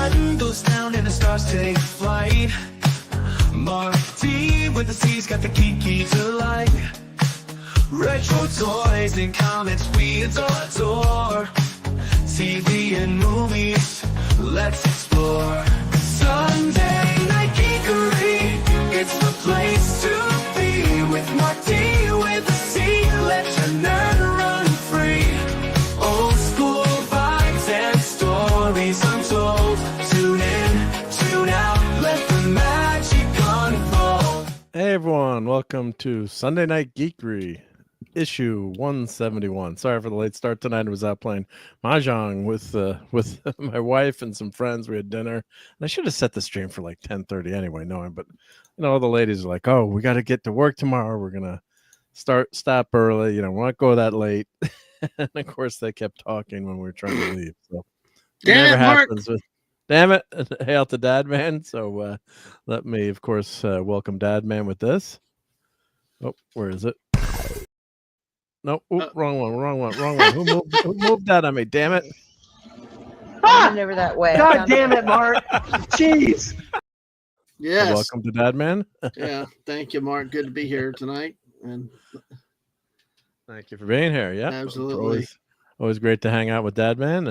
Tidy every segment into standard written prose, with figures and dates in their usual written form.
sun goes down and the stars take flight. Marc D with the C's got the key to life. Retro toys and comics we adore. TV and movies, let's explore. Sunday Night Geekery, it's the place to be. With Marc D with a C, let your nerd run free. Old school vibes and stories untold. Tune in, tune out, let the magic unfold. Hey everyone, welcome to Sunday Night Geekery, issue 171. Sorry for the late start tonight. I was out playing mahjong with my wife and some friends. We had dinner, and I should have set the stream for like 10:30 anyway, knowing. But you know, all the ladies are like, "Oh, we got to get to work tomorrow. We're gonna stop early. You know, we won't go that late." And of course, they kept talking when we were trying to leave. So Damn it, Mark. Damn it! Hail to Dad Man. So let me, of course, welcome Dad Man with this. Oh, where is it? No, wrong one. Who moved that on me? Damn it! Never that way. God damn it, Mark! Jeez. Yes. So welcome to Dad Man. Yeah, thank you, Mark. Good to be here tonight. And thank you for being here. Yeah, absolutely. Always great to hang out with Dad Man.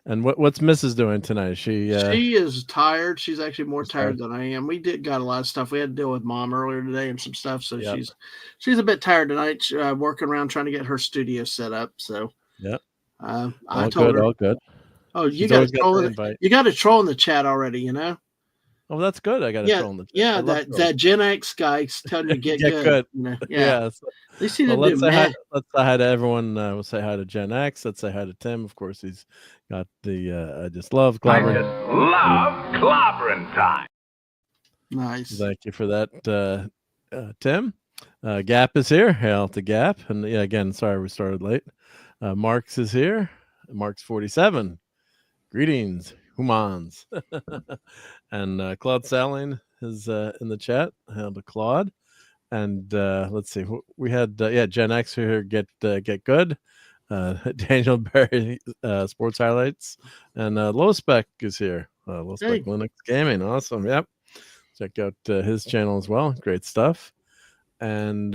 And what's Mrs. doing tonight? She is tired. She's actually more tired than I am. We got a lot of stuff. We had to deal with Mom earlier today and some stuff. So yep. she's a bit tired tonight. Working around trying to get her studio set up. So yep. I told her. All good. Oh, you got a troll in the chat already, you know? Oh, that's good. I got a troll in the chat. Yeah, that Gen X guy's telling you to get good. You know? Yeah. At least he didn't do mad. Let's say hi to everyone. We'll say hi to Gen X. Let's say hi to Tim. Of course, he's got the I just love clobbering. Time. Nice. Thank you for that, Tim. Gap is here. Hail to Gap. And yeah, again, sorry we started late. Marks is here. Mark's 47. Greetings, humans. And Claude Saling is in the chat. Hail to Claude. And let's see, we had Gen X here. Get good. Daniel Berry, sports highlights, and Low Spec is here. Low Spec Linux Gaming, awesome. Yep, check out his channel as well. Great stuff. And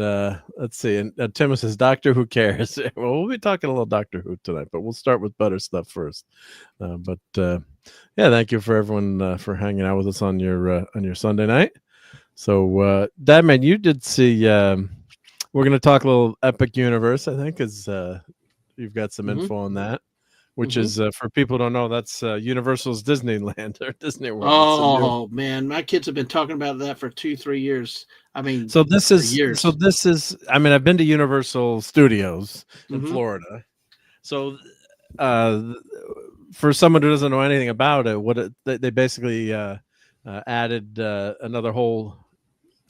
let's see. And Tim says, "Doctor Who cares?" Well, we'll be talking a little Doctor Who tonight, but we'll start with better stuff first. Thank you for everyone for hanging out with us on your Sunday night. So, Dad Man, you did see. We're going to talk a little Epic Universe, I think, is you've got some info on that, which is for people who don't know, that's Universal's Disneyland or Disney World. Oh man, my kids have been talking about that for 2-3 years. I mean, this is. I mean, I've been to Universal Studios in Florida. So, for someone who doesn't know anything about it, they basically added another whole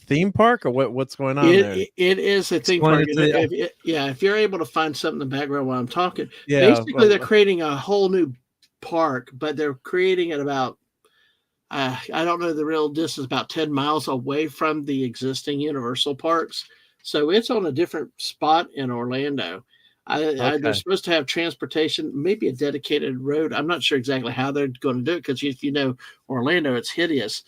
theme park, or what's going on there? It is a theme park. If you're able to find something in the background while I'm talking, basically they're creating a whole new park, but they're creating it about I don't know the real distance, about 10 miles away from the existing Universal parks. So it's on a different spot in Orlando. They're supposed to have transportation, maybe a dedicated road. I'm not sure exactly how they're going to do it because you know Orlando, it's hideous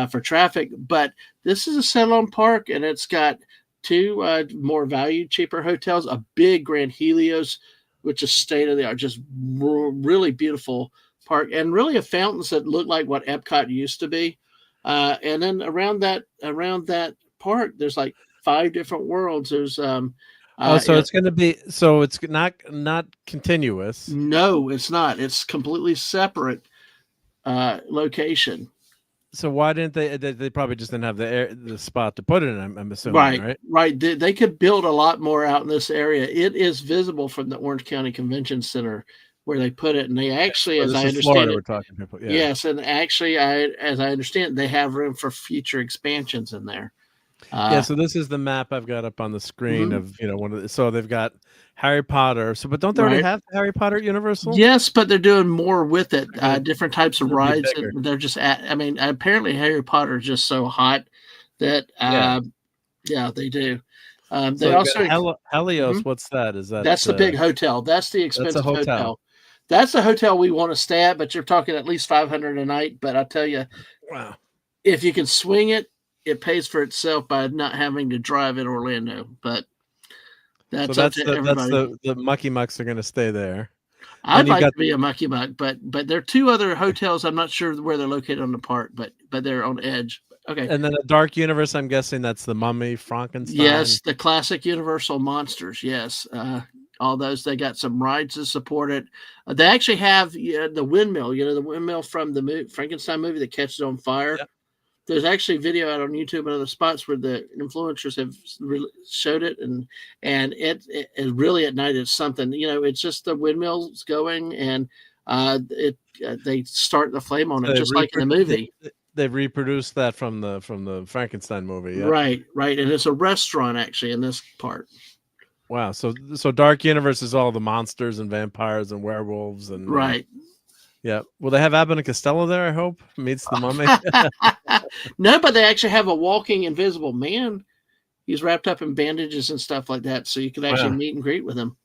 for traffic. But this is a standalone park, and it's got two more valued, cheaper hotels, a big Grand Helios, which is state of the art, just really beautiful park, and really a fountains that look like what Epcot used to be. And then around that park, there's like 5 different worlds. There's it's going to be, so it's not continuous. No, it's not. It's completely separate location. So why didn't they probably just didn't have the spot to put it in, I'm assuming, right? They could build a lot more out in this area. It is visible from the Orange County Convention Center where they put it, and they actually, as I understand Florida, it, we're talking people. Yeah. Yes, and actually, as I understand, they have room for future expansions in there. So this is the map I've got up on the screen of so they've got Harry Potter. So, but don't they already have Harry Potter at Universal? Yes, but they're doing more with it. Different types of rides. They're just apparently Harry Potter is just so hot that they do. They also Helios. What's that? That's the big hotel. That's the expensive hotel. That's the hotel we want to stay at, but you're talking at least $500 a night. But I tell you, wow, if you can swing it, it pays for itself by not having to drive in Orlando. But that's up to everybody. The Mucky Mucks are going to stay there. I'd like to be a Mucky Muck, but there are 2 other hotels. I'm not sure where they're located on the park, but they're on edge. Okay. And then a Dark Universe, I'm guessing that's the Mummy, Frankenstein. Yes, the classic Universal monsters. Yes, all those. They got some rides to support it. They actually have the windmill. The windmill from the Frankenstein movie that catches on fire. Yep. There's actually video out on YouTube and other spots where the influencers have showed it, and it really at night it's something. It's just the windmills going, and they start the flame on it, just like in the movie. They've reproduced that from the Frankenstein movie. Yep. Right, and it's a restaurant actually in this part. Wow, so Dark Universe is all the monsters and vampires and werewolves and right. Yeah. Will they have Abbott and Costello there, I hope? Meets the Mummy? No, but they actually have a walking invisible man. He's wrapped up in bandages and stuff like that, so you can actually meet and greet with him.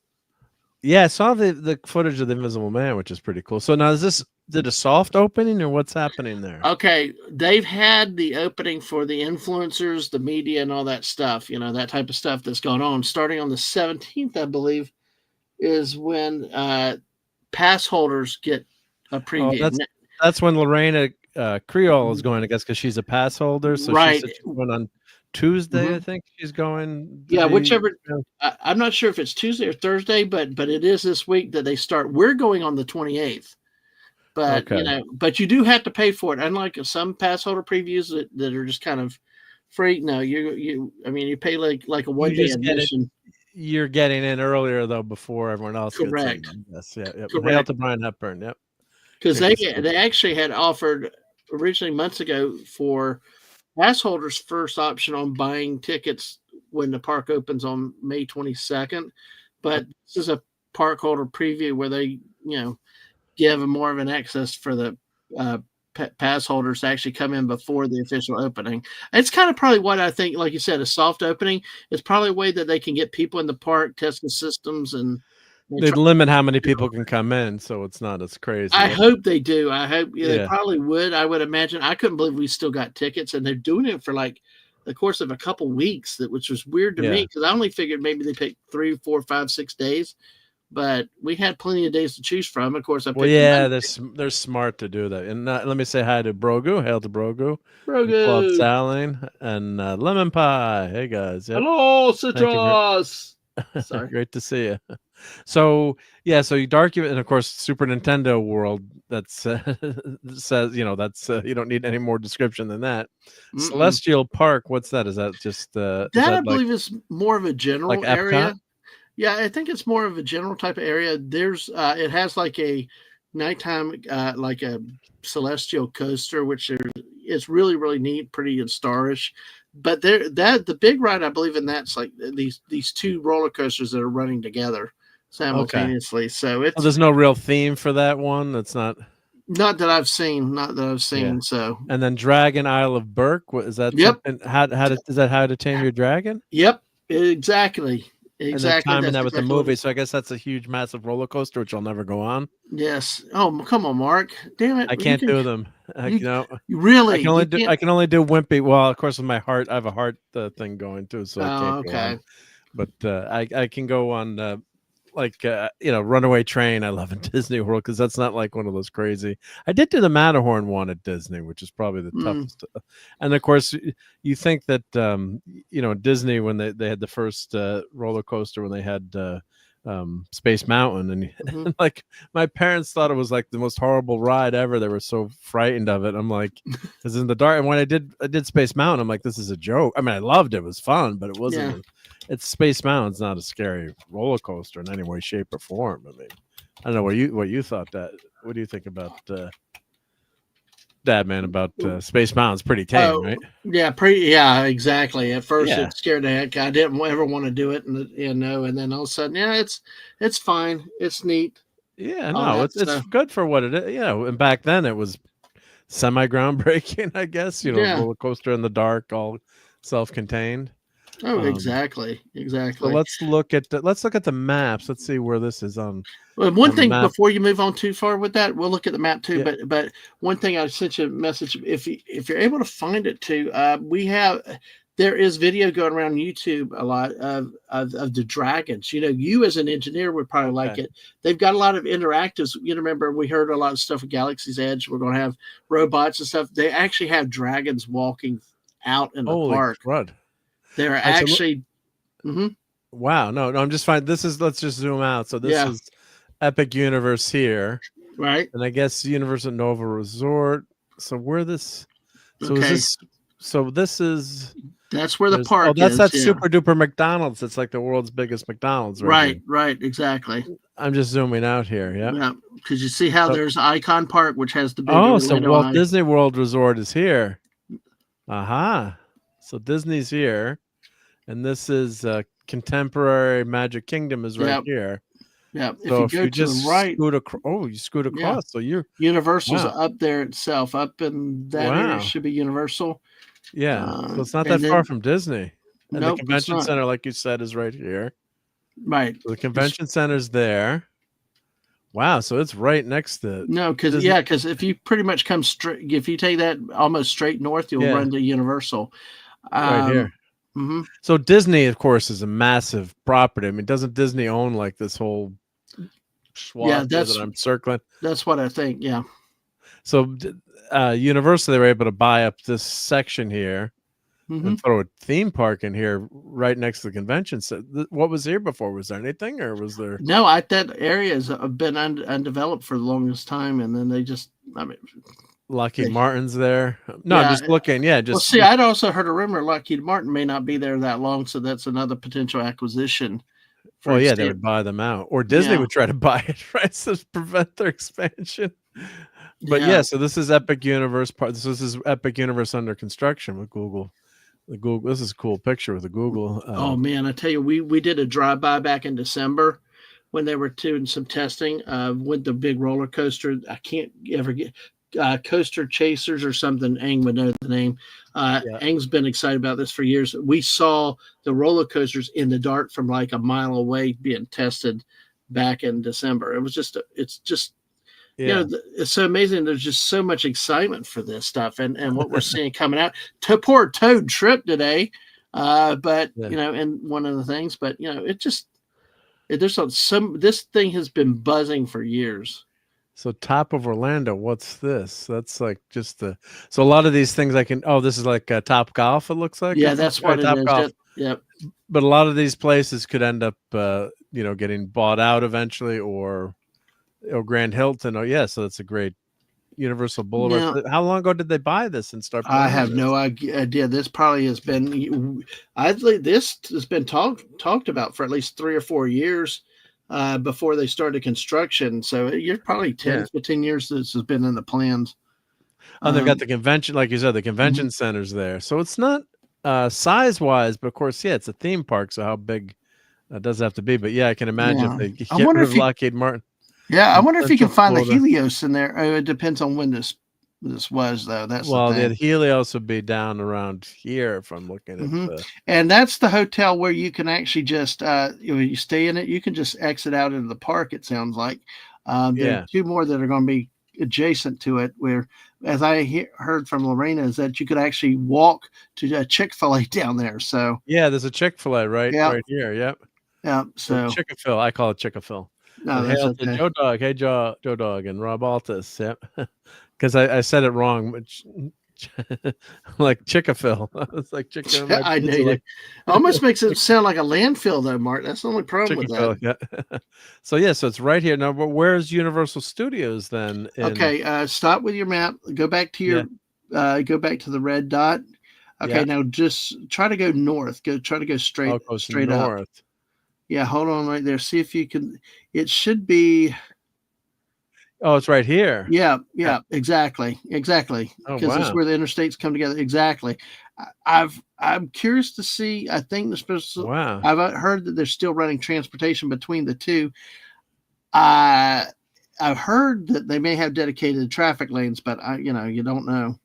Yeah, I saw the footage of the Invisible Man, which is pretty cool. So now is it a soft opening or what's happening there? Okay, they've had the opening for the influencers, the media, and all that stuff, that type of stuff that's going on. Starting on the 17th, I believe, is when pass holders get a preview. Oh, that's when Lorena Creole is going, I guess, because she's a pass holder. So right. She's going on Tuesday, I think she's going. Yeah, whichever. I'm not sure if it's Tuesday or Thursday, but it is this week that they start. We're going on the 28th, but but you do have to pay for it. Unlike some pass holder previews that are just kind of free. No, you pay like a 1-day admission. You're getting in earlier though before everyone else. Correct. Gets in. Yes, yeah. Hail to Brian Hepburn. Yep. Because they actually had offered originally months ago for pass holders first option on buying tickets when the park opens on May 22nd. But this is a park holder preview where they, give more of an access for the pass holders to actually come in before the official opening. It's kind of probably what I think, like you said, a soft opening. It's probably a way that they can get people in the park, test the systems, and they limit how many people can come in, so it's not as crazy. I hope they do. I hope they probably would. I would imagine. I couldn't believe we still got tickets, and they're doing it for like the course of a couple weeks, which was weird to me because I only figured maybe they picked 3, 4, 5, 6 days, but we had plenty of days to choose from. Of course, they're smart to do that. And let me say hi to Brogu. Hail to Brogu. Club Saline and Lemon Pie. Hey guys. Yep. Hello, Citrus. Sorry. Great to see you. So you Dark, and of course Super Nintendo World that says that's you don't need any more description than that. Celestial Park, what's that? Is that just I believe is more of a general area. Yeah, I think it's more of a general type of area. There's it has like a nighttime like a celestial coaster, which is really, really neat, pretty and starish. But the big ride, I believe, in that's like these 2 roller coasters that are running together simultaneously. Okay. So there's no real theme for that one. That's not that I've seen. Yeah. So and then Dragon Isle of Berk. What is that? Yep. Is that How to Tame Your Dragon? Yep. Exactly. And then timing that with the movie, so I guess that's a huge, massive roller coaster, which I'll never go on. Yes. Oh, come on, Mark! Damn it! I can't do them. Really? I can only do Wimpy. Well, of course, with my heart, I have a heart thing going too, so I can't go on. But I can go on Runaway Train. I love in Disney World because that's not like one of those crazy. I did do the Matterhorn one at Disney, which is probably the toughest. And of course, you think that Disney, when they had the first roller coaster, when they had Space Mountain, and like my parents thought it was like the most horrible ride ever. They were so frightened of it. I'm like, because in the dark, and when I did Space Mountain, I'm like, this is a joke. I mean, I loved it. It was fun, but it wasn't. Yeah. It's Space Mountain's not a scary roller coaster in any way, shape, or form. I mean, I don't know what you thought that. What do you think about Dad, man? About Space Mountain's pretty tame, right? Yeah, Yeah, exactly. At first, it scared the heck. I didn't ever want to do it, and then all of a sudden, it's fine. It's neat. Yeah, no, it's good for what it is. And back then it was semi groundbreaking, I guess. Roller coaster in the dark, all self-contained. Oh, exactly. So let's look at the maps. Let's see where this is on. Well, one thing before you move on too far with that, we'll look at the map too. Yeah. But one thing I sent you a message. If you're able to find it too, there is video going around YouTube a lot of the dragons. You know, you as an engineer would probably like it. They've got a lot of interactives. You know, remember we heard a lot of stuff at Galaxy's Edge. We're going to have robots and stuff. They actually have dragons walking out in the park. Crud. They're actually. Wow. No, I'm just fine. Let's just zoom out. So this is Epic Universe here. Right. And I guess Universal Nova Resort. So where this, this is. That's where the park is. That's is, super duper McDonald's. It's like the world's biggest McDonald's. Right, exactly. I'm just zooming out here. Yeah. Because you see how there's Icon Park, which has the big. So Walt Disney World Resort is here. Aha. So Disney's here. And this is Contemporary Magic Kingdom is right here. Yeah. So if you go to the right, you scoot across. Yeah. So you're Universal's up there itself. Up in that area should be Universal. Yeah. So it's not that far from Disney. And the convention center, like you said, is right here. Right. So the convention center's there. Wow. So it's right next to because if you pretty much come straight, if you take that almost straight north, you'll run to Universal. Right here. So Disney, of course, is a massive property. I mean, doesn't Disney own like this whole swath that I'm circling? That's what I think. Yeah. So Universal, they were able to buy up this section here and throw a theme park in here right next to the convention center. What was here before? Was there anything, or was there? No, that area has been undeveloped for the longest time, and then they just, Lockheed Martin's there. No, I'm just looking. Yeah, just see. I'd also heard a rumor Lockheed Martin may not be there that long, so that's another potential acquisition. Well, they would buy them out, or Disney would try to buy it, right? So prevent their expansion. But so this is Epic Universe part. This is Epic Universe under construction with Google. This is a cool picture with the Google. Oh man, I tell you, we did a drive-by back in December when they were doing some testing with the big roller coaster. I can't ever get. Coaster Chasers or something. Ang would know the name. Ang's been excited about this for years. We saw the roller coasters in the dark from like a mile away being tested back in December. It's so amazing. There's just so much excitement for this stuff and what we're seeing coming out. Poor Toad tripped today, but and one of the things, but this thing has been buzzing for years. So Top of Orlando, what's this? That's like just so a lot of these things this is like Top Golf, it looks like. Yeah, that's what Top it is. Golf. Yep. But a lot of these places could end up, getting bought out eventually or Grand Hilton. So that's a great Universal Boulevard. Now, how long ago did they buy this and start? I have no idea. This probably has been, this has been talked about for at least 3 or 4 years. Before they started construction. So you're probably 15 years this has been in the plans. They've got the convention, like you said, the convention center's there. So it's not size-wise, but of course, it's a theme park, so how big does it have to be? But I can imagine if they get rid of Lockheed Martin. Yeah, I wonder if you can find the Helios in there. It depends on when this was, though. The Helios would be down around here if I'm looking at and that's the hotel where you can actually just you stay in it, you can just exit out into the park, it sounds like. There are 2 more that are going to be adjacent to it, where, as I heard from Lorena, is that you could actually walk to a Chick-fil-A down there. So there's a Chick-fil-A right here. Yep. Yeah. So Chick-fil-A, I call it Chick-fil-A. No, that's okay. Joe Dog, hey Joe Dog, and RobAltis. Yep. Because I said it wrong, like Chick-fil-A. It's like chicken. I know. It almost makes it sound like a landfill, though, Mark. That's the only problem with that. Yeah. So it's right here. Now, but where's Universal Studios then? Okay, stop with your map. Go back to your, go back to the red dot. Okay, now just try to go north. Try to go straight north. Up. Yeah, hold on right there. See if you can. It should be. Oh, it's right here. Yeah, exactly. Because it's where the interstates come together. Exactly. I'm curious to see. I think I've heard that they're still running transportation between the two. I've heard that they may have dedicated traffic lanes, but you don't know.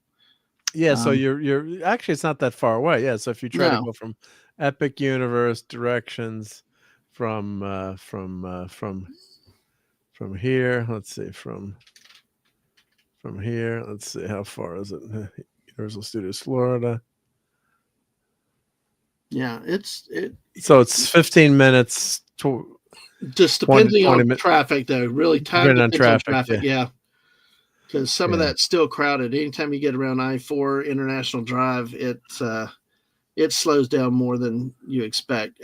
Yeah, so you're actually, it's not that far away. Yeah, so if you try to go from Epic Universe directions from here, let's see, from here, let's see, how far is it? Universal Studios Florida. Yeah, so it's 15 minutes to just depending on traffic, though. Really time depends on traffic. Yeah. Because some of that's still crowded. Anytime you get around I-4 International Drive, it slows down more than you expect.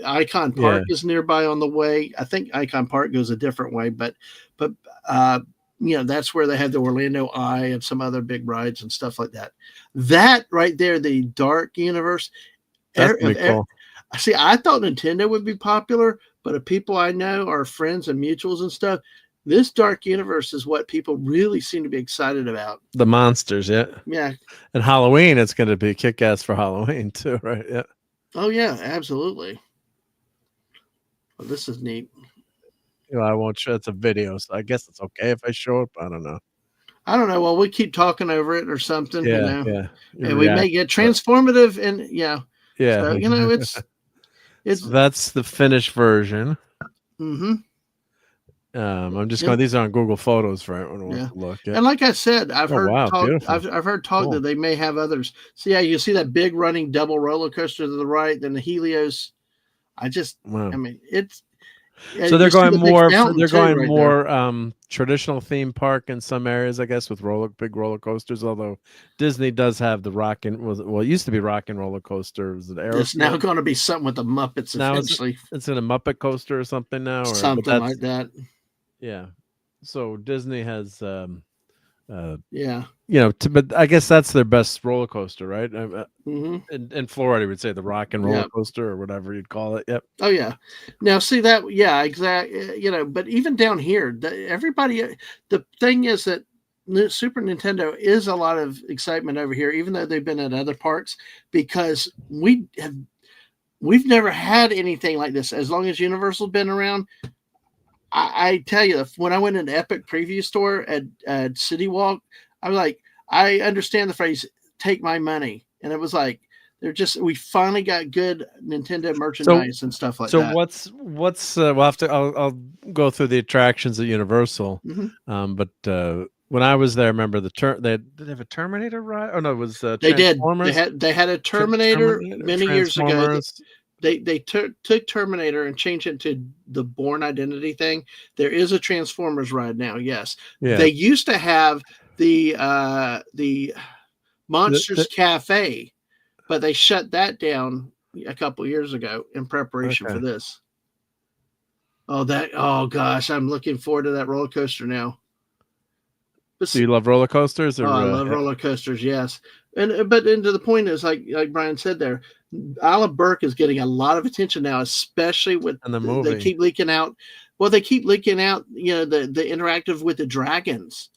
Icon Park is nearby on the way. I think Icon Park goes a different way, but that's where they have the Orlando Eye and some other big rides and stuff like that. That right there, the Dark Universe. That's pretty cool. See, I thought Nintendo would be popular, but the people I know, our friends and mutuals and stuff, this Dark Universe is what people really seem to be excited about. The monsters, yeah. And Halloween, it's going to be kick-ass for Halloween too, right? Yeah. Oh yeah, absolutely. Well, this is neat. I won't show. It's a video, so I guess it's okay if I show it. I don't know. Well, we keep talking over it or something. Yeah. And we make it transformative, and yeah. So, it's so that's the finished version. Mm-hmm. I'm just going. These are on Google Photos for everyone to look. Yeah. And like I said, I've heard talk. I've heard talk cool. that they may have others. So you see that big running double roller coaster to the right, then the Helios. I mean, it's. So they're going more. They're going more traditional theme park in some areas, I guess, with big roller coasters. Although Disney does have the it used to be Rock and Roller Coaster. It's now going to be something with the Muppets. Now eventually. It's in a Muppet coaster or something now, or something like that. Yeah. So Disney has, but I guess that's their best roller coaster, right? In Florida, we'd say the Rock and Roller Coaster or whatever you'd call it. Yep. Oh yeah. Now see that? Yeah, exactly. But even down here, everybody. The thing is that Super Nintendo is a lot of excitement over here, even though they've been at other parks, because we've never had anything like this. As long as Universal's been around. I tell you, when I went into Epic Preview Store at City Walk, I was like, I understand the phrase "take my money," and it was like we finally got good Nintendo merchandise and stuff like that. So what's we'll have to I'll go through the attractions at Universal, but when I was there, I remember did they have a Terminator ride? Oh no, it was they did. They had a Terminator many years ago. They took Terminator and changed it to the Bourne Identity thing. There is a Transformers ride now. Yes, they used to have the Monsters Cafe, but they shut that down a couple years ago in preparation for this. Oh gosh, I'm looking forward to that roller coaster now. Do you love roller coasters? Or, I love roller coasters. Yes, but to the point is like Brian said there. Isla Burke is getting a lot of attention now, especially with the movie. They keep leaking out. Well, they keep leaking out, the interactive with the dragons.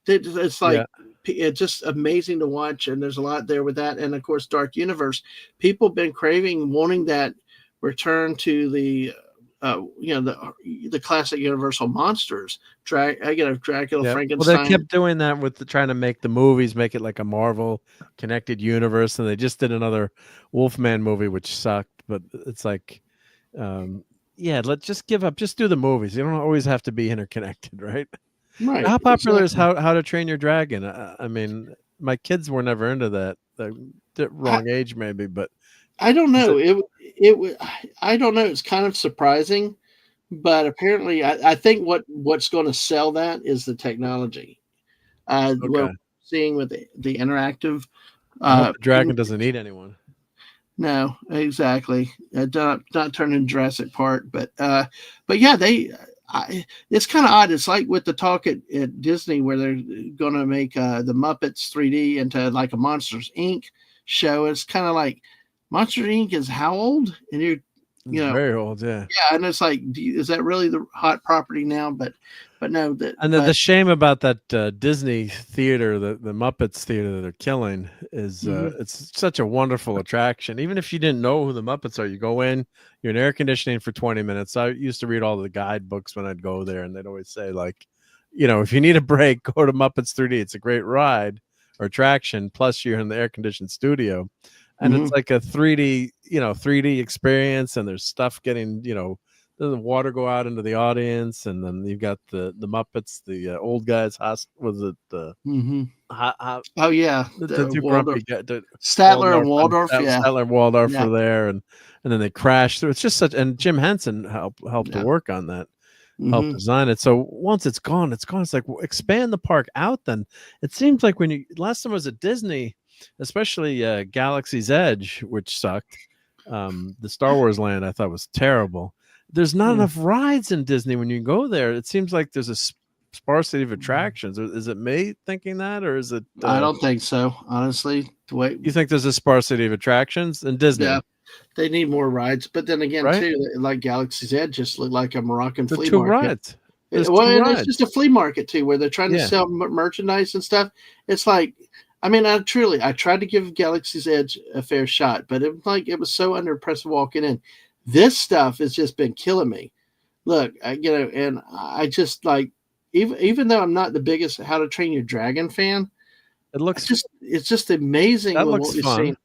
It's like it's just amazing to watch, and there's a lot there with that. And of course, Dark Universe. People have been wanting that return to the the classic Universal monsters. Dracula, Frankenstein. Well, they kept doing that with trying to make the movies, make it like a Marvel connected universe, and they just did another Wolfman movie, which sucked. But it's like, let's just give up. Just do the movies. You don't always have to be interconnected, right? Right. How popular is How to Train Your Dragon? I mean, my kids were never into that. The wrong age, maybe, but I don't know. I don't know. It's kind of surprising, but apparently, I think what's going to sell that is the technology. What we're seeing with the interactive. The dragon doesn't need anyone. No, exactly. Not turning Jurassic Park, but yeah, it's kind of odd. It's like with the talk at Disney where they're going to make the Muppets 3D into like a Monsters Inc. show. It's kind of like Monsters Inc. is how old? And you're very old, yeah. Yeah, and it's like, is that really the hot property now? But no. The shame about that Disney theater, the Muppets theater that they're killing is it's such a wonderful attraction. Even if you didn't know who the Muppets are, you go in, you're in air conditioning for 20 minutes. I used to read all the guidebooks when I'd go there, and they'd always say, like, if you need a break, go to Muppets 3D. It's a great ride. or attraction, plus you're in the air-conditioned studio, and it's like a 3D experience, and there's stuff getting, the water go out into the audience, and then you've got the Muppets, the old guys. Was it the? Oh yeah, the two grumpy guys, Statler and Waldorf. Statler and Waldorf were there, and then they crashed through. It's just such, and Jim Henson helped to work on that, helped design it. So once it's gone, it's gone. It's like, expand the park out. Then it seems like when last time I was at Disney, especially Galaxy's Edge, which sucked. The Star Wars land I thought was terrible. There's not enough rides in Disney when you go there. It seems like there's a sparsity of attractions. Is it me thinking that, or is it? I don't think so, honestly. You think there's a sparsity of attractions in Disney? Yeah, they need more rides. But then again, too, like Galaxy's Edge just looked like a Moroccan flea market. Rides. It's just a flea market too, where they're trying to sell merchandise and stuff. It's like, I mean, I tried to give Galaxy's Edge a fair shot, but it was so under pressure walking in. This stuff has just been killing me. Look, and I just like, even though I'm not the biggest How to Train Your Dragon fan, it's just amazing. That looks fun. Seen.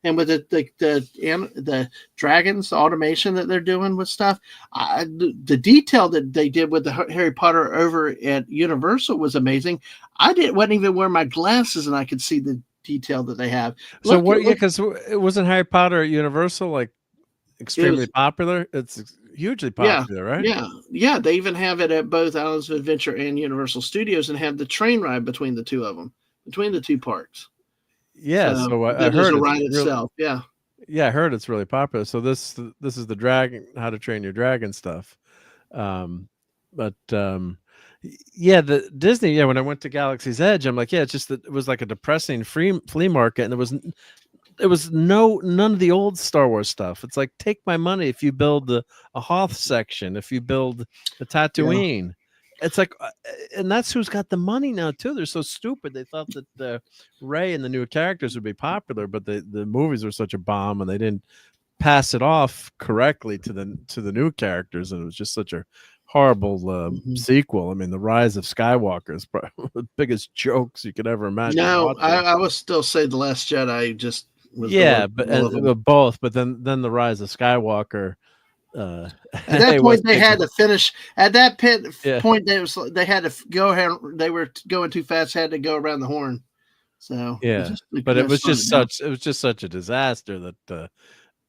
And with the dragons, the automation that they're doing with stuff, the detail that they did with the Harry Potter over at Universal was amazing. Wasn't even wearing my glasses, and I could see the detail that they have. So because it wasn't Harry Potter at Universal like extremely popular. It's hugely popular, right? Yeah. They even have it at both Islands of Adventure and Universal Studios, and have the train ride between the two of them, between the two parks. Yeah, so I heard the ride itself. Yeah, I heard it's really popular. So this is the Dragon, How to Train Your Dragon stuff. The Disney. When I went to Galaxy's Edge, I'm like, it's just that it was like a depressing flea market, and there was none of the old Star Wars stuff. It's like, take my money if you build a Hoth section, if you build the Tatooine. It's like, and that's who's got the money now too. They're so stupid. They thought that the Rey and the new characters would be popular, but the movies were such a bomb, and they didn't pass it off correctly to the new characters, and it was just such a horrible sequel. I mean, the Rise of Skywalker is probably the biggest jokes you could ever imagine. No, I would still say The Last Jedi just was both, but then the Rise of Skywalker. At that point, they had to finish. At that point, they had to go ahead. They were going too fast. Had to go around the horn. So it was just such a disaster that.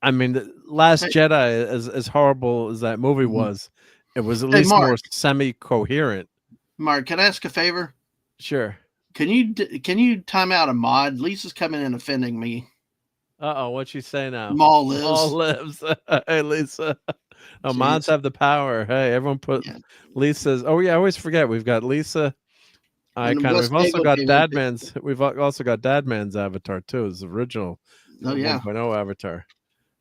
I mean, the Last Jedi, as horrible as that movie was, it was at least more semi-coherent. Mark, can I ask a favor? Sure. Can you time out a mod? Lisa's coming in offending me. What'd she say now? Maul lives. Maul lives. Hey, Lisa. Mods have the power. Hey, everyone put Lisa's. Oh yeah, I always forget. We've got Lisa. We've also got Dadman's. We've also got Dadman's avatar too. His original 1.0 avatar.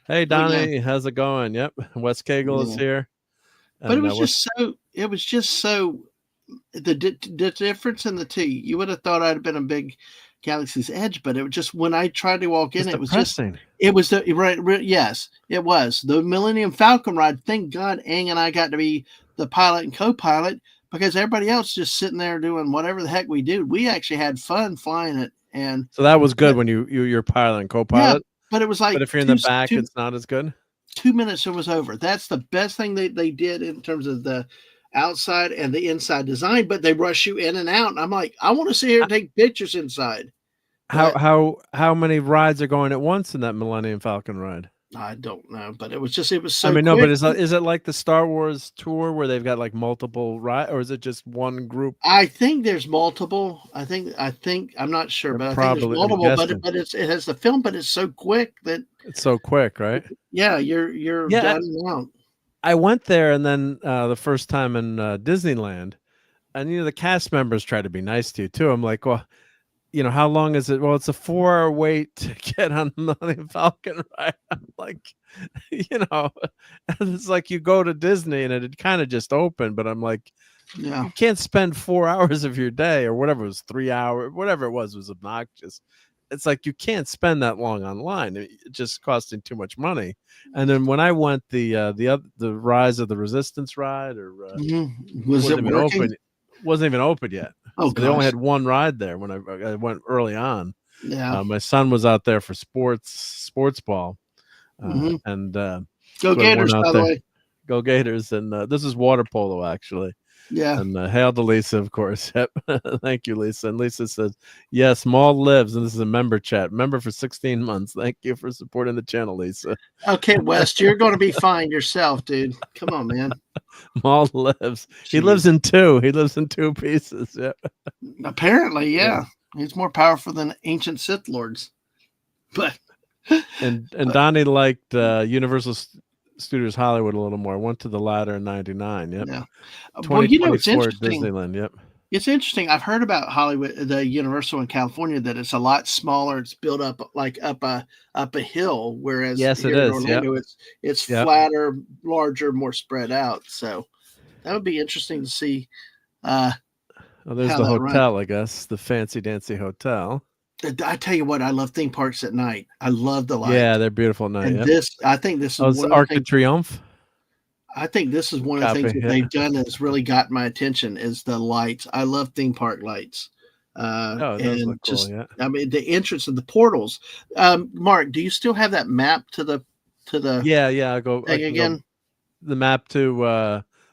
Hey Donnie, how's it going? Yep, Wes Cagle is here. But it was just so. The difference in the two. You would have thought I'd have been a big Galaxy's Edge, but it was just, when I tried to walk in, it was depressing. Yes, it was the Millennium Falcon ride. Thank God Aang and I got to be the pilot and co-pilot, because everybody else just sitting there doing whatever the heck we do. We actually had fun flying it, and so that was good when you're pilot and co-pilot. Yeah, but it was like, but if you're in the back, it's not as good. 2 minutes, it was over. That's the best thing they did in terms of the outside and the inside design, but they rush you in and out, and I'm like, I want to sit here and take pictures inside. How many rides are going at once in that Millennium Falcon ride? I don't know, but it was so. I mean, no, but is it like the Star Wars tour where they've got like multiple rides, or is it just one group? I think there's multiple. I think I'm not sure, but I think there's multiple. But it has the film, but it's so quick that it's so quick, right? Yeah, you're done and out. I went there, and then the first time in Disneyland, and the cast members try to be nice to you too. I'm like, well, how long is it? Well, it's a 4-hour wait to get on the Millennium Falcon ride. I'm like, it's like you go to Disney and it kind of just opened, but I'm like, you can't spend 4 hours of your day, or whatever it was, 3 hours, whatever it was obnoxious. It's like, you can't spend that long online. It's just costing too much money. And then when I went the Rise of the Resistance ride, or was it working? Wasn't even open yet. Oh, so they only had one ride there when I went early on. Yeah. My son was out there for sports ball, and go Gators, by the way. Go Gators, and this is water polo actually. Yeah. And hail to Lisa, of course. Yep. Thank you, Lisa. And Lisa says, yes, Maul lives. And this is a member chat. Member for 16 months. Thank you for supporting the channel, Lisa. Okay, West, you're going to be fine yourself, dude. Come on, man. Maul lives. Jeez. He lives in two. He lives in two pieces. Yeah. Apparently, yeah. He's more powerful than ancient Sith lords. But and Donnie liked Universal Studios Hollywood a little more. I went to the ladder in '99. Yep. Yeah. Well, you know, it's interesting. Disneyland. Yep. It's interesting. I've heard about Hollywood, the Universal in California, that it's a lot smaller. It's built up like up a hill, whereas yes, here it is. in Orlando, yep. it's flatter, larger, more spread out. So that would be interesting to see. Well, there's the hotel, I guess, the fancy dancy hotel. I tell you what, I love theme parks at night. I love the lights. Yeah, they're beautiful at night. And I think this is one Arc de Triomphe. I think this is one of the things that they've done that's really got my attention is the lights. I love theme park lights. It look cool, yeah. I mean, the entrance of the portals. Mark, do you still have that map to the? Yeah. I go the map to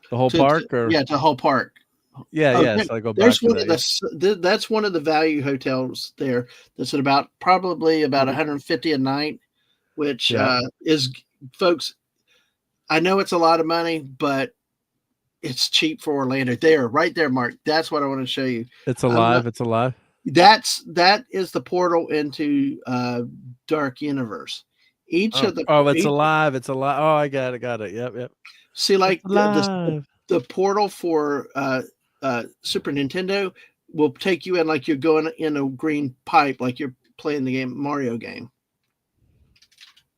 the whole park, or to the whole park. Yeah, so I go back. There's one of that's one of the value hotels there. That's at probably about $150 a night, which is, folks. I know it's a lot of money, but it's cheap for Orlando. Right there, Mark. That's what I want to show you. It's alive. It's alive. That is the portal into Dark Universe. It's alive. It's alive. Oh, I got it. Yep. See, like the portal for Super Nintendo will take you in like you're going in a green pipe, like you're playing the Mario game.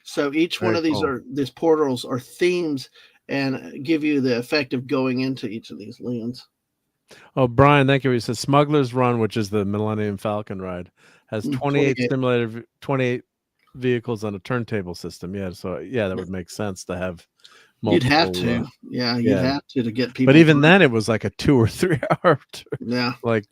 So each one of these portals are themes and give you the effect of going into each of these lands. Oh, Brian, thank you. He says Smuggler's Run, which is the Millennium Falcon ride, has 28 vehicles on a turntable system. Yeah, so that would make sense to have multiple. You'd have to. You'd have to get people. But even then, it was like a 2 or 3 hour.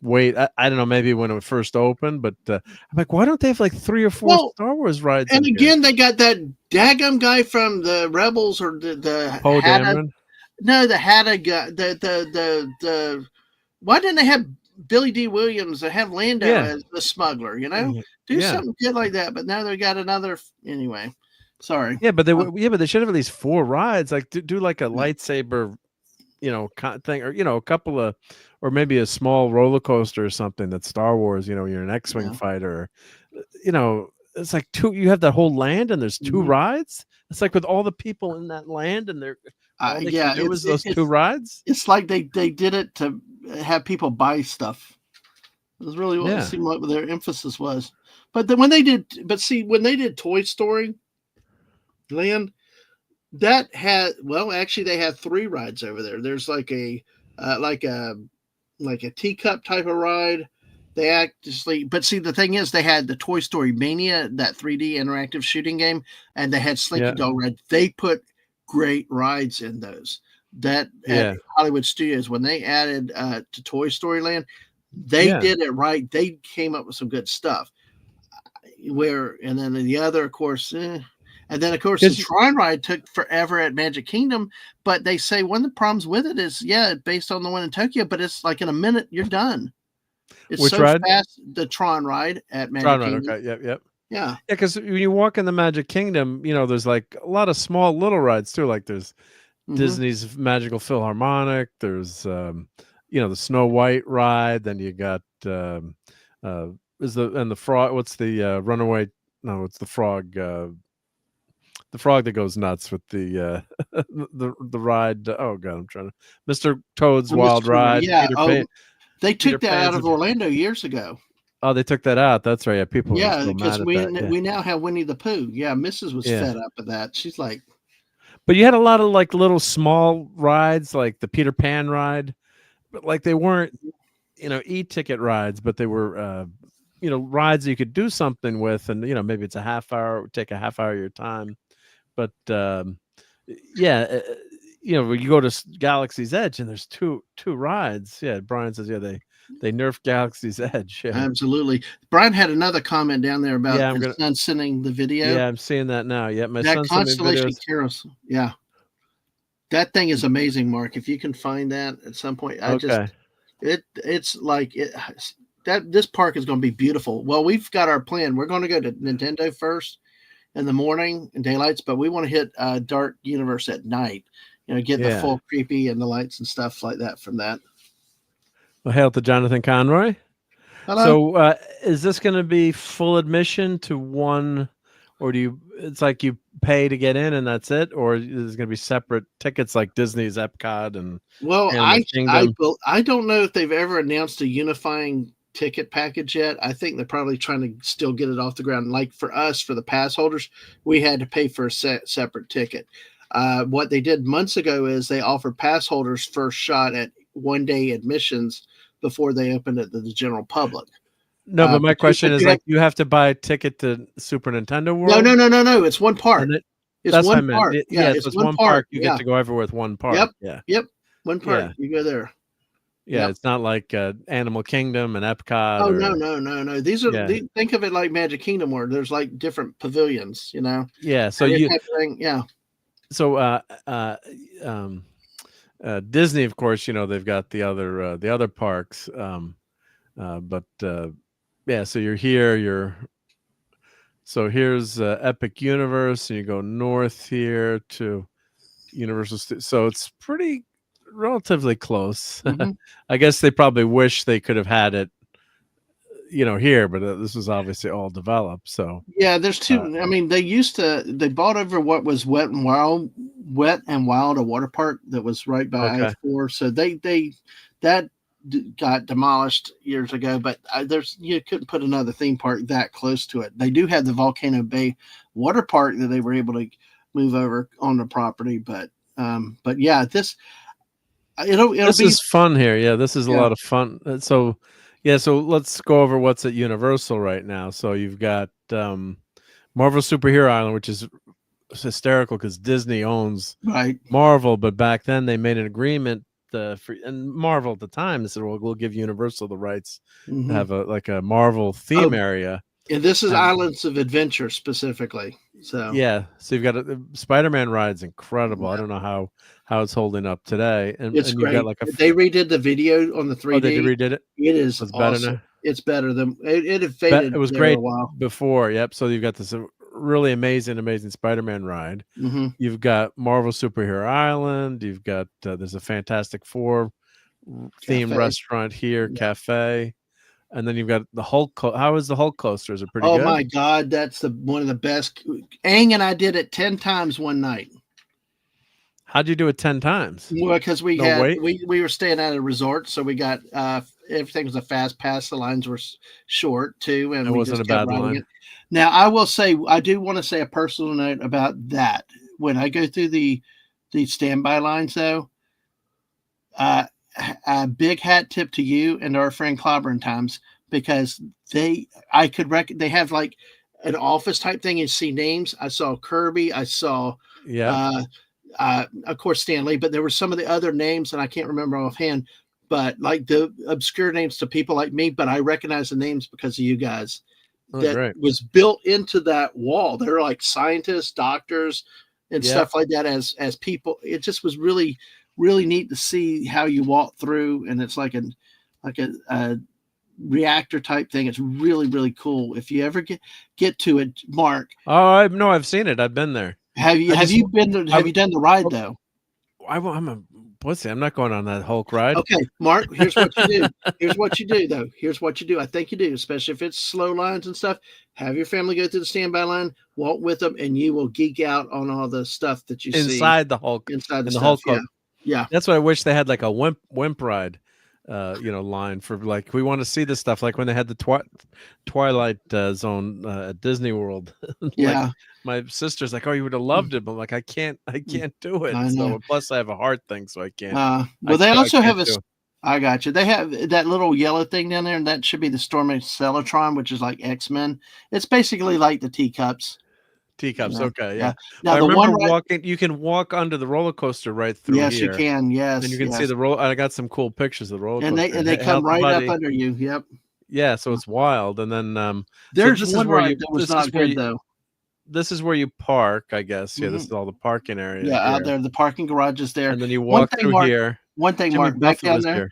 Wait, I don't know, maybe when it first opened, but I'm like, why don't they have like 3 or 4 Star Wars rides? And again, they got that daggum guy from the Rebels or the Poe Dameron. No, the Hatta guy. The why didn't they have Billy D. Williams or have Lando as the smuggler? You know, do something good like that. But now they got another anyway. Sorry. Yeah, but they should have at least 4 rides. Like do like a lightsaber, thing, or a couple of, or maybe a small roller coaster or something that's Star Wars. You're an X-wing fighter. It's like 2. You have that whole land, and there's 2 rides. It's like with all the people in that land, and they're it was those 2 rides. It's like they did it to have people buy stuff. It was really what it seemed like their emphasis was. But then when they did Toy Story Land, that had they had 3 rides over there. There's like a teacup type of ride. They actually, but see, the thing is, they had the Toy Story Mania, that 3D interactive shooting game, and they had Slinky Dog Ride. They put great rides in those. That at Hollywood Studios, when they added to Toy Story Land, they did it right. They came up with some good stuff. And then the other, of course, and then of course the Tron ride took forever at Magic Kingdom. But they say one of the problems with it is, based on the one in Tokyo, but it's like in a minute you're done. It's Which so ride? Fast. The Tron ride at Magic Kingdom. Okay. Yep. Yeah. Because when you walk in the Magic Kingdom, there's like a lot of small little rides too. Like there's Disney's Magical Philharmonic. There's the Snow White ride. Then you got the frog. What's the runaway? No, it's the frog. The frog that goes nuts with the ride. Oh God, I'm trying to. Mr. Toad's Wild Ride. Yeah. They took that out of Orlando years ago. Oh, they took that out. That's right. Yeah, people. Yeah, because we now have Winnie the Pooh. Yeah, Mrs. was fed up with that. She's like. But you had a lot of like little small rides, like the Peter Pan ride, but like they weren't, e-ticket rides, but they were, rides that you could do something with, and maybe it's a half hour, it would take a half hour of your time, but when you go to Galaxy's Edge and there's two rides. Yeah, Brian says they nerfed Galaxy's Edge. Yeah. Absolutely. Brian had another comment down there about Yeah, his son sending the video. Yeah, I'm seeing that now. Yeah, my that son sent me Constellation videos. Carousel. Yeah. That thing is amazing, Mark. If you can find that at some point, it's like that this park is going to be beautiful. Well, we've got our plan. We're going to go to Nintendo first in the morning and daylights, but we want to hit Dark Universe at night. Get the full creepy and the lights and stuff like that from that. Well, hail to Jonathan Conroy. Hello. So, is this going to be full admission to one, or it's like you pay to get in and that's it, or is it going to be separate tickets like Disney's Epcot and I don't know if they've ever announced a unifying ticket package yet. I think they're probably trying to still get it off the ground. Like for us, for the pass holders, we had to pay for a separate ticket. What they did months ago is they offered pass holders first shot at one-day admissions before they opened it to the general public. No, but my question is, you have to buy a ticket to Super Nintendo World? No. It's one park. It's one park. It's one park. You get to go everywhere with one park. Yep. One park. You go there. Yeah, it's not like Animal Kingdom and Epcot. Oh, no. These are think of it like Magic Kingdom, where there's like different pavilions. Yeah. So Disney, of course, they've got the other parks, so you're here. So here's Epic Universe, and you go north here to Universal. So it's pretty relatively close. Mm-hmm. I guess they probably wish they could have had it, here, but this was obviously all developed. So yeah, there's two. I mean, they bought over what was Wet and Wild, a water park that was right by I-4. So that got demolished years ago, but you couldn't put another theme park that close to it. They do have the Volcano Bay water park that they were able to move over on the property, but yeah, this is fun here. Yeah, this is a lot of fun. So let's go over what's at Universal right now. So you've got Marvel Superhero Island, which is hysterical because Disney owns Marvel, but back then they made an agreement and Marvel at the time, they said, well, we'll give Universal the rights to have a Marvel theme area. And this is Islands of Adventure specifically. So you've got Spider-Man ride's incredible. I don't know how it's holding up today. And it's great. They redid the video on the 3D. Oh, they redid it? It is awesome. Better now? It's better than it had faded. It was great before. Yep. So you've got this really amazing Spider-Man ride. Mm-hmm. You've got Marvel Superhero Island. You've got there's a Fantastic Four themed restaurant here, cafe, and then you've got the Hulk. How is the Hulk coaster? Is it pretty good? Oh my God, that's one of the best. Ang and I did it 10 times one night. How'd you do it 10 times? Well, because we were staying at a resort, so we got everything was a fast pass. The lines were short too, and it wasn't a bad line. Now, I will say, I do want to say a personal note about that. When I go through the standby lines, though, a big hat tip to you and our friend Clobbering Times, because they have like an office type thing and see names. I saw Kirby. I saw, of course, Stan Lee, but there were some of the other names, and I can't remember offhand, but like the obscure names to people like me, but I recognize the names because of you guys. Was built into that wall. They're like scientists, doctors, and stuff like that as people. It just was really, really neat to see how you walk through, and it's like a reactor type thing. It's really, really cool. If you ever get to it, Mark. Oh, no, I've seen it. I've been there. Have you done the ride though? I'm a pussy. I'm not going on that Hulk ride. Okay, Mark, here's what you do. Here's what you do, though. Here's what you do. I think you do, especially if it's slow lines and stuff. Have your family go through the standby line, walk with them, and you will geek out on all the stuff that you see inside the Hulk. Inside the Hulk. Yeah. That's what I wish they had, like a wimp ride, line for like, we want to see this stuff. Like when they had the Twilight Zone at Disney World. Yeah. My sister's like, oh, you would have loved it, but I'm like, I can't do it. So plus I have a heart thing, so I can't. Well, they also have I got you. They have that little yellow thing down there, and that should be the Storm Celatron, which is like X-Men. It's basically like the teacups. Teacups. Yeah. Okay, yeah. Now I the remember one walking. You can walk under the roller coaster right through yes, here. you can. Yes, And you can see yes. the roll. I got some cool pictures of the roller And coaster. they Hey, come how's the right up buddy? under you. Yep. Yeah, so it's wild. And then so There's this is one where ride that was this is not where good though. this is where you park, I guess. Yeah, this Mhm. is all the parking area Yeah, out here. there, the parking garage is there. And then you One walk thing, through Mark. here. One thing, Jimmy Mark. Back Buffett down was there. here.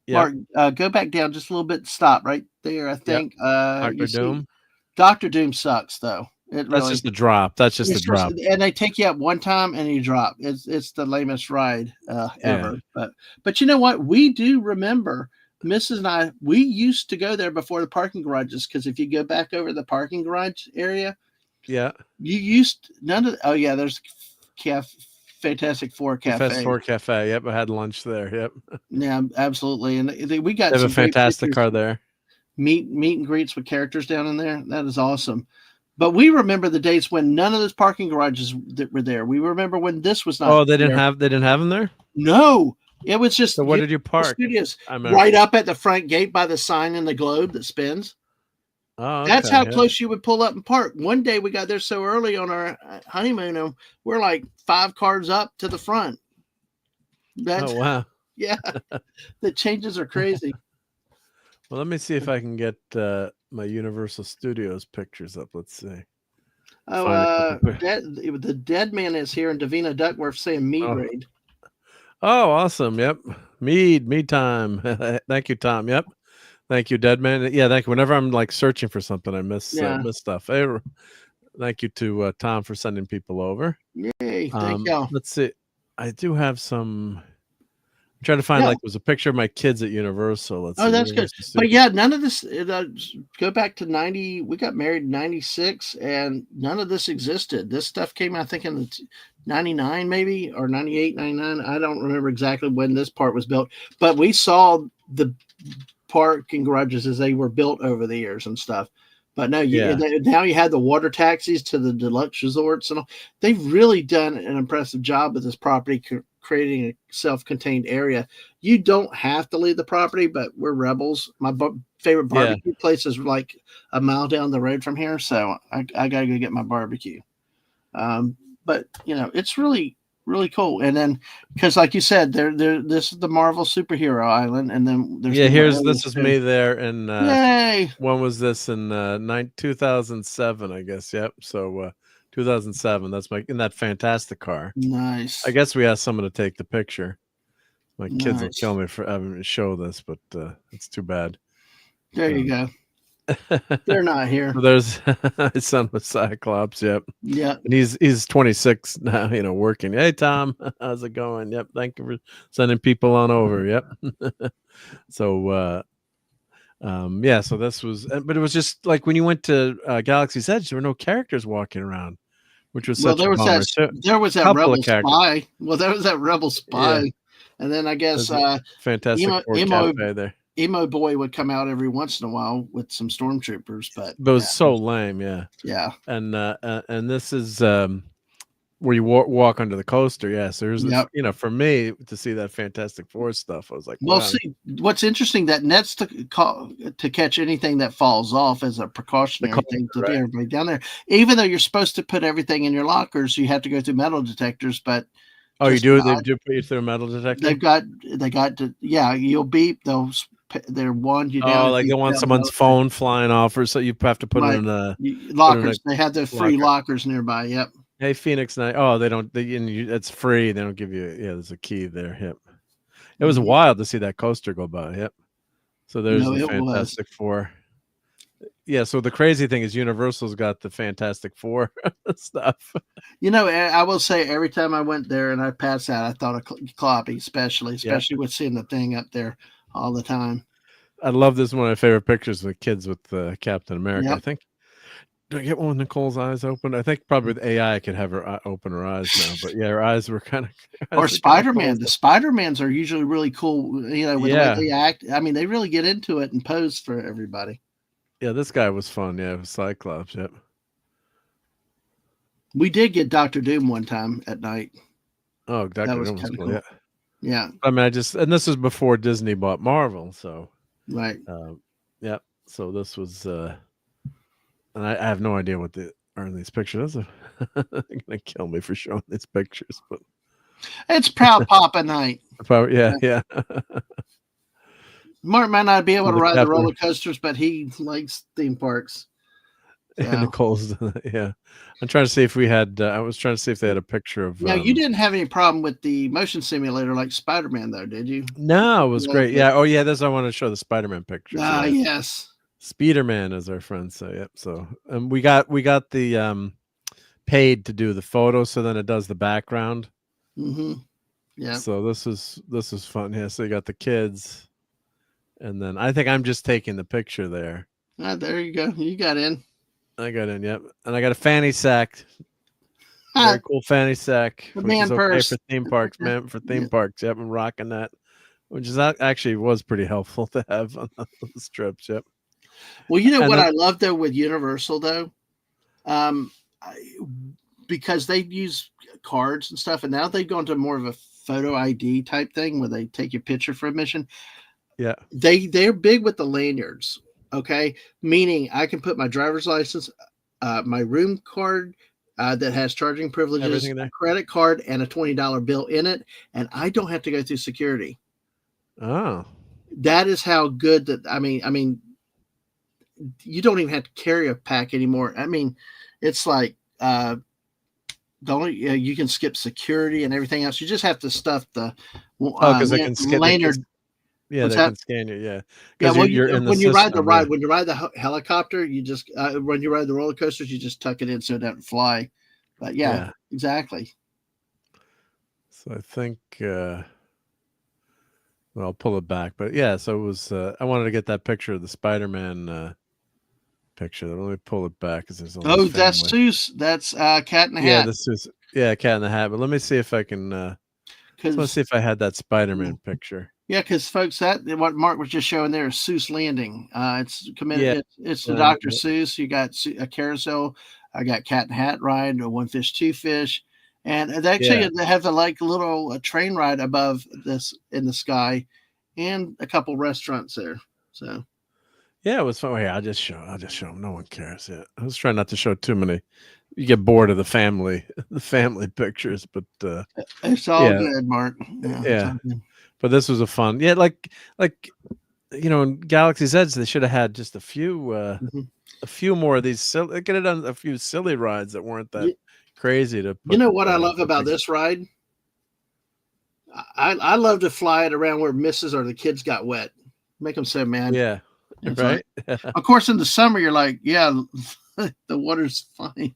Yep. Mark, go back down just a little bit. Stop right there. I Yep. think. Dr. You see, Doom. Doctor Doom sucks though. It That's really. just the drop. That's just the It's just, drop. and they take you up one time and you drop. It's the lamest ride ever. But you know what? We do remember Mrs. and I. We used to go there before the parking garages because if you go back over the parking garage area, Yeah. you used none of. Oh yeah, there's Fantastic Four Cafe. Fantastic Four Cafe. Yep, I had lunch there. Yep. Yeah, absolutely. And we got They have some a fantastic great car there. meet and greets with characters down in there. That is awesome. But we remember the days when none of those parking garages that were there. We remember when this was not. Oh, they didn't have them there? No, it was just. So where did you park? Studios right up at the front gate by the sign in the globe that spins. Oh, okay, that's how close you would pull up and park. One day we got there so early on our honeymoon, and we're like 5 cars up to the front. That's, oh wow! Yeah, the changes are crazy. Well, let me see if I can get my Universal Studios pictures up. Let's see. Oh, the Dead Man is here, and Davina Duckworth saying mead raid. Oh, awesome! Yep, mead time. Thank you, Tom. Yep, thank you, Dead Man. Yeah, thank you. Whenever I'm like searching for something, I miss stuff. Hey, thank you to Tom for sending people over. Yay! Thank you. Let's see. I do have some. I'm trying to find like it was a picture of my kids at Universal. Let's see, that's Universal good. Studios. But yeah, none of this. Go back to 90. We got married in 96, and none of this existed. This stuff came out, I think, in 99 maybe, or 98, 99. I don't remember exactly when this part was built, but we saw the parking garages as they were built over the years and stuff. But no, now you have the water taxis to the deluxe resorts, and all. They've really done an impressive job with this property, creating a self-contained area. You don't have to leave the property, but we're rebels. My favorite barbecue place is like a mile down the road from here, so I gotta go get my barbecue. But you know, it's really cool. And then because like you said, this is the Marvel superhero island, and then there's this is me there in yay. When was this? In 2007, I guess. Yep. So 2007. That's in that fantastic car. Nice. I guess we asked someone to take the picture. My kids will kill me for having to show this, but it's too bad. There you go. They're not here. There's his son with Cyclops. Yep. Yeah. And he's 26 now. You know, working. Hey Tom, how's it going? Yep. Thank you for sending people on over. Yep. So so this was, but it was just like when you went to Galaxy's Edge, there were no characters walking around, which was such there a bummer. There was that Rebel Spy. Well, there was that Rebel Spy, and then I guess Fantastic Cafe there. Emo Boy would come out every once in a while with some stormtroopers, but it was so lame. Yeah. And this is where you walk under the coaster. Yes, there's for me to see that Fantastic Four stuff, I was like, well, wow. See, what's interesting, that nets to catch anything that falls off as a precautionary thing to do everybody down there. Even though you're supposed to put everything in your lockers, you have to go through metal detectors, but you do? They do put you through a metal detector? They got to, you'll beep. They're warned you down. Oh, like they want someone's phone flying off, or so you have to put it in a lockers. They have the free lockers nearby. Yep. Hey, Phoenix Night. Oh, they don't. It's free. They don't give you. Yeah, there's a key there. Yep. It was wild to see that coaster go by. Yep. So there's the Fantastic Four. Yeah. So the crazy thing is Universal's got the Fantastic Four stuff. You know, I will say every time I went there and I passed out, I thought of Cloppy, especially with seeing the thing up there all the time. I love this. One of my favorite pictures with kids with Captain America. Yep. I think. Do I get one with Nicole's eyes open? I think probably with AI I could have her open her eyes now. But yeah, her eyes were kind of. Or Spider-Man. The Spider-Mans are usually really cool. You know, with the way they act. I mean, they really get into it and pose for everybody. Yeah, this guy was fun. Yeah, it was Cyclops. Yep. We did get Dr. Doom one time at night. Oh, Dr. Doom was cool. Yeah. I mean, and this was before Disney bought Marvel, so. Right. So this was, and I have no idea what are in these pictures. They're gonna kill me for showing these pictures, but it's Proud Papa night. Probably, yeah. Mark might not be able to ride the roller coasters, but he likes theme parks. So. And Nicole's, yeah. I'm trying to see if we had. I was trying to see if they had a picture of. Now you didn't have any problem with the motion simulator like Spider-Man, though, did you? No, it was great. Yeah. Oh, yeah. That's I want to show the Spider-Man pictures. Ah, yes. Spider-Man, as our friends say. Yep. So, we got the paid to do the photo, so then it does the background. Mm-hmm. Yeah. So this is fun. Yeah. So you got the kids, and then I think I'm just taking the picture there. Ah, there you go. You got in. I got in. Yep. And I got a fanny sack. Very cool fanny sack. The man purse for theme parks, man. For theme parks. Yep. I'm rocking that, which is actually was pretty helpful to have on those trips. Yep. Well, you know what I love though with Universal though, because they use cards and stuff, and now they've gone to more of a photo ID type thing where they take your picture for admission. Yeah, they're big with the lanyards. Okay, meaning I can put my driver's license, my room card that has charging privileges, a credit card, and a $20 bill in it, and I don't have to go through security. Oh, that is how good that. I mean, you don't even have to carry a pack anymore. I mean, it's like you can skip security and everything else. You just have to stuff the because they can skip lanyard. Yeah, they can scan you. Yeah, yeah. Well, when you ride the helicopter, you just when you ride the roller coasters, you just tuck it in so it doesn't fly. But yeah. Exactly. So I think well, I'll pull it back, but yeah. So it was. I wanted to get that picture of the Spider-Man picture. Let me pull it back because there's a that's Seuss. That's Cat in the Hat. Yeah, this is Cat in the Hat. But let me see if I can. Let's see if I had that Spider-Man picture. Yeah, because folks, what Mark was just showing there is Seuss Landing. It's committed. Yeah. It's the Dr. Seuss. You got a carousel. I got Cat and Hat ride, One Fish, Two Fish, and they actually they have a little train ride above this in the sky, and a couple restaurants there. So, yeah, it was fun. I'll just show them. No one cares yet. I was trying not to show too many. You get bored of the family pictures, but it's all good, Mark. Yeah. But this was a fun, like in Galaxy's Edge, they should have had just a few more of these. They could have done a few silly rides that weren't that crazy. You know what I love about this ride? I love to fly it around where misses or the kids got wet, make them so mad. Yeah, right. Of course, in the summer, you're like, yeah, the water's fine.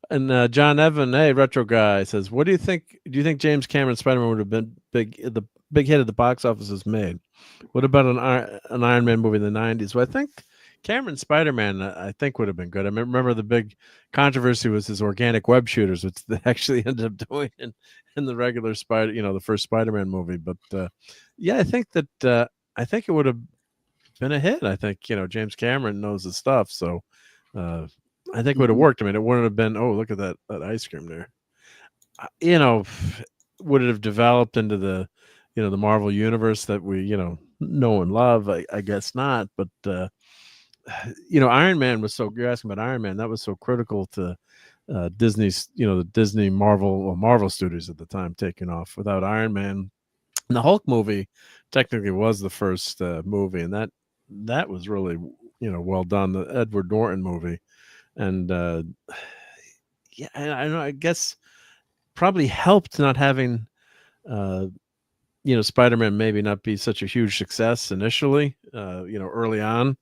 And John Evan, retro guy, says, "What do you think? Do you think James Cameron's Spider-Man would have been the big hit at the box office is made? What about an Iron Man movie in the '90s?" Well, I think Cameron's Spider-Man, I think, would have been good. I remember the big controversy was his organic web shooters, which they actually ended up doing in the regular the first Spider-Man movie. But I think that it would have been a hit. I think James Cameron knows his stuff, so. I think it would have worked. I mean, it wouldn't have been, oh, look at that ice cream there. Would it have developed into the Marvel universe that we, know and love? I guess not. But, Iron Man was you're asking about Iron Man. That was so critical to Disney's, the Disney Marvel studios at the time taking off. Without Iron Man, and the Hulk movie technically was the first movie. And that was really, well done. The Edward Norton movie. And I guess probably helped not having Spider-Man maybe not be such a huge success initially, early on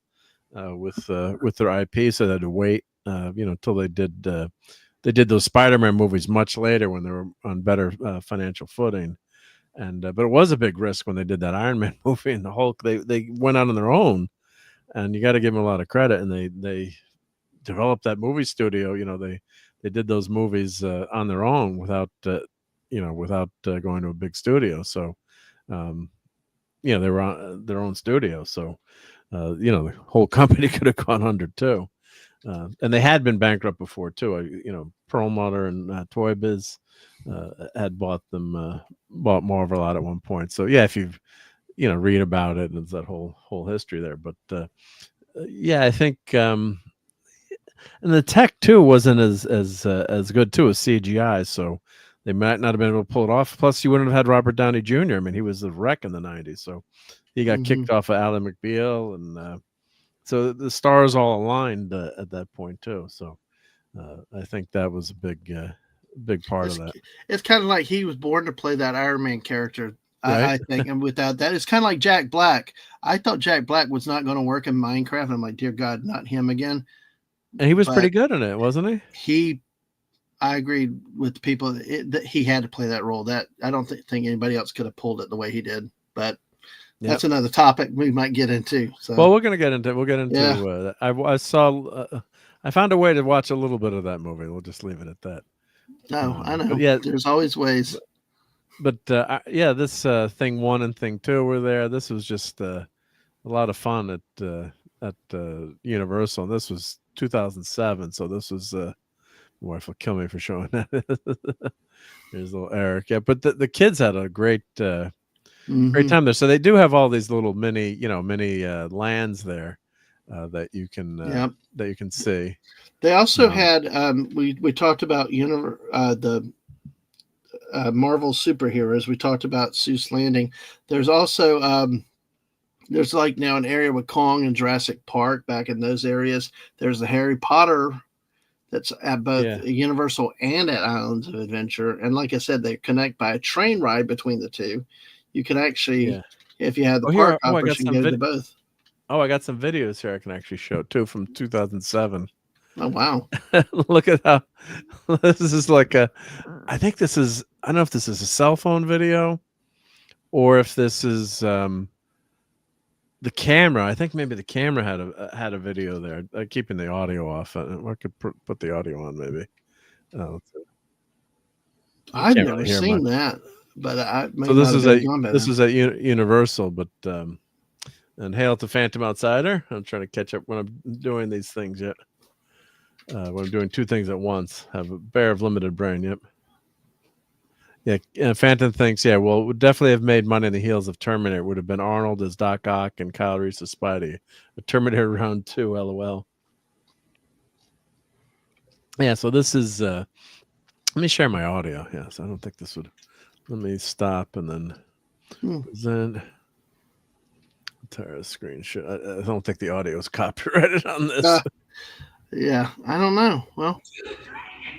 with their IP, so they had to wait until they did those Spider-Man movies much later when they were on better financial footing. And but it was a big risk when they did that Iron Man movie and the Hulk. They went out on their own, and you got to give them a lot of credit. And they developed that movie studio. They did those movies on their own without going to a big studio. So they were on their own studio. So the whole company could have gone under too. And they had been bankrupt before too. Perlmutter and Toy Biz had bought Marvel out at one point. So yeah, if you read about it, there's that whole history there. But I think And the tech too wasn't as good too as CGI, so they might not have been able to pull it off. Plus, you wouldn't have had Robert Downey Jr. I mean, he was a wreck in the '90s, so he got kicked off of Ally McBeal, and so the stars all aligned at that point too. So I think that was a big part of that. It's kind of like he was born to play that Iron Man character. Right? I think, and without that, it's kind of like Jack Black. I thought Jack Black was not going to work in Minecraft. I'm like, dear God, not him again. And he was pretty good in it, wasn't he? I agreed with the people that he had to play that role. That I don't think anybody else could have pulled it the way he did. But that's another topic we might get into. So. Well, we're gonna get into. We'll get into. I saw. I found a way to watch a little bit of that movie. We'll just leave it at that. No, I know. There's always ways. But this thing 1 and thing 2 were there. This was just a lot of fun at Universal. And this was 2007, so this was. My wife will kill me for showing that. There's little Eric. Yeah, but the kids had a great time there. So they do have all these little mini lands there that you can see. They also had we talked about the Marvel superheroes. We talked about Seuss Landing. There's also there's like now an area with Kong and Jurassic Park back in those areas. There's the Harry Potter that's at both Universal and at Islands of Adventure. And like I said, they connect by a train ride between the two. You can actually, if you have the park hoppers, you can go to both. Oh, I got some videos here I can actually show too from 2007. Oh, wow. Look at how this is like I think this is, I don't know if this is a cell phone video or if this is the camera. I think maybe the camera had a video there, keeping the audio off. I could put the audio on maybe. I've never seen that, but so this is at Universal, but and hail to Phantom Outsider. I'm trying to catch up when I'm doing these things yet. When I'm doing two things at once, have a bear of limited brain. Yep. Yeah, Phantom thinks, well, would definitely have made money in the heels of Terminator. It would have been Arnold as Doc Ock and Kyle Reese as Spidey. A Terminator round 2, LOL. Yeah, so this is, let me share my audio. Yes, I don't think this would, let me stop and then present. Entire screenshot. I don't think the audio is copyrighted on this. Yeah, I don't know.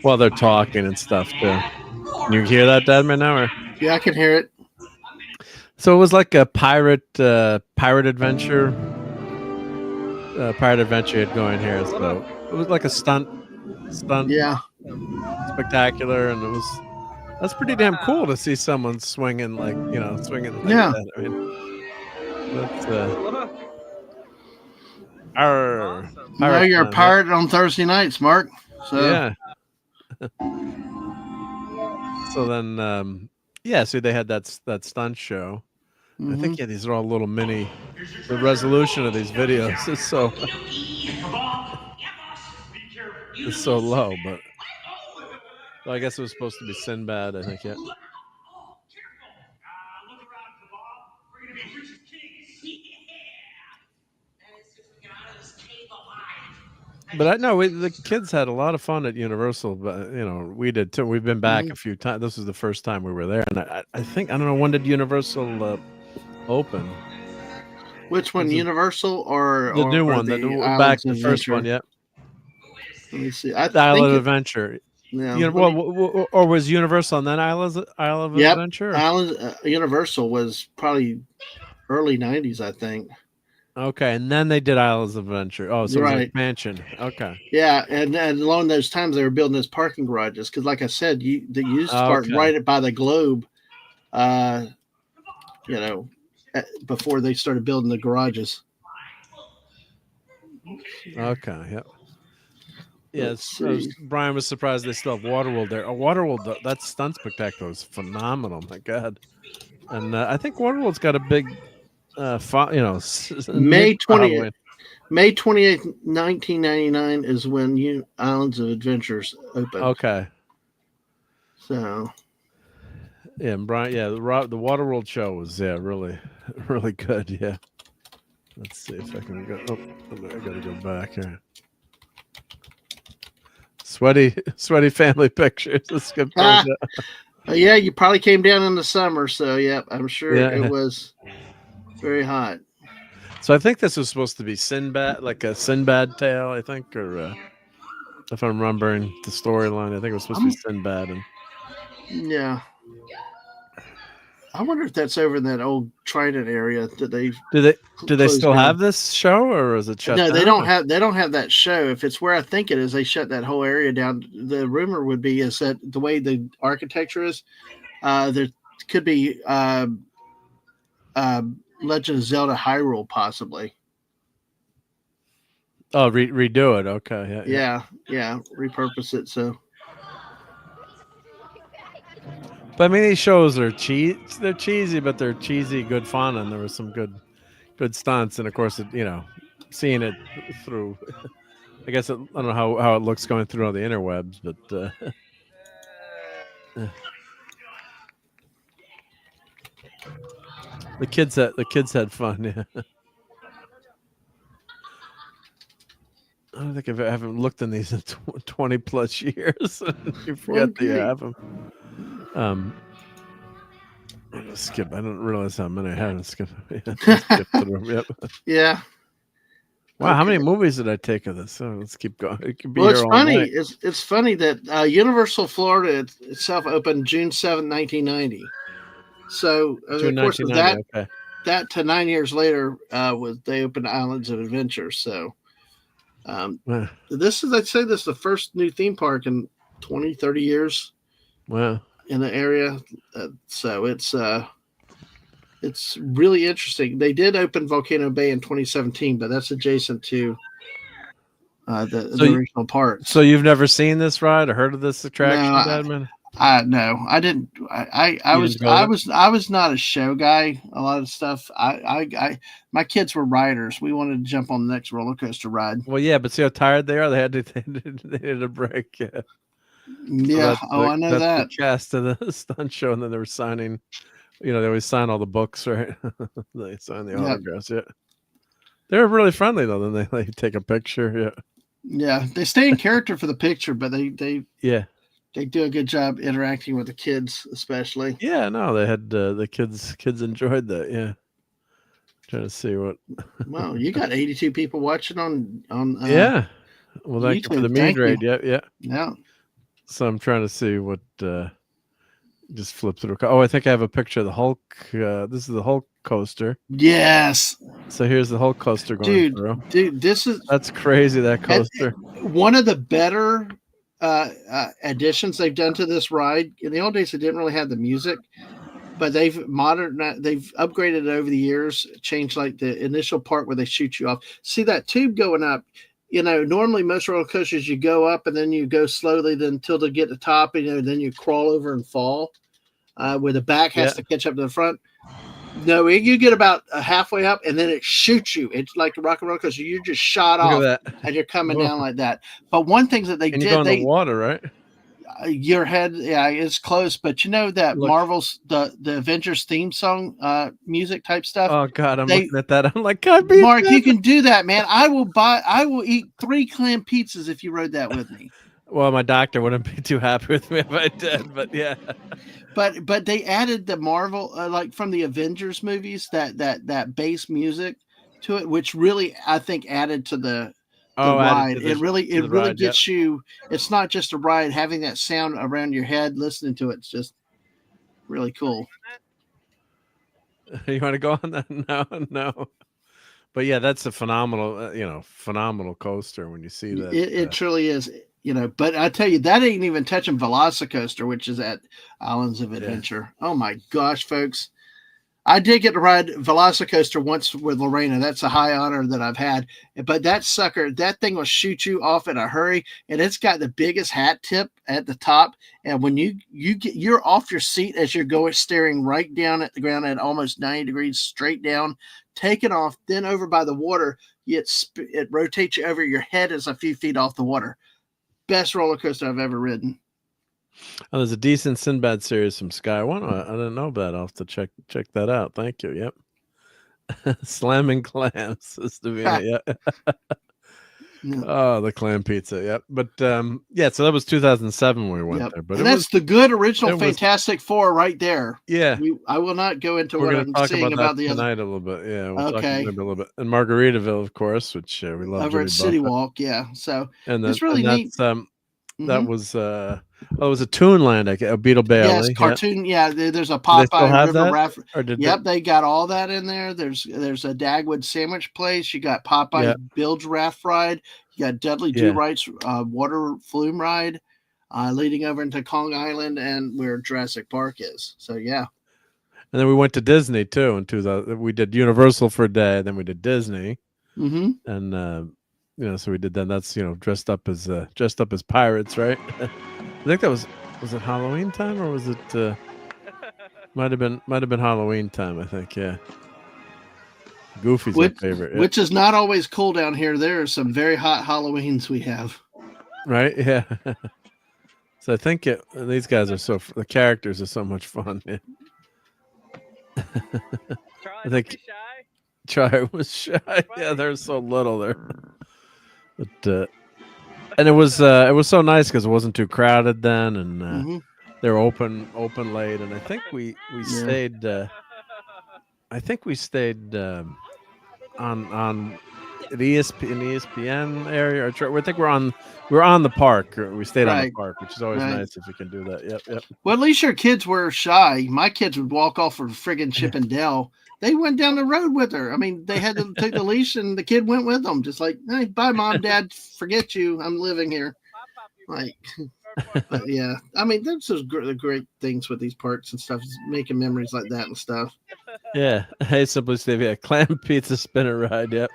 Well, they're talking and stuff too. Can you hear that, Dadman, now? Or? Yeah, I can hear it. So it was like a pirate adventure. Pirate adventure had going here. So it was like a stunt. Yeah. Spectacular, and that's pretty damn cool to see someone swinging like that. I mean, that's now you're a pirate on Thursday nights, Mark. So yeah. So then, so they had that stunt show. I think these are all little mini. The resolution of these videos is so low, but I guess it was supposed to be Sinbad. I think But I know the kids had a lot of fun at Universal, but we did too. We've been back a few times. This was the first time we were there, and I think, I don't know, when did Universal open? Which one, Universal or the new one? Back the first one, yeah. Let me see. Isle of Adventure. Yeah. Or was Universal and then Isle of Adventure? Universal was probably early 90s, I think. Okay, and then they did Islands of Adventure. Oh, so it was an expansion. Okay. Yeah, and along those times they were building those parking garages because, like I said, they used to park right by the Globe, before they started building the garages. Okay, yep. Yes, Brian was surprised they still have Waterworld there. Waterworld, that stunt spectacular was phenomenal. My God. And I think Waterworld's got a big... May 28th, 1999 is when Islands of Adventures opened. Okay. So. Yeah, and Brian. Yeah, the Waterworld show was really, really good. Yeah. Let's see if I can go. Oh, I gotta go back here. Sweaty family pictures. Let's skip those. Yeah, you probably came down in the summer, so yeah, I'm sure it was very hot. So I think this was supposed to be Sinbad, like a Sinbad tale, I think, or if I'm remembering the storyline, I think it was supposed to be Sinbad. And yeah, I wonder if that's over in that old Trident area that they do they still have this show, or is it shut down? No, they don't have that show. If it's where I think it is, they shut that whole area down. The rumor would be is that the way the architecture is, there could be Legend of Zelda Hyrule possibly. Oh, redo it. Okay. Yeah. Repurpose it. So, but I mean, these shows are they're cheesy, but they're cheesy, good fun, and there was some good stunts, and of course, seeing it through. I guess I don't know how it looks going through all the interwebs, but the kids had fun. Yeah. I don't think I haven't looked in these in 20 plus years. You forget that you have them. Skip. I don't realize how many I had to skip. Skip through. Yep. Yeah. Wow, how many movies did I take of this? So let's keep going. It could be well, it's funny. Night. It's funny that Universal Florida itself opened June 7, 1990. So of course that to 9 years later they opened Islands of Adventure. So this is I'd say this is the first new theme park in 20, 30 years. Wow. In the area, so it's really interesting. They did open Volcano Bay in 2017, but that's adjacent to the original park. So you've never seen this ride or heard of this attraction, Badman? No, I didn't. I was not a show guy. A lot of stuff. My kids were riders. We wanted to jump on the next roller coaster ride. Well, yeah, but see how tired they are. They needed a break. Yeah. Yeah. I know that. The cast of the stunt show, and then they were signing. They always sign all the books, right? They sign the autographs. Yeah. They're really friendly though. Then they take a picture. Yeah. Yeah, they stay in character for the picture, but they do a good job interacting with the kids, especially. Yeah. No, they had the kids enjoyed that. Yeah. Trying to see what. Wow, you got 82 people watching on. Yeah. Well, thank you for the mead raid. Yeah. So I'm trying to see what. Just flip through. Oh, I think I have a picture of the Hulk. This is the Hulk coaster. Yes. So here's the Hulk coaster going through. Dude, that's crazy. That coaster. One of the better additions they've done to this ride. In the old days, they didn't really have the music, but they've upgraded it over the years. Changed like the initial part where they shoot you off. See that tube going up. Normally most roller coasters you go up and then you go slowly until they get to the top, and then you crawl over and fall, where the back has to catch up to the front. No, you get about halfway up and then it shoots you. It's like a rock and roller coaster. You're just shot off and you're coming down like that. But one thing that they did, you go in the water, right? Your head, it's close, but that Marvel's the Avengers theme song music type stuff. Oh God, I'm looking at that. I'm like, God, Mark, you can do that, man. I will eat 3 clam pizzas if you rode that with me. Well, my doctor wouldn't be too happy with me if I did, but yeah. But they added the Marvel like from the Avengers movies that bass music to it, which really I think added to the ride. It really gets you. It's not just a ride. Having that sound around your head, listening to it's just really cool. You want to go on that? No. But yeah, that's a phenomenal, phenomenal coaster when you see that. It truly is, But I tell you, that ain't even touching Velocicoaster, which is at Islands of Adventure. Oh my gosh, folks! I did get to ride Velocicoaster once with Lorena. That's a high honor that I've had. But that thing will shoot you off in a hurry, and it's got the biggest hat tip at the top. And when you're off your seat as you're going, staring right down at the ground at almost 90 degrees straight down, taking off, then over by the water, it rotates you over. Your head is a few feet off the water. Best roller coaster I've ever ridden. Oh, there's a decent Sinbad series from Sky One. I didn't know that. I'll have to check that out. Thank you. Yep. Slamming clams is the yeah. Oh, the clam pizza. Yep. But yeah, so that was 2007 when we went there. But that's the good original Fantastic Four right there. Yeah. I will not go into We're what going to I'm talk saying about that the tonight other. a little bit. Yeah. We'll talk maybe a little bit. And Margaritaville, of course, which we love. Over at City Walk. Yeah. So it's really neat. That was it was a Toonland, a Beetle Bailey. Yes, cartoon. Yeah, there's a Popeye. Do they still have River that? Raft. Yep, they got all that in there. There's a Dagwood sandwich place. You got Popeye Bilge Raft Ride. You got Dudley Do Right's water flume ride, leading over into Kong Island and where Jurassic Park is. So yeah. And then we went to Disney too in 2000. We did Universal for a day, then we did Disney. Mm-hmm. And so we did that. That's dressed up as pirates, right? I think that was it Halloween time or was it might have been Halloween time, I think, yeah. Goofy's my favorite. Yeah. Which is not always cool down here. There are some very hot Halloweens we have. Right? Yeah. So I think these guys are the characters are so much fun. Yeah. I think Try was shy. Yeah, they're so little there. But and it was so nice because it wasn't too crowded then, and they were open late, and I think we stayed. I think we stayed on the ESPN area. I think we're on the park. We stayed on the park, which is always nice if you can do that. Yep. Well, at least your kids were shy. My kids would walk off for friggin' Chip and Dale. They went down the road with her. I mean, they had to take the leash, and the kid went with them. Just like, hey, bye, Mom, Dad. Forget you. I'm living here. Like, but yeah. I mean, that's just the great things with these parks and stuff, is making memories like that and stuff. Yeah. Hey, Simply Steve. Yeah, clam pizza spinner ride. Yep.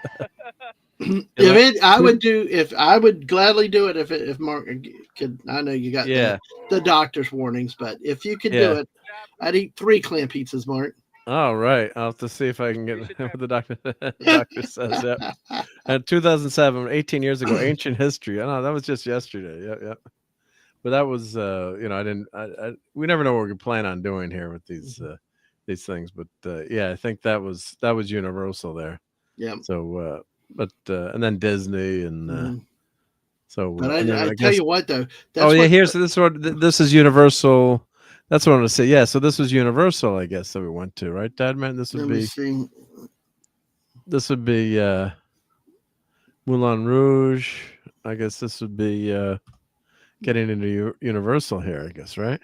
I would gladly do it if Mark could. I know you got the doctor's warnings, but if you could do it, I'd eat 3 clam pizzas, Mark. Oh, right. I'll have to see if I can get what the doctor says. Yep. And 2007, 18 years ago, ancient history. I know that was just yesterday. Yep. But that was, we never know what we plan on doing here with these things. But I think that was Universal there. Yeah. So, and then Disney and so. But I tell you what though. This is Universal. That's what I'm going to say. Yeah, so this was Universal, I guess, that we went to, right, Dad? Man, this would be Moulin Rouge. I guess this would be getting into Universal here, I guess, right?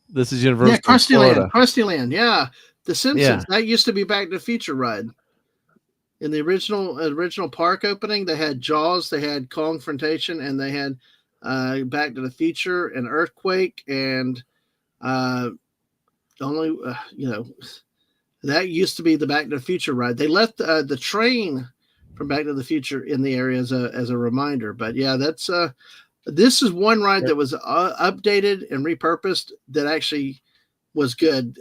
This is Universal. Yeah, Krusty Land. Yeah, The Simpsons. That used to be Back to the Future ride. In the original park opening, they had Jaws, they had Kongfrontation, and they had Back to the Future and Earthquake, and that used to be the Back to the Future ride. They left the train from Back to the Future in the area as a reminder. But yeah, that's this is one ride that was updated and repurposed that actually was good.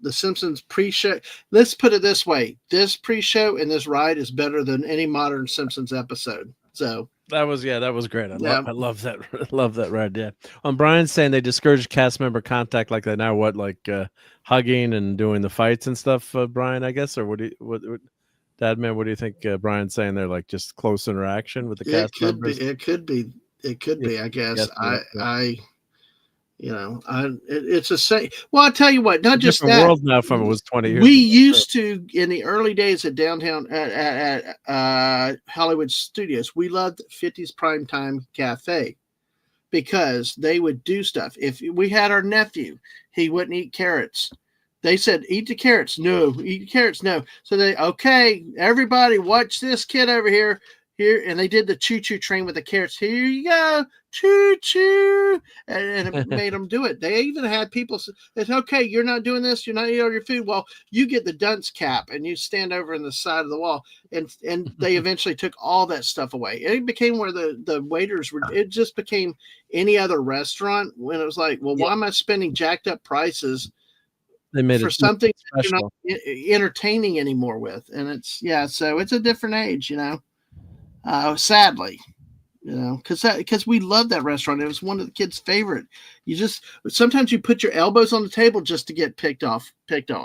The Simpsons pre-show. Let's put it this way: this pre-show and this ride is better than any modern Simpsons episode. So. That was great. I love that. Love that ride. Yeah. Brian's saying they discourage cast member contact like that now. What, like hugging and doing the fights and stuff, Brian? I guess, or what Dad Man? What do you think? Brian's saying they're like just close interaction with the cast members. It could be. I guess. It's a say. Well, I'll tell you what. Not just that. World now from it was 20 years. We used to in the early days at downtown at Hollywood Studios. We loved 50s Primetime Cafe because they would do stuff. If we had our nephew, he wouldn't eat carrots. They said, "Eat the carrots." No, eat the carrots. No. So okay, everybody, watch this kid over here. Here, and they did the choo-choo train with the carrots. Here you go, choo-choo, and it made them do it. They even had people say, "It's okay, you're not doing this. You're not eating all your food." Well, you get the dunce cap, and you stand over in the side of the wall. And they eventually took all that stuff away. It became where the waiters were. It just became any other restaurant when it was like, well, why am I spending jacked up prices? They made for something that you're not entertaining anymore with, and so it's a different age, sadly, because we loved that restaurant. It was one of the kids' favorite. Sometimes you put your elbows on the table just to get picked on.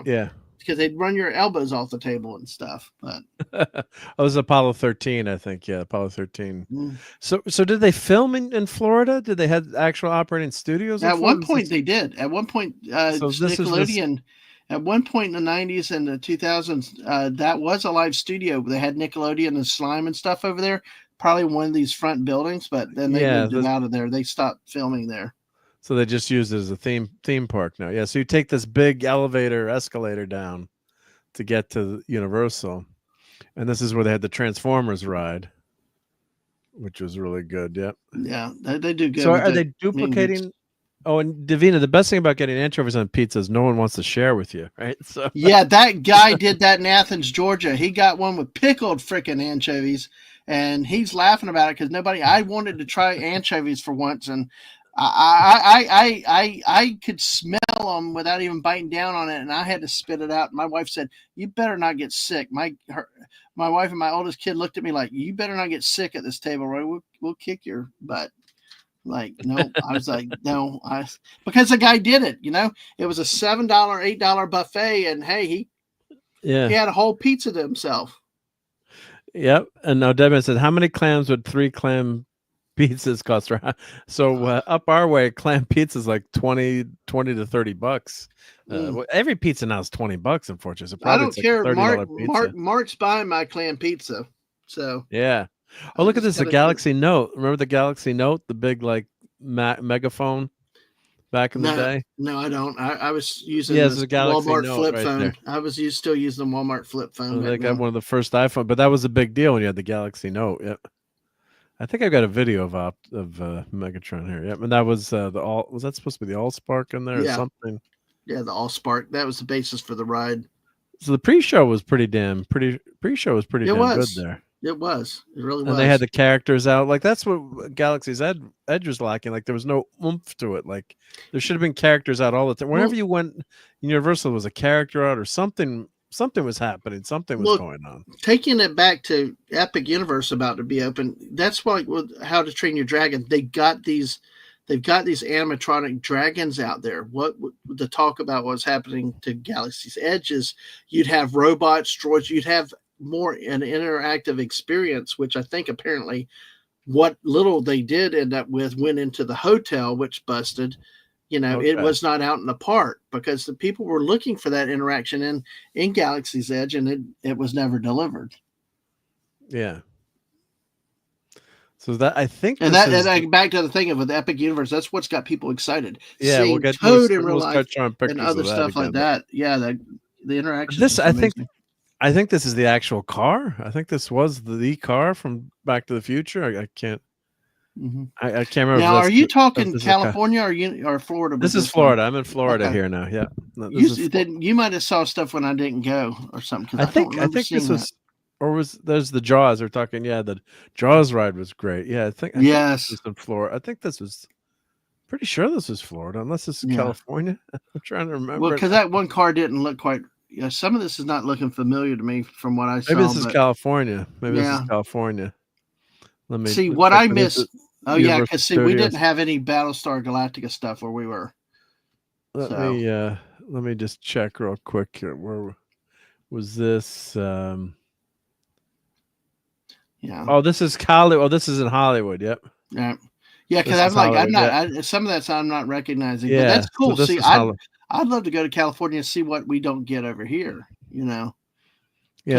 Yeah. because they'd run your elbows off the table and stuff. But it was Apollo 13, I think. Yeah, Apollo 13. Mm. So did they film in Florida? Did they have actual operating studios? At one point they did. At one point, So this is Nickelodeon. At one point in the 90s and the 2000s, that was a live studio. They had Nickelodeon and Slime and stuff over there. Probably one of these front buildings, but then they moved it out of there. They stopped filming there. So they just use it as a theme park now. Yeah. So you take this big escalator down to get to Universal, and this is where they had the Transformers ride, which was really good. Yep. Yeah, they do good. So are they duplicating? Oh, and Davina, the best thing about getting anchovies on pizza is no one wants to share with you, right? So yeah, that guy did that in Athens, Georgia. He got one with pickled freaking anchovies, and he's laughing about it because I wanted to try anchovies for once, and I could smell them without even biting down on it, and I had to spit it out. My wife said, "You better not get sick." My wife and my oldest kid looked at me like, "You better not get sick at this table, Roy. We'll kick your butt." Like, no, I was like, no, because the guy did it. It was a $7, $8 buffet, and hey, he had a whole pizza to himself. Yep. And now Devin said, how many clams would 3 clam pizzas cost? So up our way, clam pizza is like 20 to $30. Every pizza now is $20, unfortunately. So I don't care. Like Mark's buying my clam pizza. So yeah. Oh, look at this! The Galaxy Note. Remember the Galaxy Note, the big like megaphone back in the day? No, I don't. I was using the Galaxy Walmart Note flip right phone. there. I was still using the Walmart flip phone. They got one of the first iPhone, but that was a big deal when you had the Galaxy Note. Yep. I think I got a video of Megatron here. Yep, and that was was that supposed to be the Allspark in there or something? Yeah, the Allspark. That was the basis for the ride. So the pre-show was pretty damn good there. It was. It really was. And they had the characters out. Like, that's what Galaxy's Edge was lacking. Like, there was no oomph to it. Like, there should have been characters out all the time. Whenever you went, Universal was a character out or something. Something was happening. Something was going on. Taking it back to Epic Universe about to be open, that's why How to Train Your Dragon. They've got these animatronic dragons out there. What the talk about what's happening to Galaxy's Edge is you'd have robots, droids, you'd have more an interactive experience, which I think apparently what little they did end up with went into the hotel, which busted. It was not out in the park because the people were looking for that interaction in Galaxy's Edge, and it was never delivered. Yeah. So that I think, and back to the thing of the Epic Universe, that's what's got people excited. Yeah, seeing we'll get Toad in real life and other stuff like that. Yeah, the interaction. I think this is the actual car. I think this was the car from Back to the Future. I can't. Mm-hmm. I can't remember. Now, are you talking California or Florida? This is Florida. I'm in Florida here now. Yeah. No, you might have saw stuff when I didn't go or something. I think this was, there's the Jaws. They're talking. Yeah, the Jaws ride was great. Yeah, I think this was in Florida. I think this was. Pretty sure this was Florida, unless this is California. I'm trying to remember. Well, because that one car didn't look quite. Yeah, some of this is not looking familiar to me from what I saw. Maybe this is California. This is California. Let me see what I missed. Oh yeah, because we didn't have any Battlestar Galactica stuff where we were. Let me just check real quick here. Where was this? Yeah. Oh, this is Hollywood. Oh, this is in Hollywood. Yep. Yeah. Yeah, because some of that I'm not recognizing. Yeah, but that's cool. So see, I'd love to go to California and see what we don't get over here. Yeah.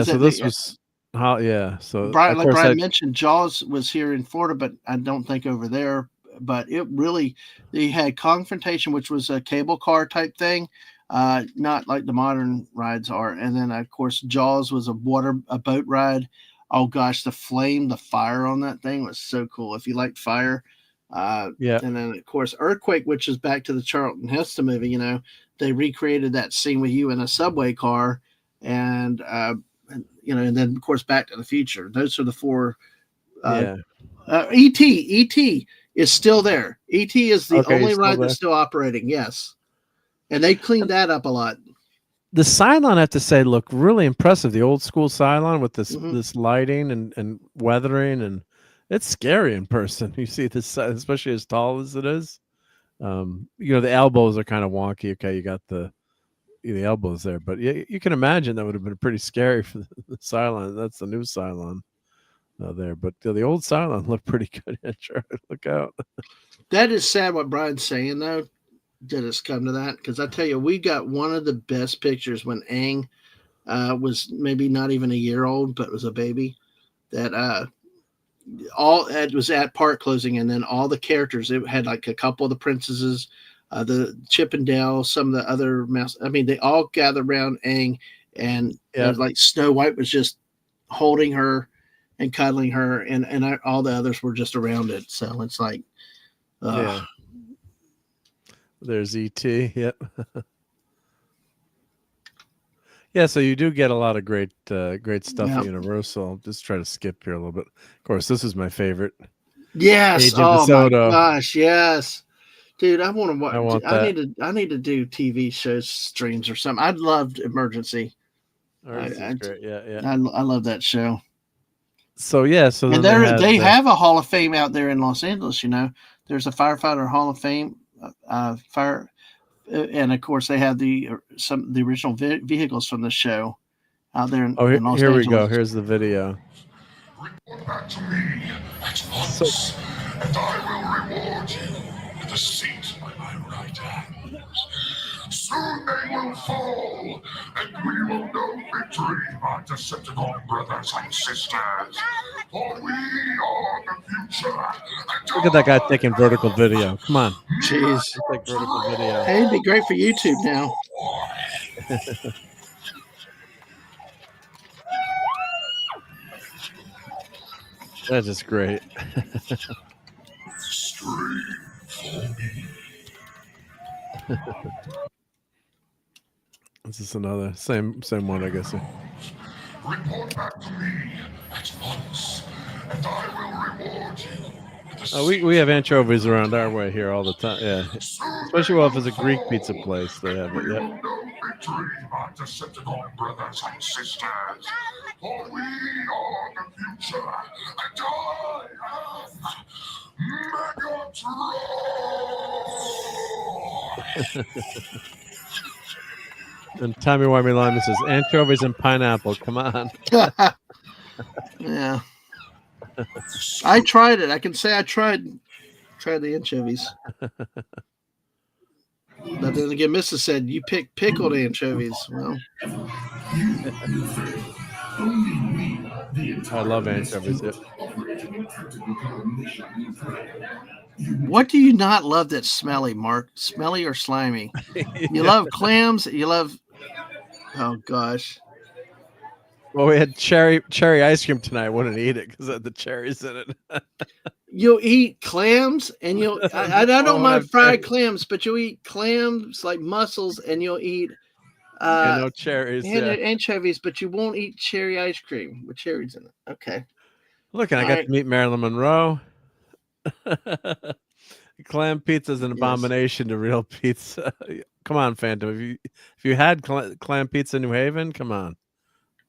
So this was how. Yeah. So Brian mentioned, Jaws was here in Florida, but I don't think over there. But they had Confrontation, which was a cable car type thing, not like the modern rides are. And then of course Jaws was a boat ride. Oh gosh, the fire on that thing was so cool. If you like fire. And then of course Earthquake, which is back to the Charlton Heston movie. They recreated that scene with you in a subway car, and and then of course Back to the Future. Those are the four. E.T. is still there. E.T. is the only ride that's still operating. Yes, and they cleaned that up a lot. The Cylon, I have to say, look really impressive. The old school Cylon with this lighting and weathering, and it's scary in person. You see this, especially as tall as it is. The elbows are kind of wonky. Okay, you got the the elbows there. But yeah, you can imagine that would have been pretty scary for the Cylon. That's the new Cylon there. But the old Cylon looked pretty good. Look out. That is sad what Brian's saying, though. Did us come to that? Because I tell you, we got one of the best pictures when Aang was maybe not even a year old, but was a baby. That it was at park closing, and then all the characters. It had like a couple of the princesses, the Chip and Dale, some of the other mouse. I mean, they all gathered around Aang, and like Snow White was just holding her and cuddling her, and all the others were just around it. So it's like, yeah. There's E.T. Yep. Yeah, so you do get a lot of great stuff at Universal. Just try to skip here a little bit. Of course, this is my favorite. Yes. Agent Oh DeSoto. my gosh, yes. Dude, I want to watch. I need to do TV shows, streams, or something. I'd loved Emergency. Great. Yeah. I love that show. So yeah, and they have a Hall of Fame out there in Los Angeles. You know, there's a firefighter Hall of Fame, fire, and of course they have the original vehicles from the show out there in, in Los Angeles. We go. Here's the video. Report back to me at once, and I will reward you with a seat by my right hand. Soon they will fall, and we will know victory, my Decepticon brothers and sisters. For we are the future. Look at that guy taking vertical video. Come on. Jeez. Take vertical video. Hey, it'd be great for YouTube now. That's just great. This is another same one, I guess. Report back to me at once, and I will reward you. We have anchovies around our way here all the time. Yeah, especially if it's a Greek pizza place. They have it. Yeah. Victory, my Decepticon brothers and sisters. For we are the future, and I am Megatron. And Tommy Wimey Lima says anchovies and pineapple. Come on. Yeah. I tried it. I can say I tried the anchovies. But then again, Mrs. said you picked pickled anchovies. Well, I love anchovies. What do you not love that's smelly, Mark? Smelly or slimy? You love clams. You love. Oh gosh. Well, we had cherry ice cream tonight. I wouldn't eat it because it had the cherries in it. You'll eat clams, and I don't mind fried clams, but you'll eat clams like mussels, and you'll eat no cherries and anchovies, but you won't eat cherry ice cream with cherries in it. Okay. Look, and I got to meet Marilyn Monroe. Clam pizza is an abomination to real pizza. Come on, Phantom. If you had clam pizza in New Haven, come on.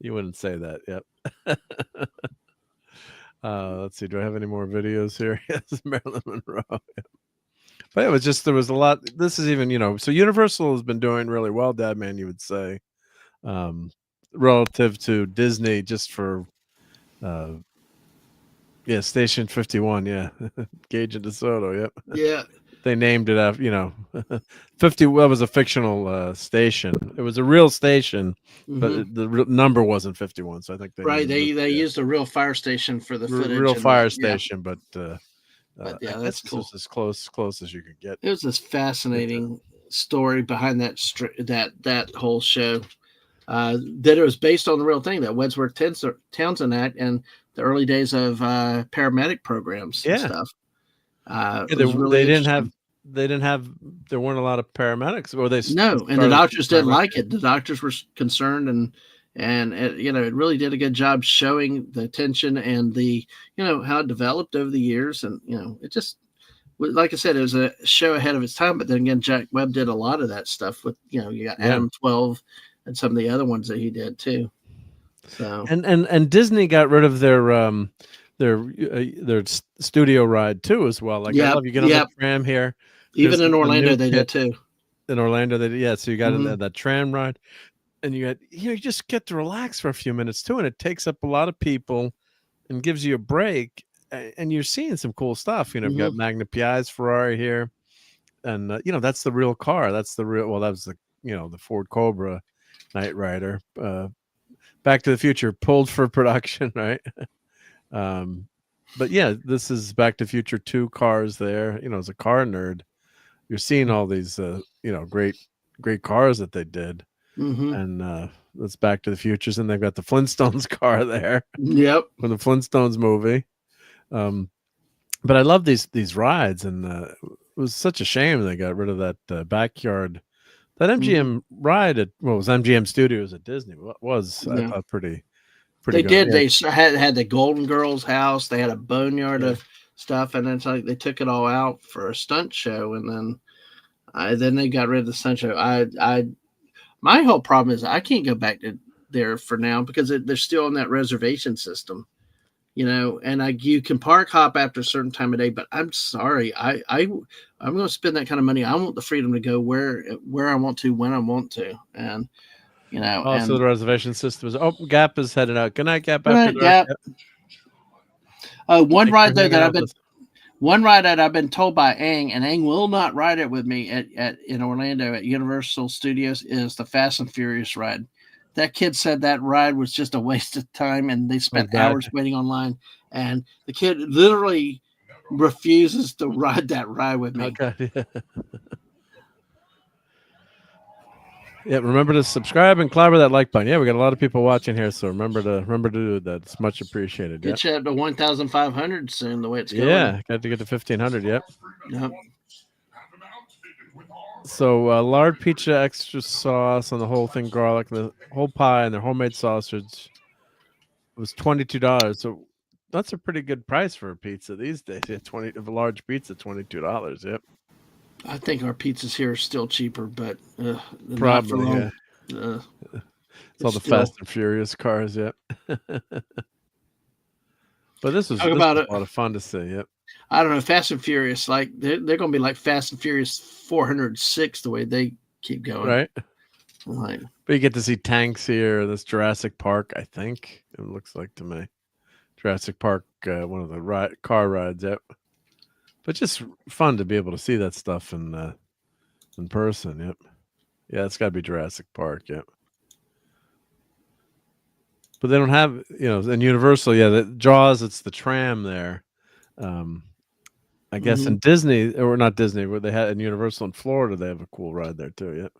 You wouldn't say that. Yep. Let's see. Do I have any more videos here? Yes, Marilyn Monroe. Yep. But it was just, there was a lot. This is even, so Universal has been doing really well, Dad Man, you would say, relative to Disney, just for, Station 51. Yeah. Gage and DeSoto. Yep. Yeah. They named it after, 50. Well, it was a fictional station. It was a real station, but the number wasn't 51. So I think they used a real fire station for the footage. Real fire station, but yeah, that's cool. It's as close as you could get. It was this fascinating story behind that whole show. That it was based on the real thing, that Wadsworth Townsend Act and the early days of paramedic programs and stuff. There weren't a lot of paramedics, or and the doctors didn't like it. The doctors were concerned, and it really did a good job showing the tension and the how it developed over the years, and it just, like I said, it was a show ahead of its time. But then again, Jack Webb did a lot of that stuff with you got Adam 12 and some of the other ones that he did too. So and Disney got rid of their studio ride too as well. Like I love you get on the tram here. Even in Orlando they did too. in Orlando. So you got that tram ride, and you just get to relax for a few minutes too, and it takes up a lot of people and gives you a break, and you're seeing some cool stuff. You've got Magna PI's Ferrari here, and that's the real car. That's the real. Well, that was the Ford Cobra Knight Rider. Back to the Future pulled for production, right? But yeah, this is Back to the Future 2 cars there. As a car nerd, you're seeing all these great cars that they did. And that's Back to the Futures, and they've got the Flintstones car there. Yep. From the Flintstones movie. But I love these rides, and it was such a shame they got rid of that backyard. That MGM ride at was MGM Studios at Disney was I thought pretty they good. Did. They had the Golden Girls house. They had a boneyard of stuff, and then it's like they took it all out for a stunt show, and then they got rid of the stunt show. My whole problem is I can't go back to there for now because they're still in that reservation system, and you can park hop after a certain time of day. But I'm sorry, I'm going to spend that kind of money. I want the freedom to go where I want to, when I want to, and Also, the reservation system is. Oh, Gap is headed out. Good night, Gap. Gap. One ride that I've been told by Ang, and Ang will not ride it with me in Orlando at Universal Studios, is the Fast and Furious ride. That kid said that ride was just a waste of time, and they spent hours waiting online. And the kid literally refuses to ride that ride with me. Okay. Yeah, remember to subscribe and clobber that like button. Yeah, we got a lot of people watching here, so remember to do that. It's much appreciated. Get you up to 1,500 soon, the way it's going. Yeah, got to get to 1,500. Yep. So lard pizza, extra sauce on the whole thing, garlic, the whole pie, and their homemade sausage was $22. So that's a pretty good price for a pizza these days. Yeah, a large pizza, $22. Yep. I think our pizzas here are still cheaper, but probably it's all the Fast and Furious cars. Yep. But this was a lot of fun to see. Yep. I don't know, Fast and Furious, like they're going to be like Fast and Furious 406 the way they keep going, right? Like, but you get to see tanks here. This Jurassic Park, I think it looks like to me. Jurassic Park, one of the car rides. Yep. But just fun to be able to see that stuff in person. Yep. Yeah, it's got to be Jurassic Park. Yep. But they don't have, in Universal. Yeah, the Jaws. It's the tram there. I guess in Disney, or not Disney, where they had in Universal in Florida, they have a cool ride there too. Yep.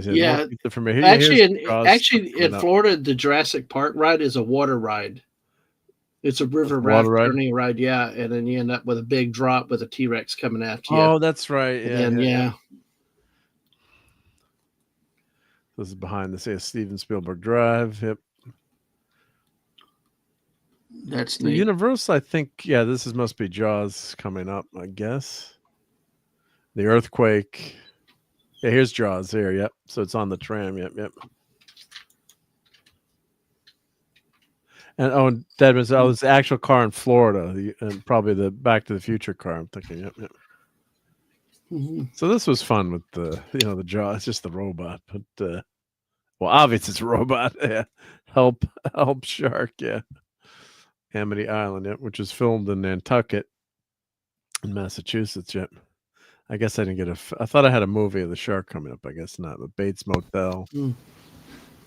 Yeah. Actually, in Florida, the Jurassic Park ride is a water ride. It's a river raft turning ride, yeah, and then you end up with a big drop with a T-Rex coming after you. Oh, that's right. Yeah. This is behind the Steven Spielberg Drive. Yep. That's the Universal. I think. Yeah, must be Jaws coming up. I guess. The earthquake. Yeah, here's Jaws here. Yep. So it's on the tram. Yep. And Deadman's it's the actual car in Florida, and probably the Back to the Future car. I'm thinking, yep. So this was fun with the Jaws. It's just the robot, but obviously it's a robot. Yeah, help shark. Yeah, Amity Island. Yep, which is filmed in Nantucket, in Massachusetts. Yep. I guess I didn't get I thought I had a movie of the shark coming up. I guess not. But Bates Motel.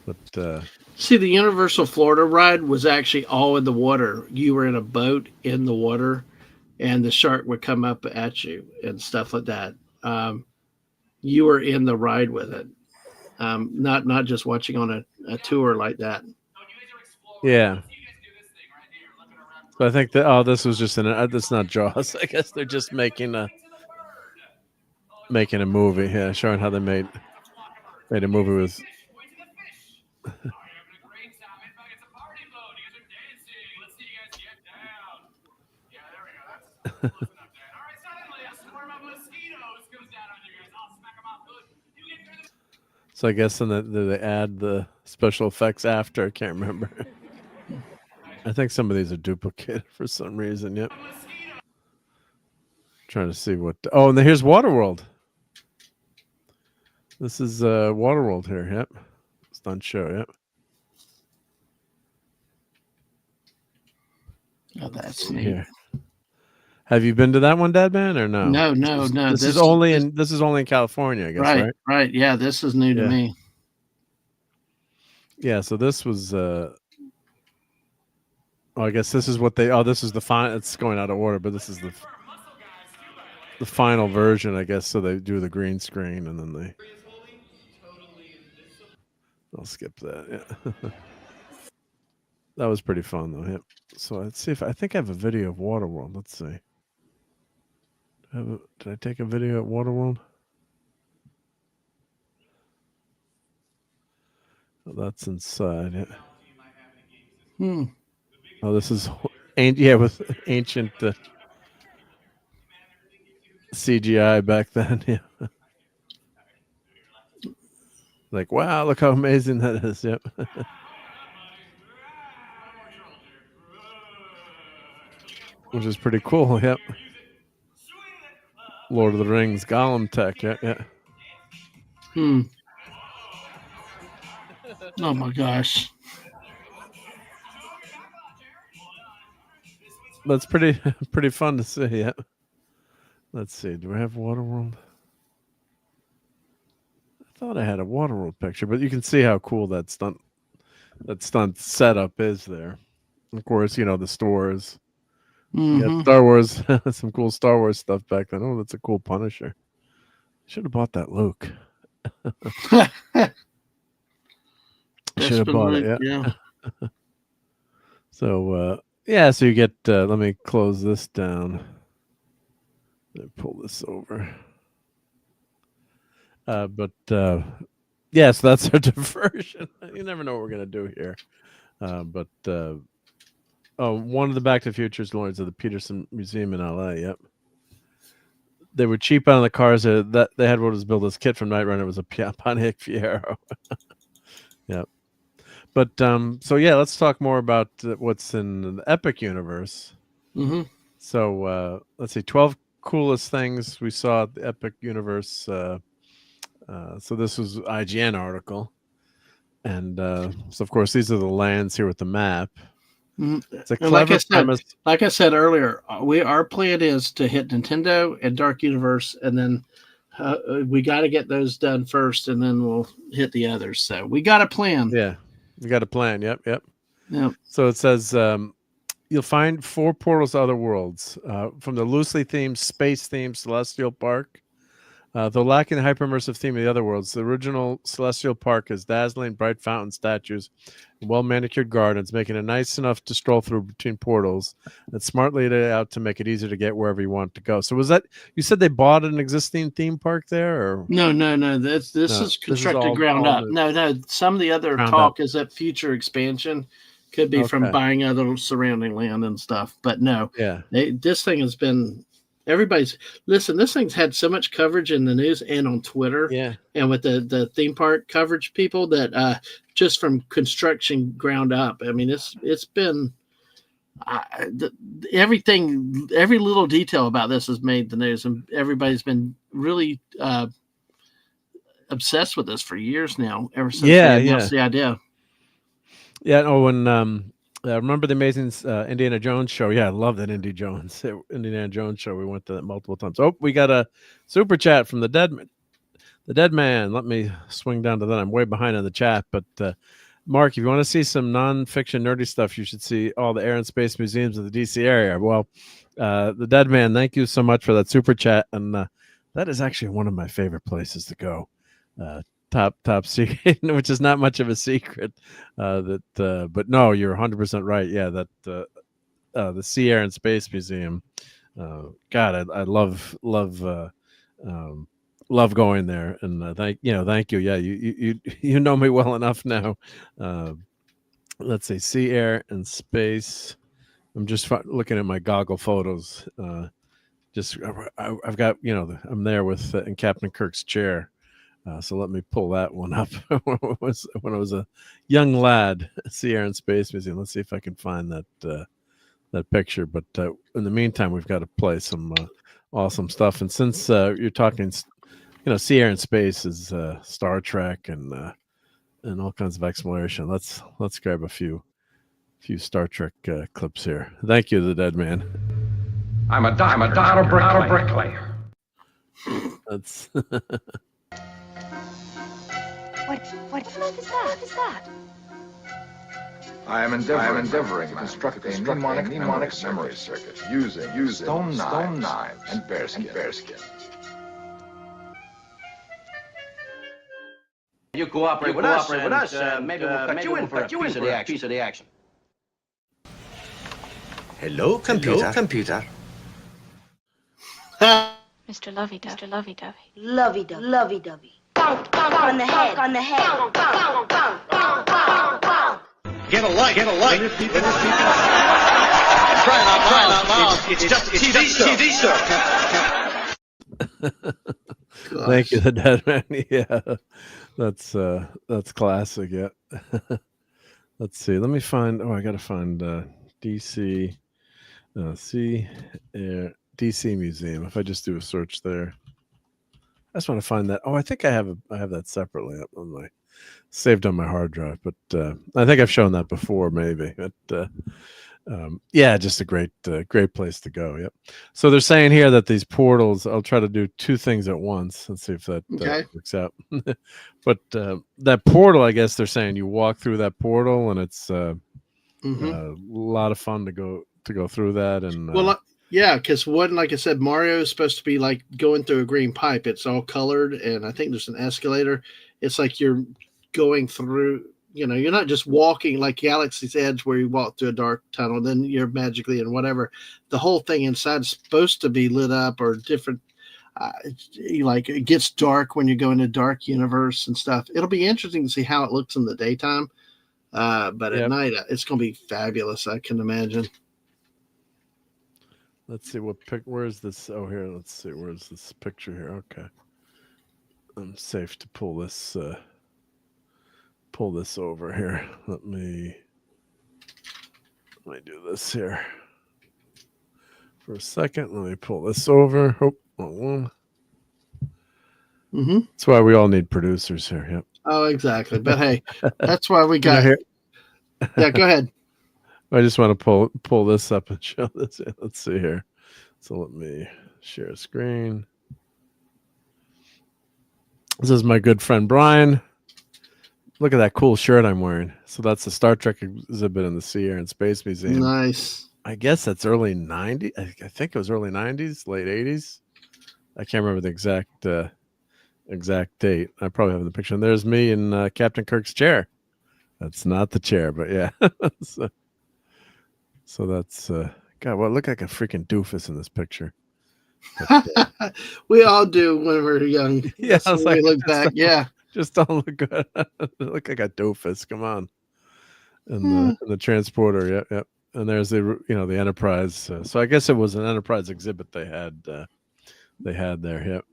But see, the Universal Florida ride was actually all in the water. You were in a boat in the water, and the shark would come up at you and stuff like that. You were in the ride with it, not just watching on a tour like that. Yeah. So I think that this was just that's not Jaws. I guess they're just making a movie. Yeah, showing how they made a movie with. So I guess then they add the special effects after. I can't remember. I think some of these are duplicated for some reason. Yep. Trying to see what. Oh, and here's Waterworld. This is Waterworld here. Yep. Stunt show. Yep. Oh, that's neat. Here. Have you been to that one, Dadman, or no? No. This is only in California, I guess, right? Right. Yeah, this is new to me. Yeah, so this was I guess this is what this is the final. It's going out of order, but this is the final version, I guess. So they do the green screen and then I'll skip that. Yeah. That was pretty fun though. Yep. So let's see if I think I have a video of Waterworld. Let's see. Did I take a video at Waterworld? Oh, that's inside. Yeah. Oh, this is with ancient CGI back then. Yeah. Like, wow, look how amazing that is. Yep. Which is pretty cool. Yep. Lord of the Rings, Gollum tech. Yeah. Oh my gosh. That's pretty fun to see. Yeah. Let's see. Do I have Waterworld? I thought I had a Waterworld picture, but you can see how cool that stunt setup is there. Of course, the stores. Yeah, Star Wars. Some cool Star Wars stuff back then. Oh, that's a cool Punisher. Should have bought that Luke. Should have bought it. Yeah. So so you get. Let me close this down. Let me pull this over. So that's our diversion. You never know what we're gonna do here. One of the Back to the Future Lords of the Peterson Museum in LA. Yep. They were cheap on the cars that they had. What was built this kit from Night Runner. It was a Pontiac Fiero. Yep. But let's talk more about what's in the Epic universe. So let's see, 12 coolest things we saw at the Epic universe. So this was IGN article, and so of course these are the lands here with the map. It's a clever premise. Like I said earlier, our plan is to hit Nintendo and Dark Universe, and then we got to get those done first, and then we'll hit the others. So we got a plan. Yeah, we got a plan. Yep. So it says you'll find 4 portals to other worlds, from the loosely themed space themed Celestial Park. Though lacking the hyper-immersive theme of the other worlds, the original Celestial Park has dazzling bright fountain statues and well-manicured gardens, making it nice enough to stroll through between portals and smartly laid out to make it easier to get wherever you want to go. So was that, you said they bought an existing theme park there? Or No. This is constructed ground up. No. Some of the other talk is that future expansion could be from buying other surrounding land and stuff. But no, this thing has been... this thing's had so much coverage in the news and on Twitter, and with the theme park coverage people, that just from construction ground up, I mean, it's been everything, every little detail about this has made the news, and everybody's been really obsessed with this for years now, ever since they announced the idea. I remember the amazing Indiana Jones show. Yeah, I love that Indiana Jones show. We went to that multiple times. Oh, we got a super chat from the dead man. Let me swing down to that. I'm way behind on the chat, but Mark, if you want to see some nonfiction nerdy stuff, you should see all the Air and Space Museums in the DC area. Well, the dead man, thank you so much for that super chat, and that is actually one of my favorite places to go. Top secret, which is not much of a secret. But no, you're 100% right. Yeah, that the Sea, Air, and Space Museum. God, I love going there, and thank you. Yeah, you know me well enough now. Let's see, Sea, Air, and Space. I'm just looking at my goggle photos. I've got I'm there with in Captain Kirk's chair. So let me pull that one up. when I was a young lad, Sea, Air, and Space Museum. Let's see if I can find that picture. But in the meantime, we've got to play some awesome stuff. And since you're talking sea, air, and space is Star Trek and all kinds of exploration. Let's grab a few Star Trek clips here. Thank you, the dead man. I'm a doctor, bricklayer. That's What is that? I am endeavoring to construct a mnemonic memory circuit using stone knives and bearskin. You cooperate with us, maybe we'll cut you in for a piece of the action. Hello, computer. Mr. Lovey-Dovey. Lovey-dovey. On the head. Get a light. Try not loud. It's just a TV show. Thank you, the dead man. Yeah, that's classic. Yeah. Let's see. Let me find. Oh, I gotta find DC. DC Museum. If I just do a search there, I just want to find that. Oh, I think I have that separately up on my saved on my hard drive, but I think I've shown that before, maybe. But yeah, just a great place to go. Yep. So they're saying here that these portals. I'll try to do two things at once. Let's see if that works out. But that portal, I guess they're saying you walk through that portal, and it's a lot of fun to go through that. And yeah, because like I said, Mario is supposed to be like going through a green pipe. It's all colored, and I think there's an escalator. It's like you're going through, you're not just walking like Galaxy's Edge where you walk through a dark tunnel, then you're magically in whatever. The whole thing inside is supposed to be lit up or different. Like it gets dark when you go into dark universe and stuff. It'll be interesting to see how it looks in the daytime. But at night, it's going to be fabulous, I can imagine. Let's see where's this? Oh, here. Let's see. Where's this picture here? Okay. I'm safe to pull this over here. Let me do this here for a second. Let me pull this over. Oh, wrong one. That's why we all need producers here. Yep. Oh, exactly. But hey, that's why we got here. Yeah, go ahead. I just want to pull this up and show this. Let's see here. So let me share a screen. This is my good friend Brian. Look at that cool shirt I'm wearing. So that's the Star Trek exhibit in the Sea, Air, and Space Museum. Nice. I guess that's early 90s. I think it was early 90s, late 80s. I can't remember the exact date. I probably have the picture. And there's me in Captain Kirk's chair. That's not the chair, but yeah. So that's God. Well, I look like a freaking doofus in this picture. But, we all do when we're young. Yeah, I was like, look back. Yeah, just don't look good. Look like a doofus. Come on. And the transporter. Yep. And there's the Enterprise. So I guess it was an Enterprise exhibit they had there. Yep.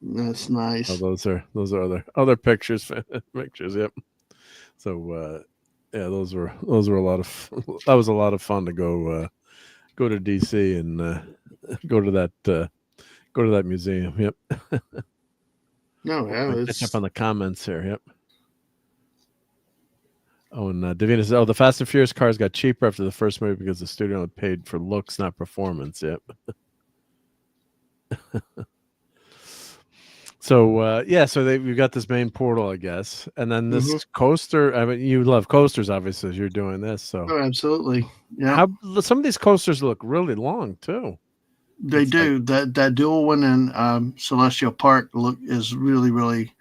That's nice. Oh, those are other pictures. Yep. So yeah, those were a lot of that was a lot of fun to go to DC and go to that museum. Yep. No, yeah, catch up on the comments here. Yep. Oh, and Davina says, the Fast and Furious cars got cheaper after the first movie because the studio only paid for looks, not performance. Yep. So so we've got this main portal, I guess, and then this coaster. I mean, you love coasters, obviously, as you're doing this. So absolutely, yeah. Some of these coasters look really long too. They do. That dual one in Celestial Park is really, really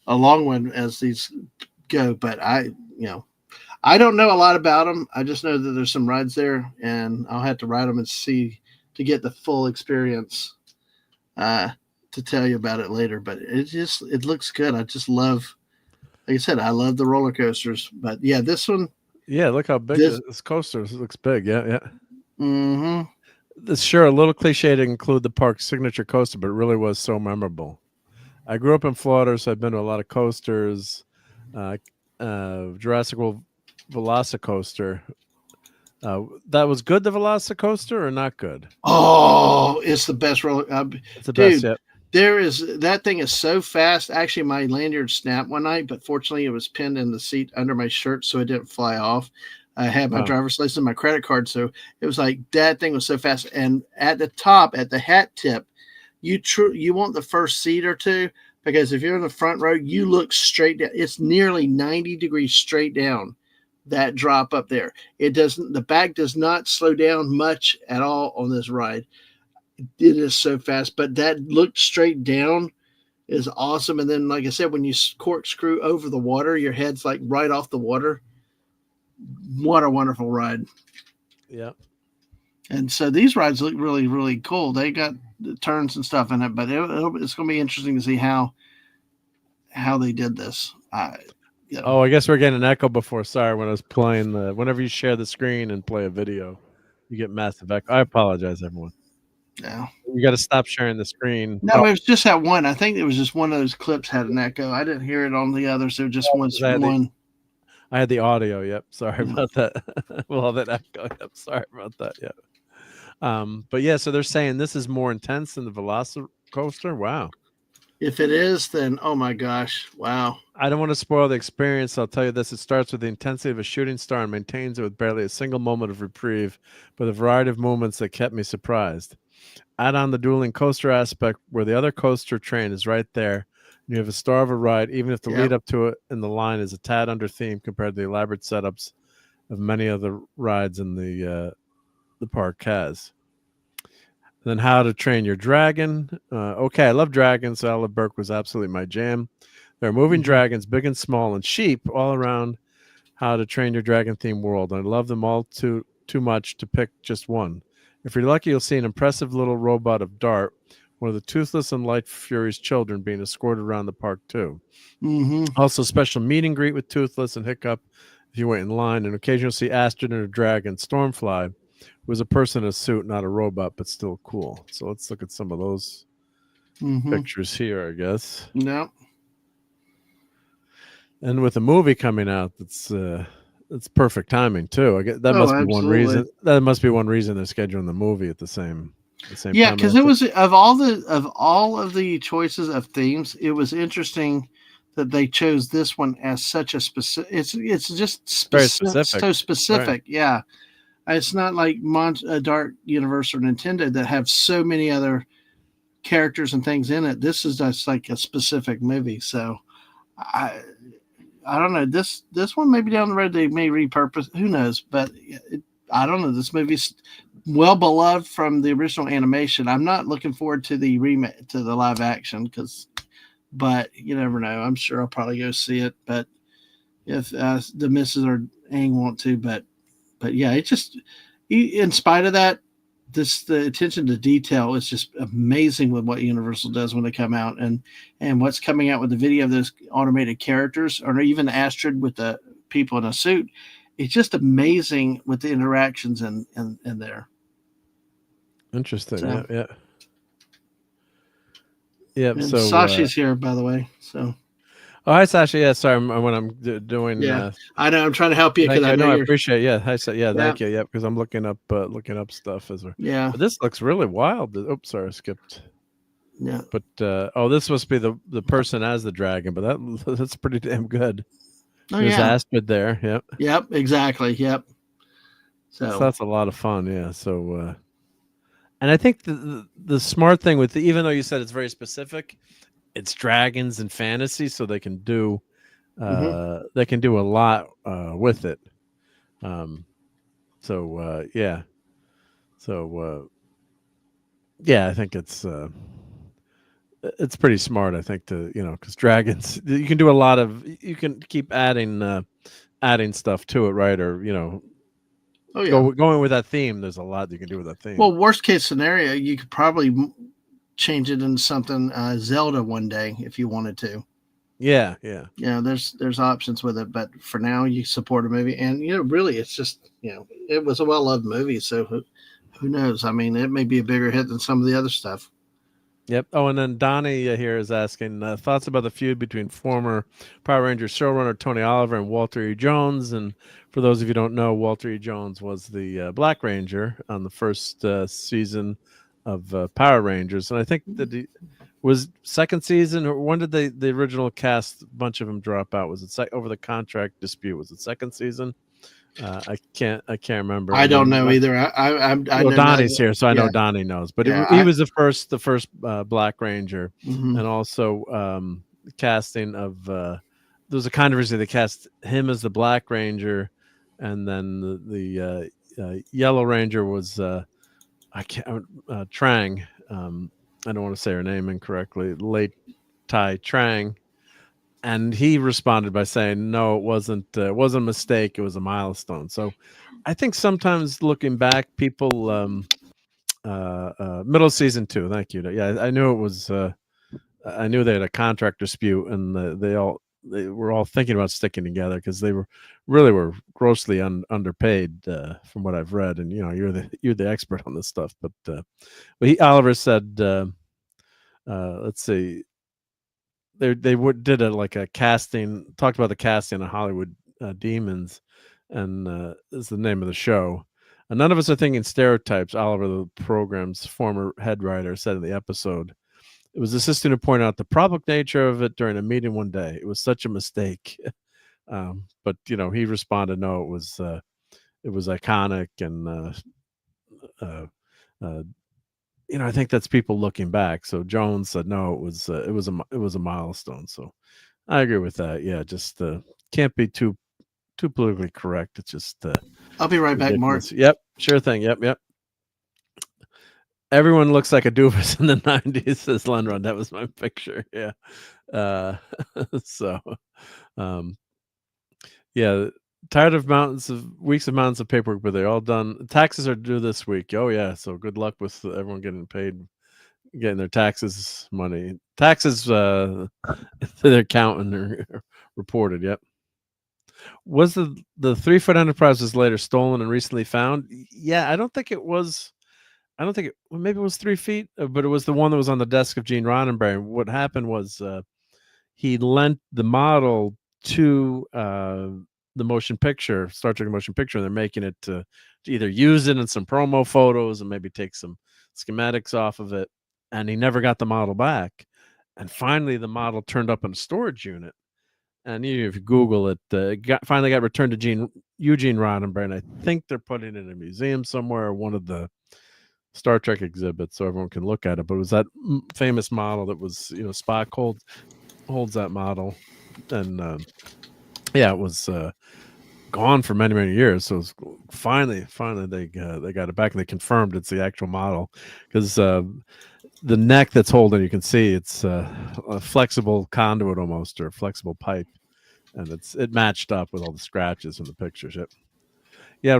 a long one as these go. But I don't know a lot about them. I just know that there's some rides there, and I'll have to ride them and see to get the full experience. To tell you about it later, but it looks good. I just love, like I said, I love the roller coasters. But yeah, this one. Yeah, look how big this coaster looks. Big, yeah. Mm-hmm. It's sure a little cliche to include the park's signature coaster, but it really was so memorable. I grew up in Florida, so I've been to a lot of coasters. Jurassic World Velocicoaster. That was good, the Velocicoaster, or not good? Oh, it's the best roller. It's the best yet. That thing is so fast. Actually, my lanyard snapped one night, but fortunately, it was pinned in the seat under my shirt, so it didn't fly off. I had my driver's license and my credit card, so it was like that thing was so fast. And at the top, at the hat tip, you want the first seat or two, because if you're in the front row, you look straight down. It's nearly 90 degrees straight down, that drop up there. The back does not slow down much at all on this ride. It is so fast, but that look straight down is awesome. And then, like I said, when you corkscrew over the water, your head's like right off the water. What a wonderful ride. Yeah. And so these rides look really, really cool. They got the turns and stuff in it, but it's going to be interesting to see how they did this. Oh, I guess we're getting an echo before. Sorry, when I was playing whenever you share the screen and play a video, you get massive echo. I apologize, everyone. Yeah. You got to stop sharing the screen. No, it was just that one. I think it was just one of those clips had an echo. I didn't hear it on the others. There just was one. I had the audio. Yep. Sorry about that. Well, that echo. Yep. Sorry about that. Yeah. But yeah, so they're saying this is more intense than the Velocicoaster. Wow. If it is, then oh my gosh, wow. I don't want to spoil the experience. I'll tell you this. It starts with the intensity of a shooting star and maintains it with barely a single moment of reprieve, but a variety of moments that kept me surprised. Add on the dueling coaster aspect where the other coaster train is right there. You have a star of a ride, even if the lead up to it in the line is a tad under theme compared to the elaborate setups of many other rides in the park has. And then How to Train Your Dragon. Okay, I love dragons. Ella Burke was absolutely my jam. There are moving dragons, big and small, and sheep all around How to Train Your Dragon theme world. I love them all too much to pick just one. If you're lucky, you'll see an impressive little robot of Dart, one of the Toothless and Light Fury's children, being escorted around the park too. Also, special meet and greet with Toothless and Hiccup if you wait in line. And occasionally you'll see Astrid and her dragon, Stormfly, who is a person in a suit, not a robot, but still cool. So let's look at some of those pictures here, I guess. No. And with a movie coming out, it's perfect timing too. I guess that must be one reason. That must be one reason they're scheduling the movie at the same time. Yeah, because it was of all of the choices of themes, it was interesting that they chose this one as such a specific. It's just very specific. So specific. Right. Yeah, it's not like Dark Universe or Nintendo that have so many other characters and things in it. This is just like a specific movie. So I don't know. This one maybe down the road they may repurpose. Who knows? But I don't know. This movie's well beloved from the original animation. I'm not looking forward to the remake, to the live action, but you never know. I'm sure I'll probably go see it. But if the missus or Aang want to, but yeah, it just in spite of that, the attention to detail is just amazing with what Universal does when they come out, and what's coming out with the video of those automated characters, or even Astrid with the people in a suit. It's just amazing with the interactions in there. Interesting. So, yeah. And so Sasha's here, by the way. So. Oh, hi, Sasha. Yeah, sorry, when I'm doing. Yeah, I know. I'm trying to help you because I know I appreciate it. Yeah, hi, thank you. Yeah, because I'm looking up stuff as well. Yeah, but this looks really wild. Oops, sorry, I skipped. Yeah, but this must be the person as the dragon, but that's pretty damn good. Oh, There's Astrid there. Yep. Yep. Exactly. Yep. So that's a lot of fun. Yeah. So, and I think the smart thing with even though you said it's very specific, it's dragons and fantasy, so they can do a lot with it. I think it's pretty smart. I think because dragons, you can do a lot of, you can keep adding stuff to it, right? Or going with that theme. There's a lot you can do with that theme. Well, worst case scenario, you could probably change it into something Zelda one day if you wanted to. Yeah. There's options with it, but for now you support a movie, and really it's just it was a well-loved movie, so who knows? I mean, it may be a bigger hit than some of the other stuff. Yep. Oh, and then Donnie here is asking thoughts about the feud between former Power Rangers showrunner Tony Oliver and Walter E. Jones. And for those of you who don't know, Walter E. Jones was the Black Ranger on the first season of Power Rangers, and I think that was second season, or when did the original cast, a bunch of them drop out? Was it over the contract dispute? Was it second season? I can't remember. I don't know either. I know Donnie's here, so I know Donnie knows. But he was the first Black Ranger, and also casting of. There was a controversy. They cast him as the Black Ranger, and then the Yellow Ranger was I can't Trang. I don't want to say her name incorrectly. Late Tai Trang. And he responded by saying, "No, it wasn't a mistake. It was a milestone." So, I think sometimes looking back, people middle of season 2. Thank you. Yeah, I knew it was. I knew they had a contract dispute, and they were all thinking about sticking together because they were grossly underpaid from what I've read. And you're the expert on this stuff, but Oliver said, let's see. They did a casting, talked about the casting of Hollywood Demons, and is the name of the show. And none of us are thinking stereotypes. Oliver, the program's former head writer, said in the episode, it was assistant who pointed out the public nature of it during a meeting one day. It was such a mistake. But he responded, no, it was iconic, and I think that's people looking back. So Jones said, no, it was a milestone. So I agree with that. Yeah, just can't be too politically correct. It's just. I'll be right back, Mark. Yep, sure thing. Yep. Everyone looks like a doofus in the 90s, says Lenron. That was my picture. Yeah. Yeah. Tired of weeks of mountains of paperwork, but they're all done. Taxes are due this week. Oh yeah. So good luck with everyone getting their taxes money. Taxes, they're counting or reported. Yep. Was the 3-foot Enterprise was later stolen and recently found? Yeah, I don't think it was. Maybe it was 3 feet, but it was the one that was on the desk of Gene Roddenberry. What happened was he lent the model to the motion picture, Star Trek motion picture, and they're making it to either use it in some promo photos and maybe take some schematics off of it. And he never got the model back. And finally, the model turned up in a storage unit. And if you Google it, finally got returned to Eugene Roddenberry, and I think they're putting it in a museum somewhere, or one of the Star Trek exhibits, so everyone can look at it. But it was that famous model that was, Spock holds that model, and it was gone for many, many years. So it was finally they got it back, and they confirmed it's the actual model, because the neck that's holding, you can see it's a flexible conduit almost, or a flexible pipe, and it matched up with all the scratches in the pictures. Yep. Yeah,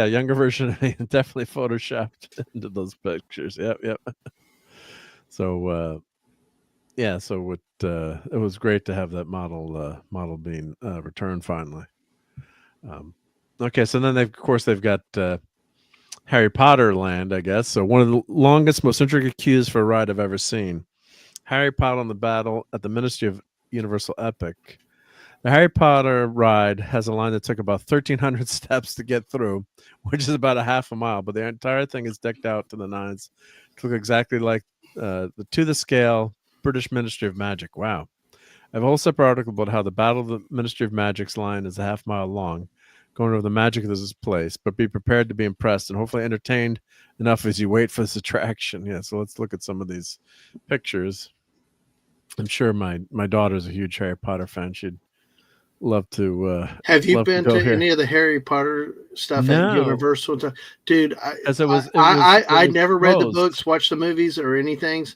younger version definitely photoshopped into those pictures. Yep. So it was great to have that model being returned finally. Okay, so then they've got Harry Potter land, I guess. So one of the longest, most intricate queues for a ride I've ever seen. Harry Potter on the Battle at the Ministry of Universal Epic. The Harry Potter ride has a line that took about 1,300 steps to get through, which is about a half a mile, but the entire thing is decked out to the nines to look exactly like to the scale British Ministry of Magic. Wow. I have a whole separate article about how the Battle of the Ministry of Magic's line is a half mile long, going over the magic of this place, but be prepared to be impressed and hopefully entertained enough as you wait for this attraction. Yeah, so let's look at some of these pictures. I'm sure my daughter's a huge Harry Potter fan. She'd love to. Have you been to any of the Harry Potter stuff at Universal? Dude, I never read the books, watched the movies or anything,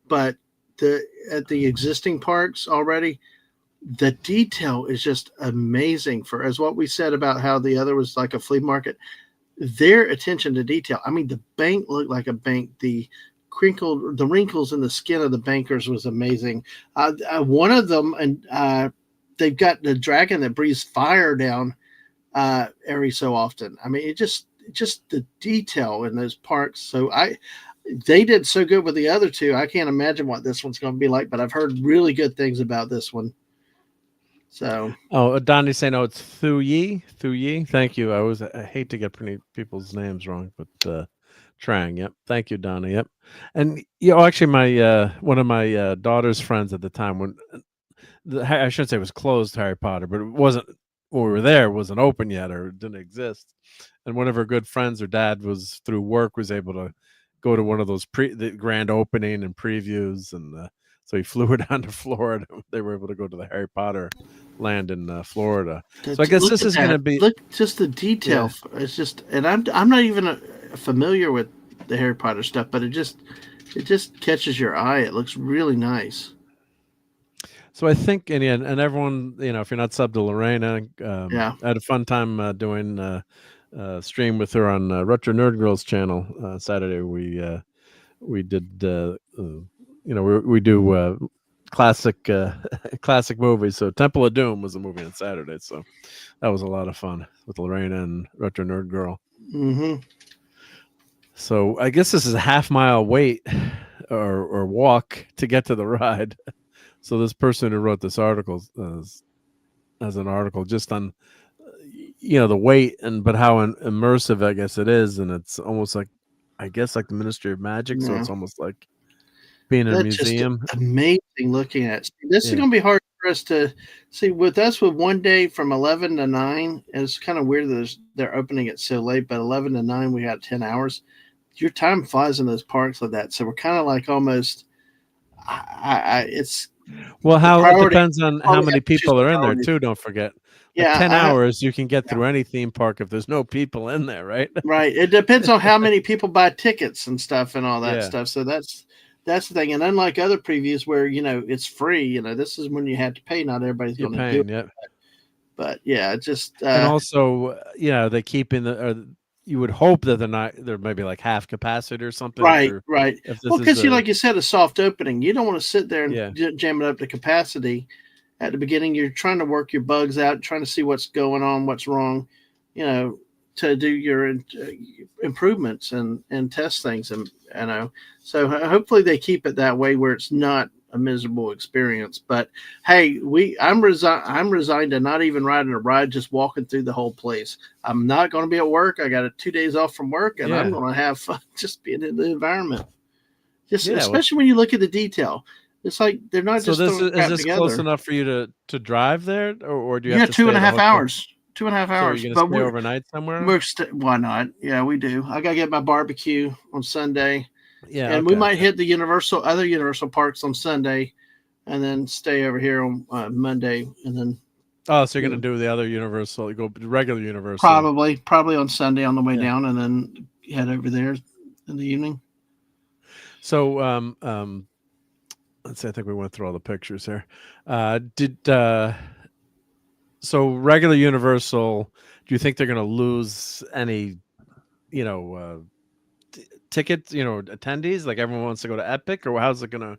but at the existing parks already, the detail is just amazing. For as what we said about how the other was like a flea market, their attention to detail. I mean, the bank looked like a bank. The wrinkles in the skin of the bankers was amazing. One of them, and they've got the dragon that breathes fire down every so often. I mean, it just the detail in those parks. So they did so good with the other two. I can't imagine what this one's going to be like, but I've heard really good things about this one. So, Donnie's saying, it's Thuyi. Thank you. I hate to get people's names wrong, but Trang. Yep. Thank you, Donna. Yep. And actually, my one of my daughter's friends at the time, when I shouldn't say it was closed Harry Potter, but it wasn't. When we were there, it wasn't open yet or didn't exist. And one of her good friends, her dad was through work, was able to go to one of those the grand opening and previews, and so he flew her down to Florida. They were able to go to the Harry Potter land in Florida. So I guess this is going to be just the detail. Yeah. It's just, and I'm not even familiar with the Harry Potter stuff, but it just catches your eye. It looks really nice. So I think, and everyone, if you're not subbed to Lorena, I had a fun time doing stream with her on Retro Nerd Girls channel Saturday. We did, we do classic movies. So Temple of Doom was a movie on Saturday. So that was a lot of fun with Lorena and Retro Nerd Girl. Mm-hmm. So I guess this is a half-mile wait or walk to get to the ride. So this person who wrote this article as an article just on, the weight but how immersive I guess it is, and it's almost like, I guess, like the Ministry of Magic. So it's almost like being in a museum. Just amazing looking at. This is going to be hard for us to see with us. With one day from 11 to 9, it's kind of weird that they're opening it so late. But 11 to 9, we got 10 hours. Your time flies in those parks like that. So we're kind of like almost. It's. Well, it depends on how many people are in there too. Don't forget. Yeah, 10 hours you can get through any theme park if there's no people in there, right? Right. It depends on how many people buy tickets and stuff and all that stuff. So that's the thing. And unlike other previews where it's free, this is when you have to pay. Not everybody's going to do it. Yep. But yeah, it just and also they keep in the. You would hope that they're maybe like half capacity or something. Right. Well, because like you said, a soft opening. You don't want to sit there and jam it up to capacity at the beginning. You're trying to work your bugs out, trying to see what's going on, what's wrong, to do your improvements and test things. And, so hopefully they keep it that way where it's not a miserable experience. But hey, I'm resigned to not even riding a ride, just walking through the whole place. I'm not going to be at work. I got 2 days off from work, and I'm going to have fun just being in the environment. Especially when you look at the detail, it's like they're not just. So is this close enough for you to drive there, or do you have to 2.5 hours? 2.5 hours. So you're gonna stay overnight somewhere? Why not? Yeah, we do. I gotta get my barbecue on Sunday. Yeah, and we might hit the other Universal parks on Sunday, and then stay over here on Monday, and then. Oh, so you're gonna do the other Universal? You go regular Universal? Probably on Sunday on the way down, and then head over there in the evening. So, let's see. I think we went through all the pictures here. So regular Universal? Do you think they're gonna lose any? Tickets, attendees, like everyone wants to go to Epic, or how's it gonna?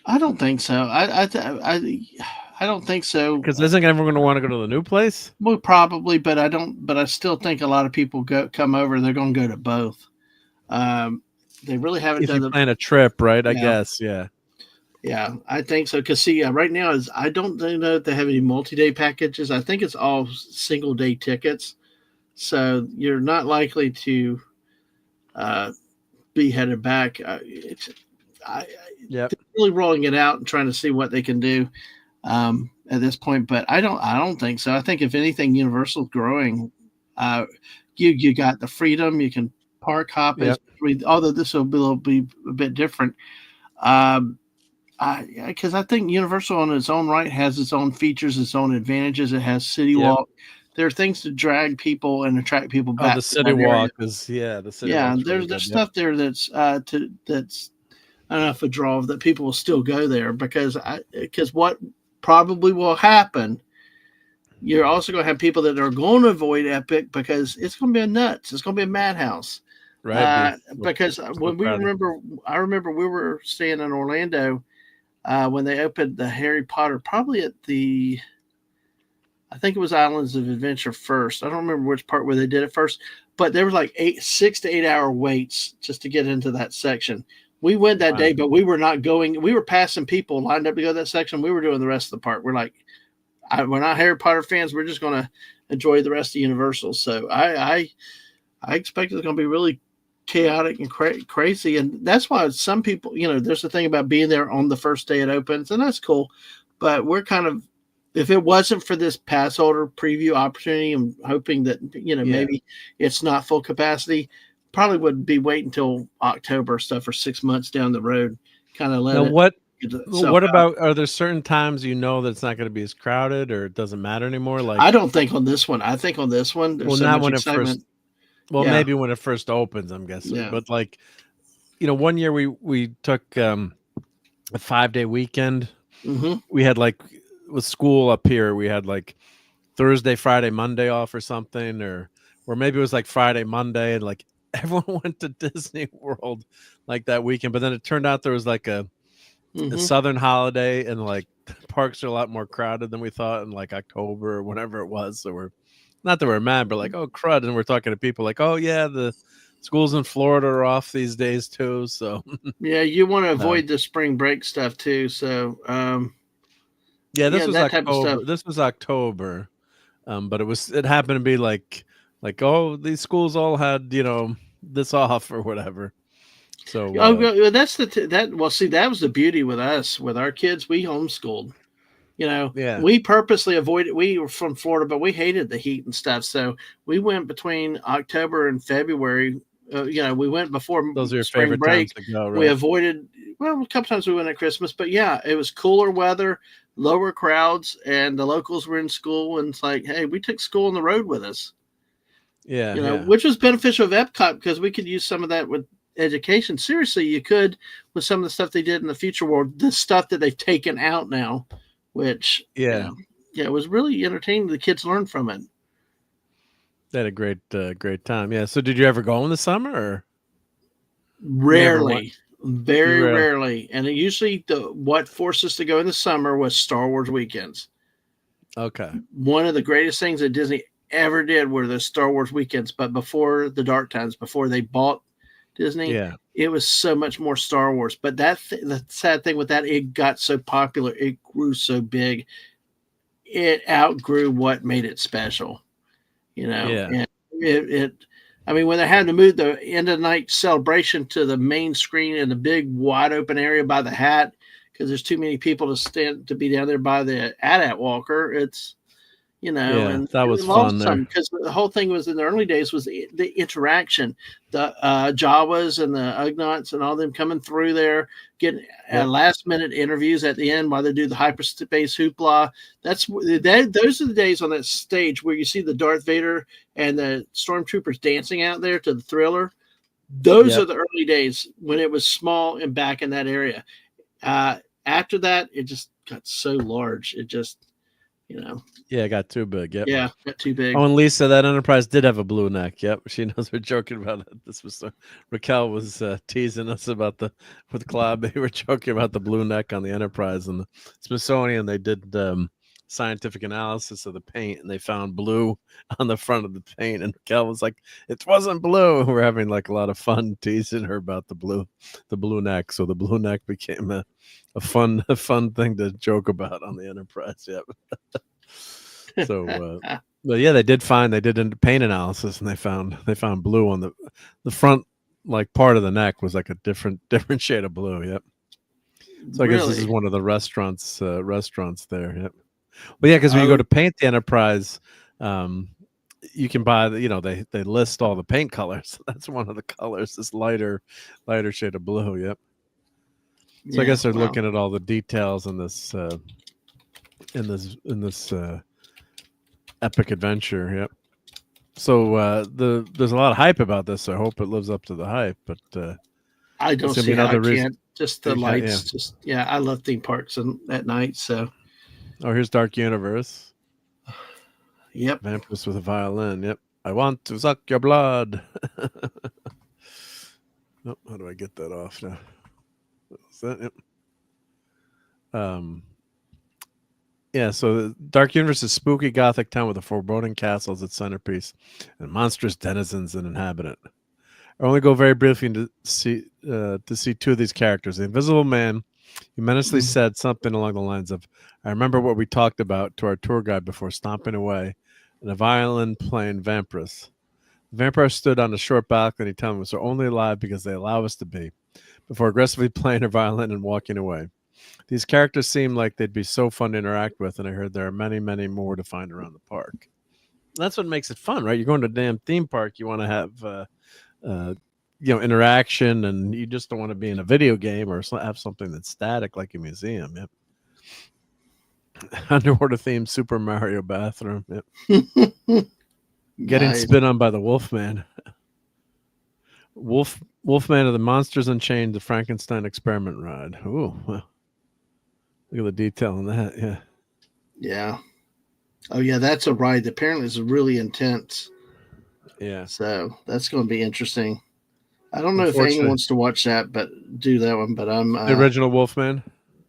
I don't think so. I don't think so. Because isn't everyone gonna want to go to the new place? Well, probably, but I don't. But I still think a lot of people come over. They're going to go to both. They really haven't done plan a trip, right? I guess, yeah. Yeah, I think so. Because right now I don't know if they have any multi-day packages. I think it's all single-day tickets, so you're not likely to. Be headed back. They're really rolling it out and trying to see what they can do at this point. But I don't think so. I think if anything, Universal's growing. You got the freedom. You can park hop. Although this will be a bit different. Because I think Universal on its own right has its own features, its own advantages. It has City Walk. There are things to drag people and attract people back. The City Walk is the City. Yeah, there's stuff there that's enough a draw that people will still go there because what probably will happen. You're also going to have people that are going to avoid Epic because it's going to be a nuts. It's going to be a madhouse. Right. Because when I remember we were staying in Orlando when they opened the Harry Potter, probably at I think it was Islands of Adventure first. I don't remember which part where they did it first, but there was like 6 to 8 hour waits just to get into that section. We went that day, but we were not going. We were passing people lined up to go to that section. We were doing the rest of the park. We're like, we're not Harry Potter fans. We're just going to enjoy the rest of Universal. So I expect it's going to be really chaotic and crazy. And that's why some people, there's the thing about being there on the first day it opens, and that's cool. But we're kind of, if it wasn't for this pass holder preview opportunity, I'm hoping that, maybe it's not full capacity, probably would be waiting until October stuff or 6 months down the road. Kind of let now, it. What about, are there certain times that it's not going to be as crowded, or it doesn't matter anymore? Like, I don't think on this one. I think on this one, there's so much excitement. Maybe when it first opens, I'm guessing. Yeah. But like, 1 year we took a 5-day weekend. Mm-hmm. We had like, with school up here, we had like Thursday, Friday, Monday off or something, or maybe it was like Friday, Monday, and like everyone went to Disney World like that weekend. But then it turned out there was like a Southern holiday, and like the parks are a lot more crowded than we thought in like October or whenever it was. So we're not that we're mad, but like, oh crud, and we're talking to people like, oh yeah, the schools in Florida are off these days too. So yeah, you want to avoid the spring break stuff too. So this was October. This was October, but it happened to be like oh, these schools all had this off or whatever. So that's that was the beauty with us, with our kids. We homeschooled, we purposely avoided. We were from Florida, but we hated the heat and stuff. So we went between October and February. We went before those are your spring favorite break. times to go, right? We avoided. Well, a couple times we went at Christmas, but yeah, it was cooler weather, lower crowds, and the locals were in school. And it's like, hey, we took school on the road with us. Which was beneficial of Epcot, because we could use some of that with education. Seriously, you could with some of the stuff they did in the future world, the stuff that they've taken out now, which it was really entertaining. The kids learned from it. They had a great time. Yeah. So did you ever go in the summer? Or rarely, very rarely, and it usually what forced us to go in the summer was Star Wars weekends. Okay. One of the greatest things that Disney ever did were the Star Wars weekends, but before the dark times, before they bought Disney, it was so much more Star Wars. But the sad thing with that, it got so popular, it grew so big, it outgrew what made it special. And I mean, when they had to move the end of the night celebration to the main screen in the big wide open area by the hat, because there's too many people to be down there by the AT-AT walker, it's and that was fun there, because the whole thing was in the early days was the interaction, the Jawas and the Ugnaughts and all them coming through there, getting last minute interviews at the end while they do the hyperspace hoopla. Those are the days on that stage where you see the Darth Vader and the stormtroopers dancing out there to the Thriller. Those are the early days when it was small and back in that area. After that, it just got so large. It just it got too big. Yep. Yeah, got too big. Oh, and Lisa, that Enterprise did have a blue neck. Yep, she knows we're joking about it. This was Raquel was teasing us about with Club. They were joking about the blue neck on the Enterprise, and the Smithsonian. They did scientific analysis of the paint, and they found blue on the front of the paint. And Raquel was like, "It wasn't blue." We're having like a lot of fun teasing her about the blue neck. So the blue neck became a fun thing to joke about on the Enterprise. Yep. So, but yeah, they did a paint analysis, and they found blue on the front, like part of the neck was like a different shade of blue. Yep. So I guess this is one of the restaurants there. Yep. But yeah, because when you go to paint the Enterprise, you can buy they list all the paint colors. That's one of the colors, this lighter shade of blue. Yep. So I guess they're looking at all the details in this epic adventure. Yep. So there's a lot of hype about this. So I hope it lives up to the hype. But I don't see how I can't. Just the lights. I love theme parks at night. So. Oh, here's Dark Universe. Yep. Vampus with a violin. Yep. I want to suck your blood. Oh, how do I get that off now? Is that it? Yeah, so Dark Universe is spooky gothic town with a foreboding castle as its centerpiece and monstrous denizens and inhabit. I only go very briefly to see two of these characters. The Invisible Man, he menacingly said something along the lines of, "I remember what we talked about," to our tour guide before stomping away, and a violin playing Vampirus. The vampire stood on a short balcony telling us we're only alive because they allow us to be, before aggressively playing their violin and walking away. These characters seem like they'd be so fun to interact with, and I heard there are many, many more to find around the park. That's what makes it fun, right? You're going to a damn theme park. You want to have, interaction, and you just don't want to be in a video game or have something that's static like a museum. Yep. Underwater themed Super Mario bathroom. Yep. Getting spit on by the Wolfman. Wolfman of the Monsters Unchained, the Frankenstein experiment ride. Ooh, well, look at the detail on that. Yeah. Yeah. Oh yeah, that's a ride. Apparently, it's really intense. Yeah. So that's going to be interesting. I don't know if anyone wants to watch that, but do that one. But I'm the original Wolfman.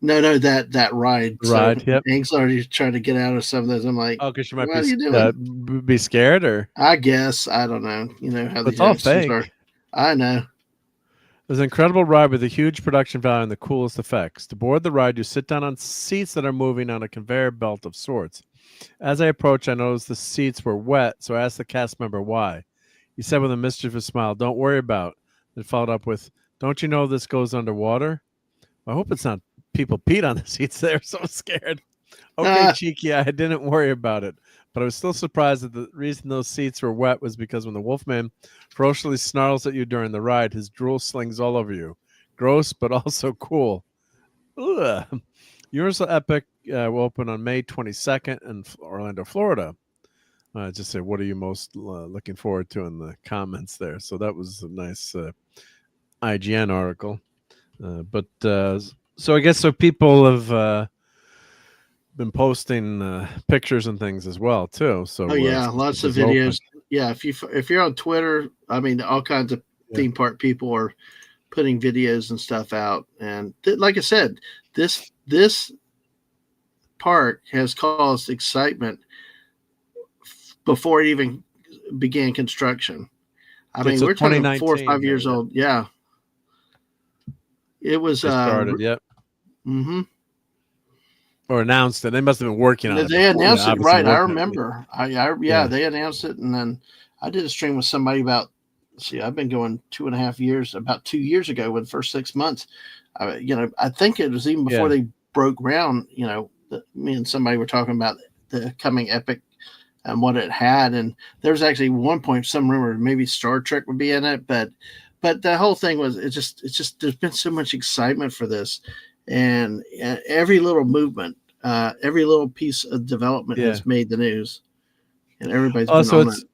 No, that ride. Ride. So yep. Hank's already trying to get out of some of those. I'm like, oh, because you might be scared, or I guess I don't know. You know how it's all fake. Are. I know. There's an incredible ride with a huge production value and the coolest effects. To board the ride, you sit down on seats that are moving on a conveyor belt of sorts. As I approached, I noticed the seats were wet, so I asked the cast member why. He said with a mischievous smile, "Don't worry about it." It followed up with, "Don't you know this goes underwater?" I hope it's not people peed on the seats. They're so scared. Okay, cheeky, I didn't worry about it. But I was still surprised that the reason those seats were wet was because when the Wolfman ferociously snarls at you during the ride, his drool slings all over you. Gross, but also cool. Ugh. Universal Epic will open on May 22nd in Orlando, Florida. Just say, what are you most looking forward to in the comments there? So that was a nice IGN article. So I guess people have been posting pictures and things as well too. So lots of videos. Open. Yeah, if you're on Twitter, I mean, all kinds of theme park people are putting videos and stuff out. And like I said, this park has caused excitement before it even began construction. I mean, we're talking 4 or 5 years old. Yeah. It was started, yep. Mm-hmm. Or announced it. They must have been working on it. They announced it, right? I remember. They announced it, and then I did a stream with somebody about. I've been going 2.5 years. About 2 years ago, with the first 6 months, I think it was even before they broke ground. Me and somebody were talking about the coming Epic and what it had, and there was actually one point some rumor maybe Star Trek would be in it, but the whole thing was it's just there's been so much excitement for this, and every little movement, every little piece of development has made the news, and everybody's been on it.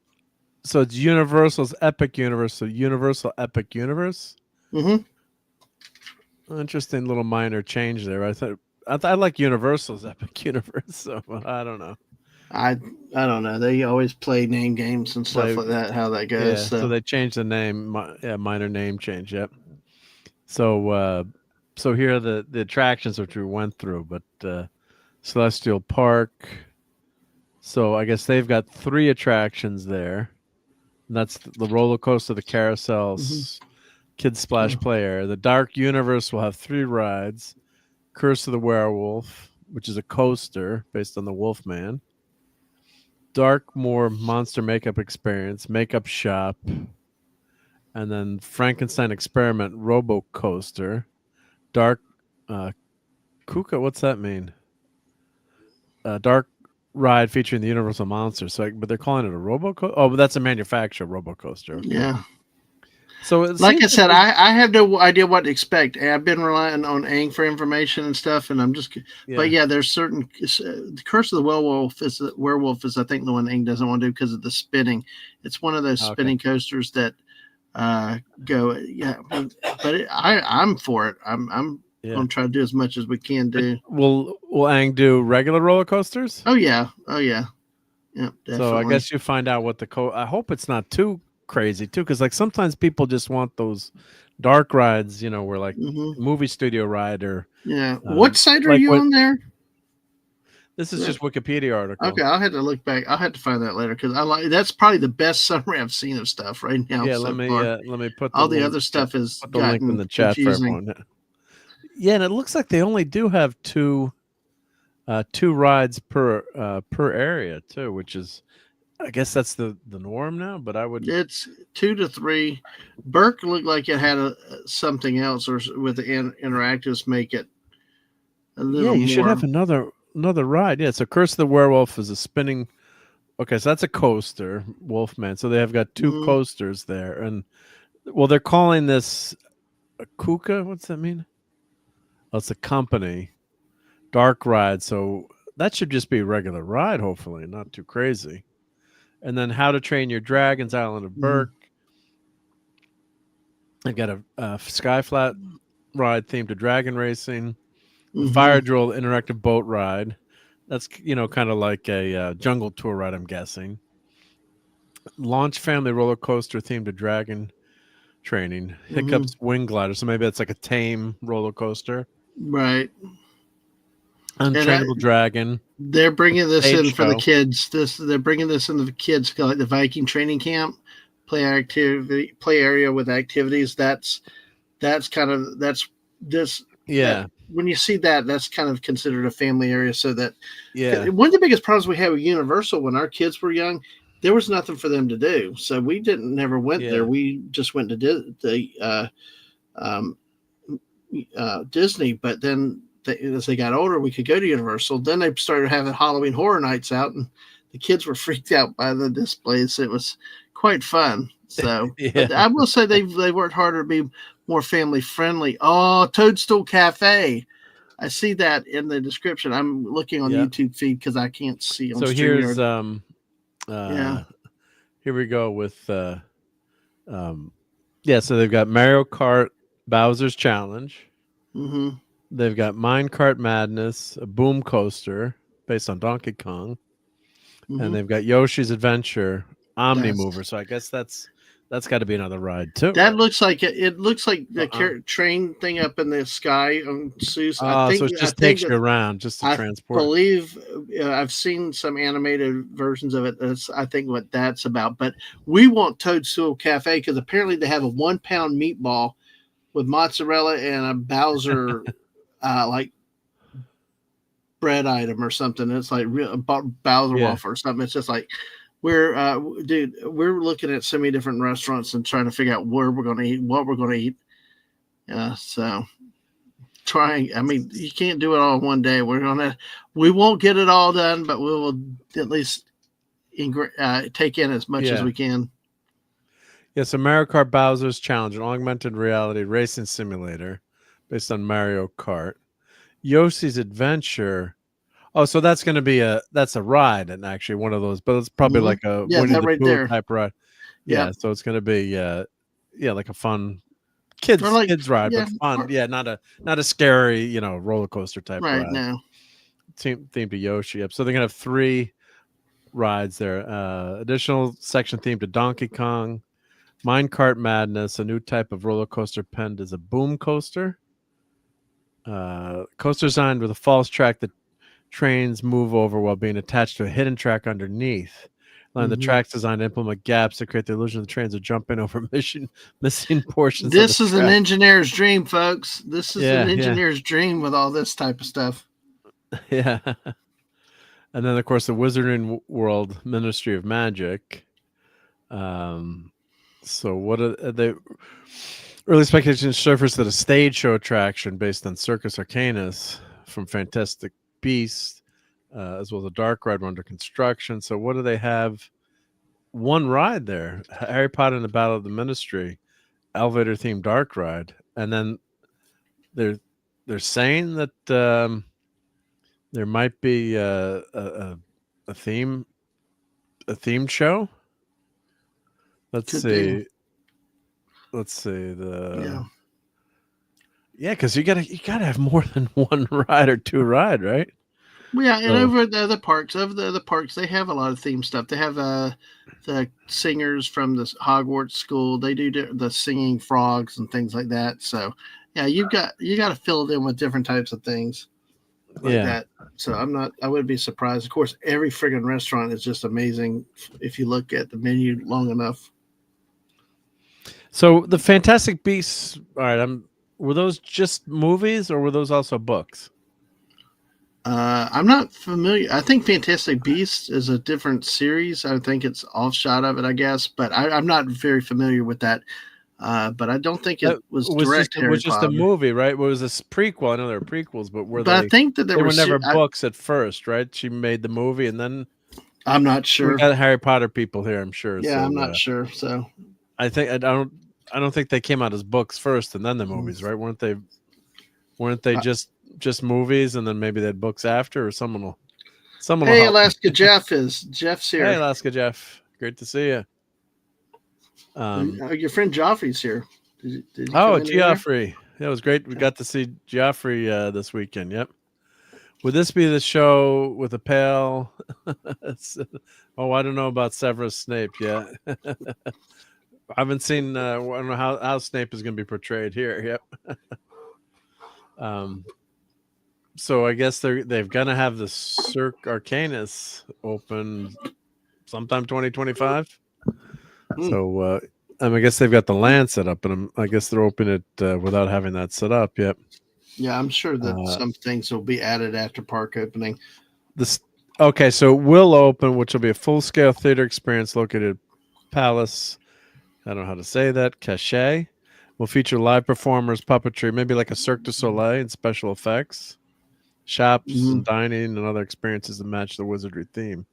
So it's Universal's Epic Universe, so Universal Epic Universe. Mm-hmm. Interesting little minor change there. I like Universal's Epic Universe, so I don't know. I don't know. They always play name games and stuff like that. How that goes. Yeah, so they changed the name. Minor name change. Yep. So here are the attractions which we went through, but Celestial Park. So I guess they've got 3 attractions there. And that's the roller coaster, the carousels, Kids Splash Play Area. The Dark Universe will have 3 rides. Curse of the Werewolf, which is a coaster based on the Wolfman. Darkmoor Monster Makeup Experience, Makeup Shop, and then Frankenstein Experiment Robo Coaster. Dark Kuka, what's that mean? Dark ride featuring the Universal Monsters. But they're calling it a Robo Coaster. Oh, but that's a manufacturer Robo Coaster. Yeah. So like I said, I have no idea what to expect. I've been relying on Aang for information and stuff, and I'm just. Yeah. But yeah, there's certain. The Curse of the Werewolf is I think the one Aang doesn't want to do because of the spinning. It's one of those spinning coasters that go. Yeah, but I'm for it. I'm going to try to do as much as we can do. Will Aang do regular roller coasters? Oh yeah. Yeah. Definitely. So I guess you find out what I hope it's not too crazy too, because like sometimes people just want those dark rides, where like movie studio ride or what site are you on there? This is just Wikipedia article. Okay, I'll have to look back. I'll have to find that later because that's probably the best summary I've seen of stuff right now. Yeah, let me put all the other stuff is put the link in the chat confusing. For everyone. Yeah, and it looks like they only do have 2 rides per area too, which is I guess that's the norm now, but I would. It's 2 to 3. Burke looked like it had something else, or with the interactives make it a little Yeah, you should more. have another ride. Yeah, so Curse of the Werewolf is a spinning. Okay, so that's a coaster, Wolfman. So they have got 2 coasters there, and well, they're calling this a Kuka. What's that mean? Oh, it's a company, dark ride. So that should just be a regular ride, hopefully, not too crazy. And then How to Train Your Dragons, Island of Burke. They've got a Sky Flat ride themed to dragon racing. Fire Drill interactive boat ride. That's kind of like a jungle tour ride, I'm guessing. Launch Family roller coaster themed to dragon training. Hiccups wing glider. So maybe it's like a tame roller coaster. Right. Untrainable dragon. They're bringing this in for the show. kids. They're bringing this into the kids, like the Viking training camp, play area with activities. That's this. Yeah. When you see that, that's kind of considered a family area. So that, yeah. One of the biggest problems we had with Universal when our kids were young, there was nothing for them to do. So we never went there. We just went to Disney. But then as they got older, we could go to Universal. Then they started having Halloween Horror Nights out, and the kids were freaked out by the displays. It was quite fun. So I will say they worked harder to be more family friendly. Oh, Toadstool Cafe. I see that in the description. I'm looking on YouTube feed because I can't see on StreamYard. Here's here we go with so they've got Mario Kart Bowser's Challenge. They've got Minecart Madness, a boom coaster based on Donkey Kong. And they've got Yoshi's Adventure Omni Mover. So I guess that's got to be another ride too. That looks like it looks like the train thing up in the sky on Seuss. So it just takes you around just to transport. I believe I've seen some animated versions of it. That's I think what that's about. But we want Toadstool Cafe because apparently they have a 1 pound meatball with mozzarella and a Bowser like bread item or something. It's like real Bowser waffle or something. It's just like we're looking at so many different restaurants and trying to figure out where we're going to eat, what we're going to eat. So trying. I mean, you can't do it all in one day. We won't get it all done, but we will at least take in as much as we can. Yeah, so Mario Kart Bowser's Challenge, an augmented reality racing simulator based on Mario Kart. Yoshi's Adventure. Oh, so that's going to be a ride, and actually one of those, but it's probably like a Winnie the right Pooh there type ride. Yeah, so it's going to be like a fun kids ride, but fun. Not a scary roller coaster type ride. Now Themed to Yoshi. Yep. So they're going to have 3 rides there. Additional section themed to Donkey Kong. Minecart Madness, a new type of roller coaster penned as a boom coaster. Coaster designed with a false track that trains move over while being attached to a hidden track underneath. The track's designed to implement gaps to create the illusion the trains are jumping over missing portions. This is an engineer's dream, folks. This is an engineer's dream with all this type of stuff. Yeah. And then, of course, the Wizarding World Ministry of Magic. So what are they? Early speculation surfaced that a stage show attraction based on Circus Arcanus from Fantastic Beasts, as well as a dark ride under construction. So what do they have? One ride there, Harry Potter and the Battle of the Ministry, elevator themed dark ride, and then they're saying that there might be a themed show. Let's see. Because you gotta have more than one ride or 2 ride, right? Well, yeah, and over at the other parks, they have a lot of theme stuff. They have the singers from the Hogwarts school. They do the singing frogs and things like that. So yeah, you got to fill it in with different types of things like that. So I wouldn't be surprised. Of course, every friggin' restaurant is just amazing if you look at the menu long enough. So the Fantastic Beasts, all right, were those just movies or were those also books? I'm not familiar. I think Fantastic Beasts is a different series. I think it's offshot of it, I guess, but I'm not very familiar with that. But I don't think it was direct. It was just a movie, right? It was a prequel. I know there were prequels, but I think that they were never books at first, right? She made the movie, and then I'm not sure. We got Harry Potter people here, I'm sure. Yeah, so, I'm not sure. So I don't think they came out as books first and then the movies, right? Weren't they just movies and then maybe they had books after, or someone will Hey, Alaska Jeff's here. Hey, Alaska Jeff, great to see you. Your friend Joffrey's here. Did Geoffrey. Yeah, it was great. We got to see Geoffrey this weekend. Yep. Would this be the show with a pail? I don't know about Severus Snape yet. I haven't seen. I don't know how Snape is going to be portrayed here. Yep. So I guess they're going to have the Cirque Arcanus open sometime 2025. So I guess they've got the land set up, and I guess they're opening it without having that set up yet. Yeah, I'm sure that some things will be added after park opening. So it will open, which will be a full-scale theater experience located at Palace. I don't know how to say that. Cachet will feature live performers, puppetry, maybe like a Cirque du Soleil, and special effects, shops, and dining, and other experiences that match the wizardry theme.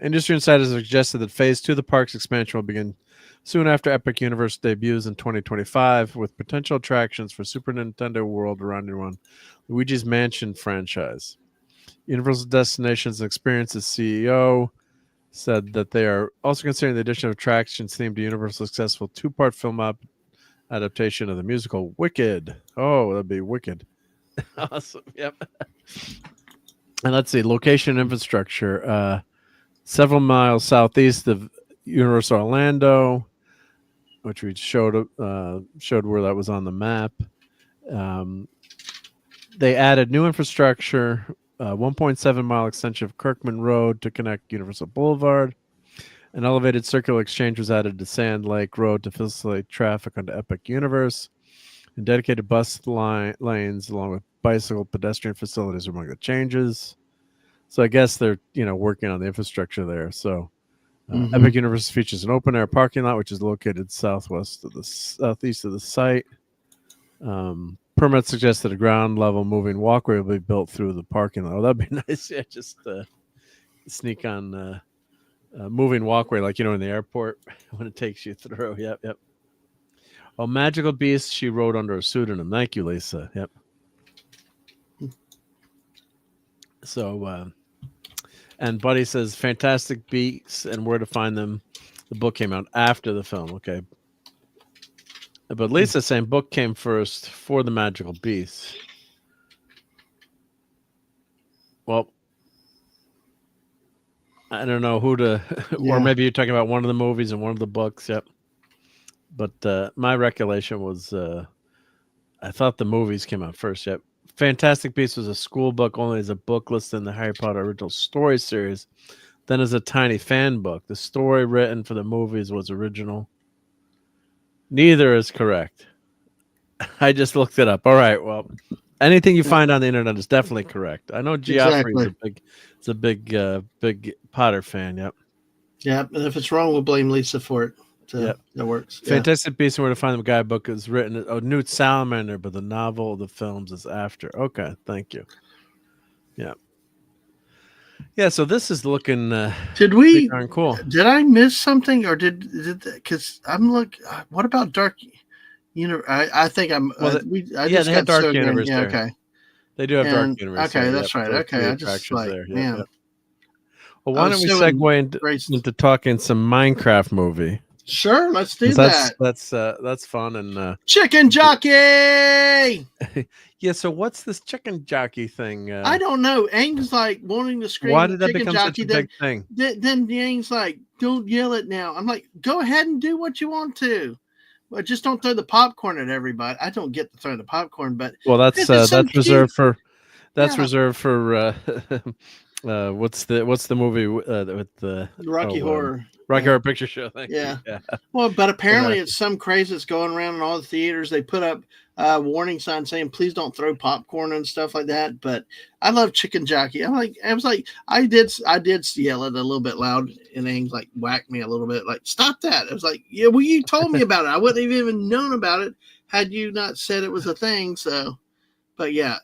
Industry insiders have suggested that Phase 2 of the park's expansion will begin soon after Epic Universe debuts in 2025, with potential attractions for Super Nintendo World around Luigi's Mansion franchise. Universal Destinations and Experiences CEO said that they are also considering the addition of attractions themed to Universal's successful 2-part film adaptation of the musical Wicked. Oh, that'd be wicked. Awesome. Yep. And let's see, location infrastructure. Several miles southeast of Universal Orlando, which we showed where that was on the map. They added new infrastructure, 1.7-mile extension of Kirkman Road to connect Universal Boulevard. An elevated circular exchange was added to Sand Lake Road to facilitate traffic onto Epic Universe. And dedicated bus lanes along with bicycle pedestrian facilities are among the changes. So I guess they're working on the infrastructure there. So Epic Universe features an open air parking lot, which is located southeast of the site. Permits suggest that a ground level moving walkway will be built through the parking lot. Oh, that'd be nice. Yeah, just sneak on moving walkway, like in the airport when it takes you through. Yep. Oh, Magical Beast, she wrote under a pseudonym. Thank you, Lisa. Yep. So, and Buddy says, Fantastic Beasts and Where to Find Them. The book came out after the film. Okay. But Lisa's saying book came first for the Magical Beasts. Well, I don't know who to, or maybe you're talking about one of the movies and one of the books. Yep. But my recollection was, I thought the movies came out first. Yep. Fantastic Beasts was a school book only as a book listed in the Harry Potter original story series, then as a tiny fan book. The story written for the movies was original. Neither is correct. I just looked it up. All right. Well, anything you find on the internet is definitely correct. I know Geoffrey's a big Potter fan. Yep. Yeah, and if it's wrong, we'll blame Lisa for it. So that works. Fantastic Beasts and Where to Find Them guidebook is written. Newt Salamander, but the novel of the films is after. Okay, thank you. Yeah. So this is looking. Pretty darn cool. Did I miss something, or did because I'm what about Dark Universe? I think I'm. They have Dark Universe. Yeah, okay. They do have Dark Universe. Okay, that's right. Okay, I just man. Well, why don't we segue into talking some Minecraft movie? Sure, let's do that. That's fun and Chicken Jockey. Yeah, so what's this chicken jockey thing? I don't know. Aang's like wanting to scream. Why did that become such a big thing? Then Aang's like, "Don't yell it now." I'm like, "Go ahead and do what you want to, but just don't throw the popcorn at everybody." I don't get to throw the popcorn, but that's reserved for reserved for what's the movie with the Rocky Horror. Rocky Horror Picture Show. Thank you. Yeah. Well, but apparently it's some craze that's going around in all the theaters. They put up warning sign saying please don't throw popcorn and stuff like that. But I love Chicken Jockey. I did yell it a little bit loud, and Aang like whacked me a little bit, like stop that. I was like, yeah, well, you told me about it. I wouldn't have even known about it had you not said it was a thing. So, but yeah.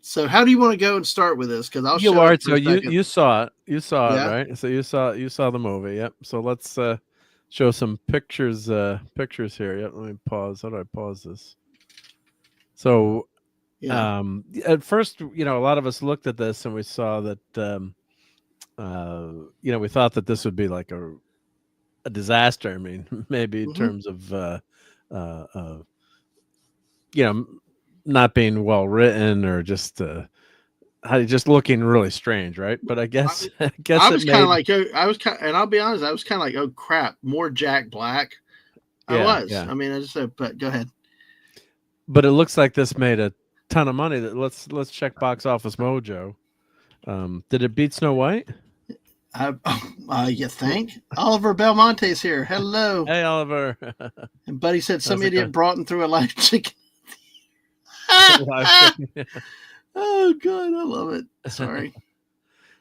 So how do you want to go and start with this? Because I'll show it. So you saw it. You saw it, right? So you saw the movie. Yep. So let's show some pictures here. Yep. Let me pause. How do I pause this? So at first, a lot of us looked at this and we saw that we thought that this would be like a disaster. I mean, maybe in terms of not being well written or just looking really strange, right? But I guess I was kind of like, and I'll be honest, I was kind of like, oh crap, more Jack Black. I mean, I just said, but go ahead. But it looks like this made a ton of money. Let's check Box Office Mojo. Did it beat Snow White? You think? Oliver Belmonte's here. Hello. Hey, Oliver. And Buddy said some idiot brought him through a live chicken. Oh God, I love it. Sorry.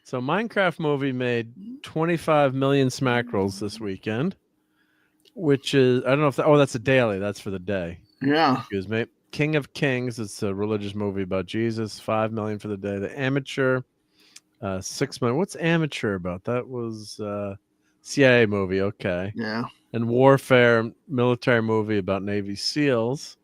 So Minecraft movie made 25 million smackrolls this weekend, which is, I don't know if that's a daily. That's for the day. Yeah. Excuse me. King of Kings. It's a religious movie about Jesus. 5 million for the day. The Amateur, 6 million. What's Amateur about? That was CIA movie. Okay. Yeah. And Warfare, military movie about Navy SEALs.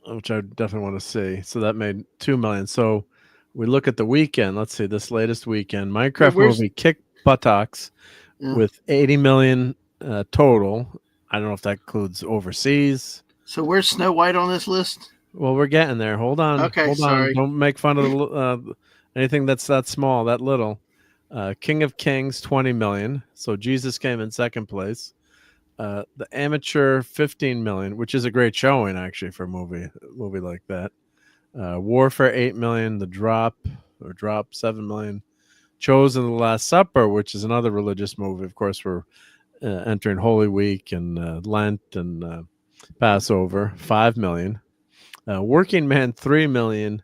Which I definitely want to see. So that made 2 million. So we look at the weekend. Let's see this latest weekend. Minecraft movie kicked buttocks with 80 million total. I don't know if that includes overseas. So where's Snow White on this list? Well, we're getting there. Hold on. Okay, hold sorry. on. Don't make fun of anything that's that small, that little. King of Kings, 20 million. So Jesus came in second place. The Amateur, 15 million, which is a great showing actually for a movie like that. Warfare, 8 million. The Drop 7 million. Chosen, The Last Supper, which is another religious movie. Of course, we're entering Holy Week and Lent and Passover, 5 million. Working Man, 3 million.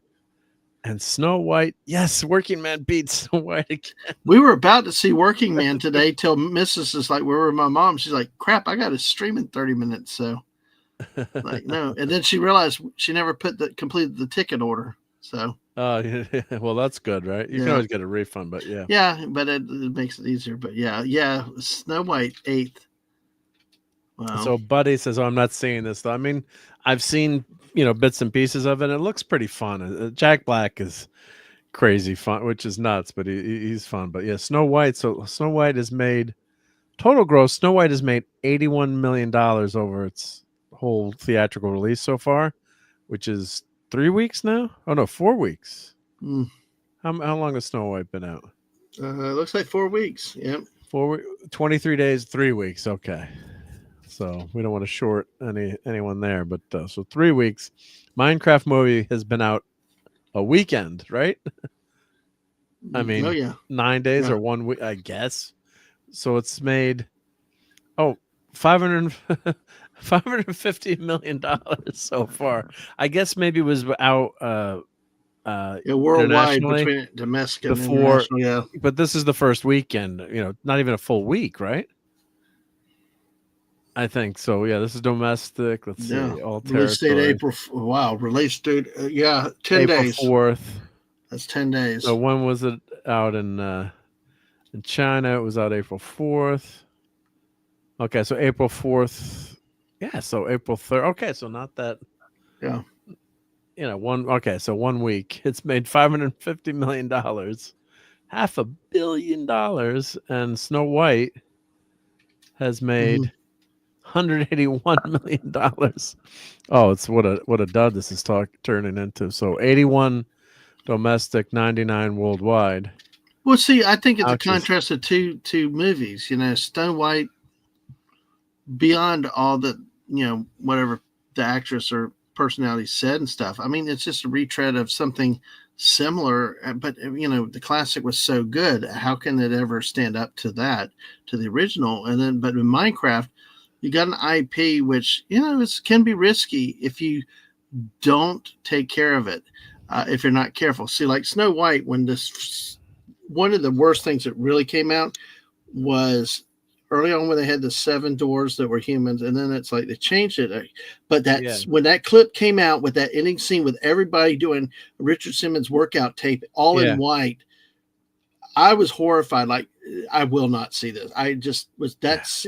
And Snow White, yes, Working Man beats Snow White again. We were about to see Working Man today till Mrs. is like, where were my mom? She's like, crap, I got to stream in 30 minutes. So, like, no. And then she realized she never completed the ticket order. So, well, that's good, right? You can always get a refund, but yeah. Yeah, but it makes it easier. But yeah, Snow White, 8th. Wow. So Buddy says, I'm not seeing this though. I mean, I've seen bits and pieces of it. And it looks pretty fun. Jack Black is crazy fun, which is nuts, but he's fun. But yeah, Snow White. So Snow White has made total gross. Snow White has made $81 million over its whole theatrical release so far, which is 3 weeks now. Oh no, 4 weeks. How long has Snow White been out? It looks like 4 weeks. Yep. 23 days, 3 weeks. Okay. So we don't want to short anyone there, but so 3 weeks. Minecraft movie has been out a weekend, right? I mean, 9 days or 1 week, I guess. So it's made $550 million so far. I guess maybe it was out worldwide between domestic and international. Yeah, but this is the first weekend. Not even a full week, right? I think so. Yeah, this is domestic. Let's see. All release date April. Wow, release date. 10 days. April 4th. That's 10 days. So when was it out in China? It was out April 4th. Okay, so April 4th. Yeah, so April 3rd. Okay, so not that. Yeah. So 1 week. It's made $550 million, $500 million, and Snow White has made $181 million. Oh, it's what a dud this is turning into. So 81 domestic, 99 worldwide. Well, see, I think it's a contrast of two movies. Snow White, beyond all the whatever the actress or personality said and stuff. I mean, it's just a retread of something similar, but the classic was so good. How can it ever stand up to that, to the original? And then, but in Minecraft, You got an IP, which can be risky if you don't take care of it. If you're not careful. See, like Snow White, one of the worst things that really came out was early on when they had the 7 dwarves that were humans, and then it's like they changed it. But when that clip came out with that ending scene with everybody doing Richard Simmons workout tape all in white, I was horrified. Like, I will not see this. I just was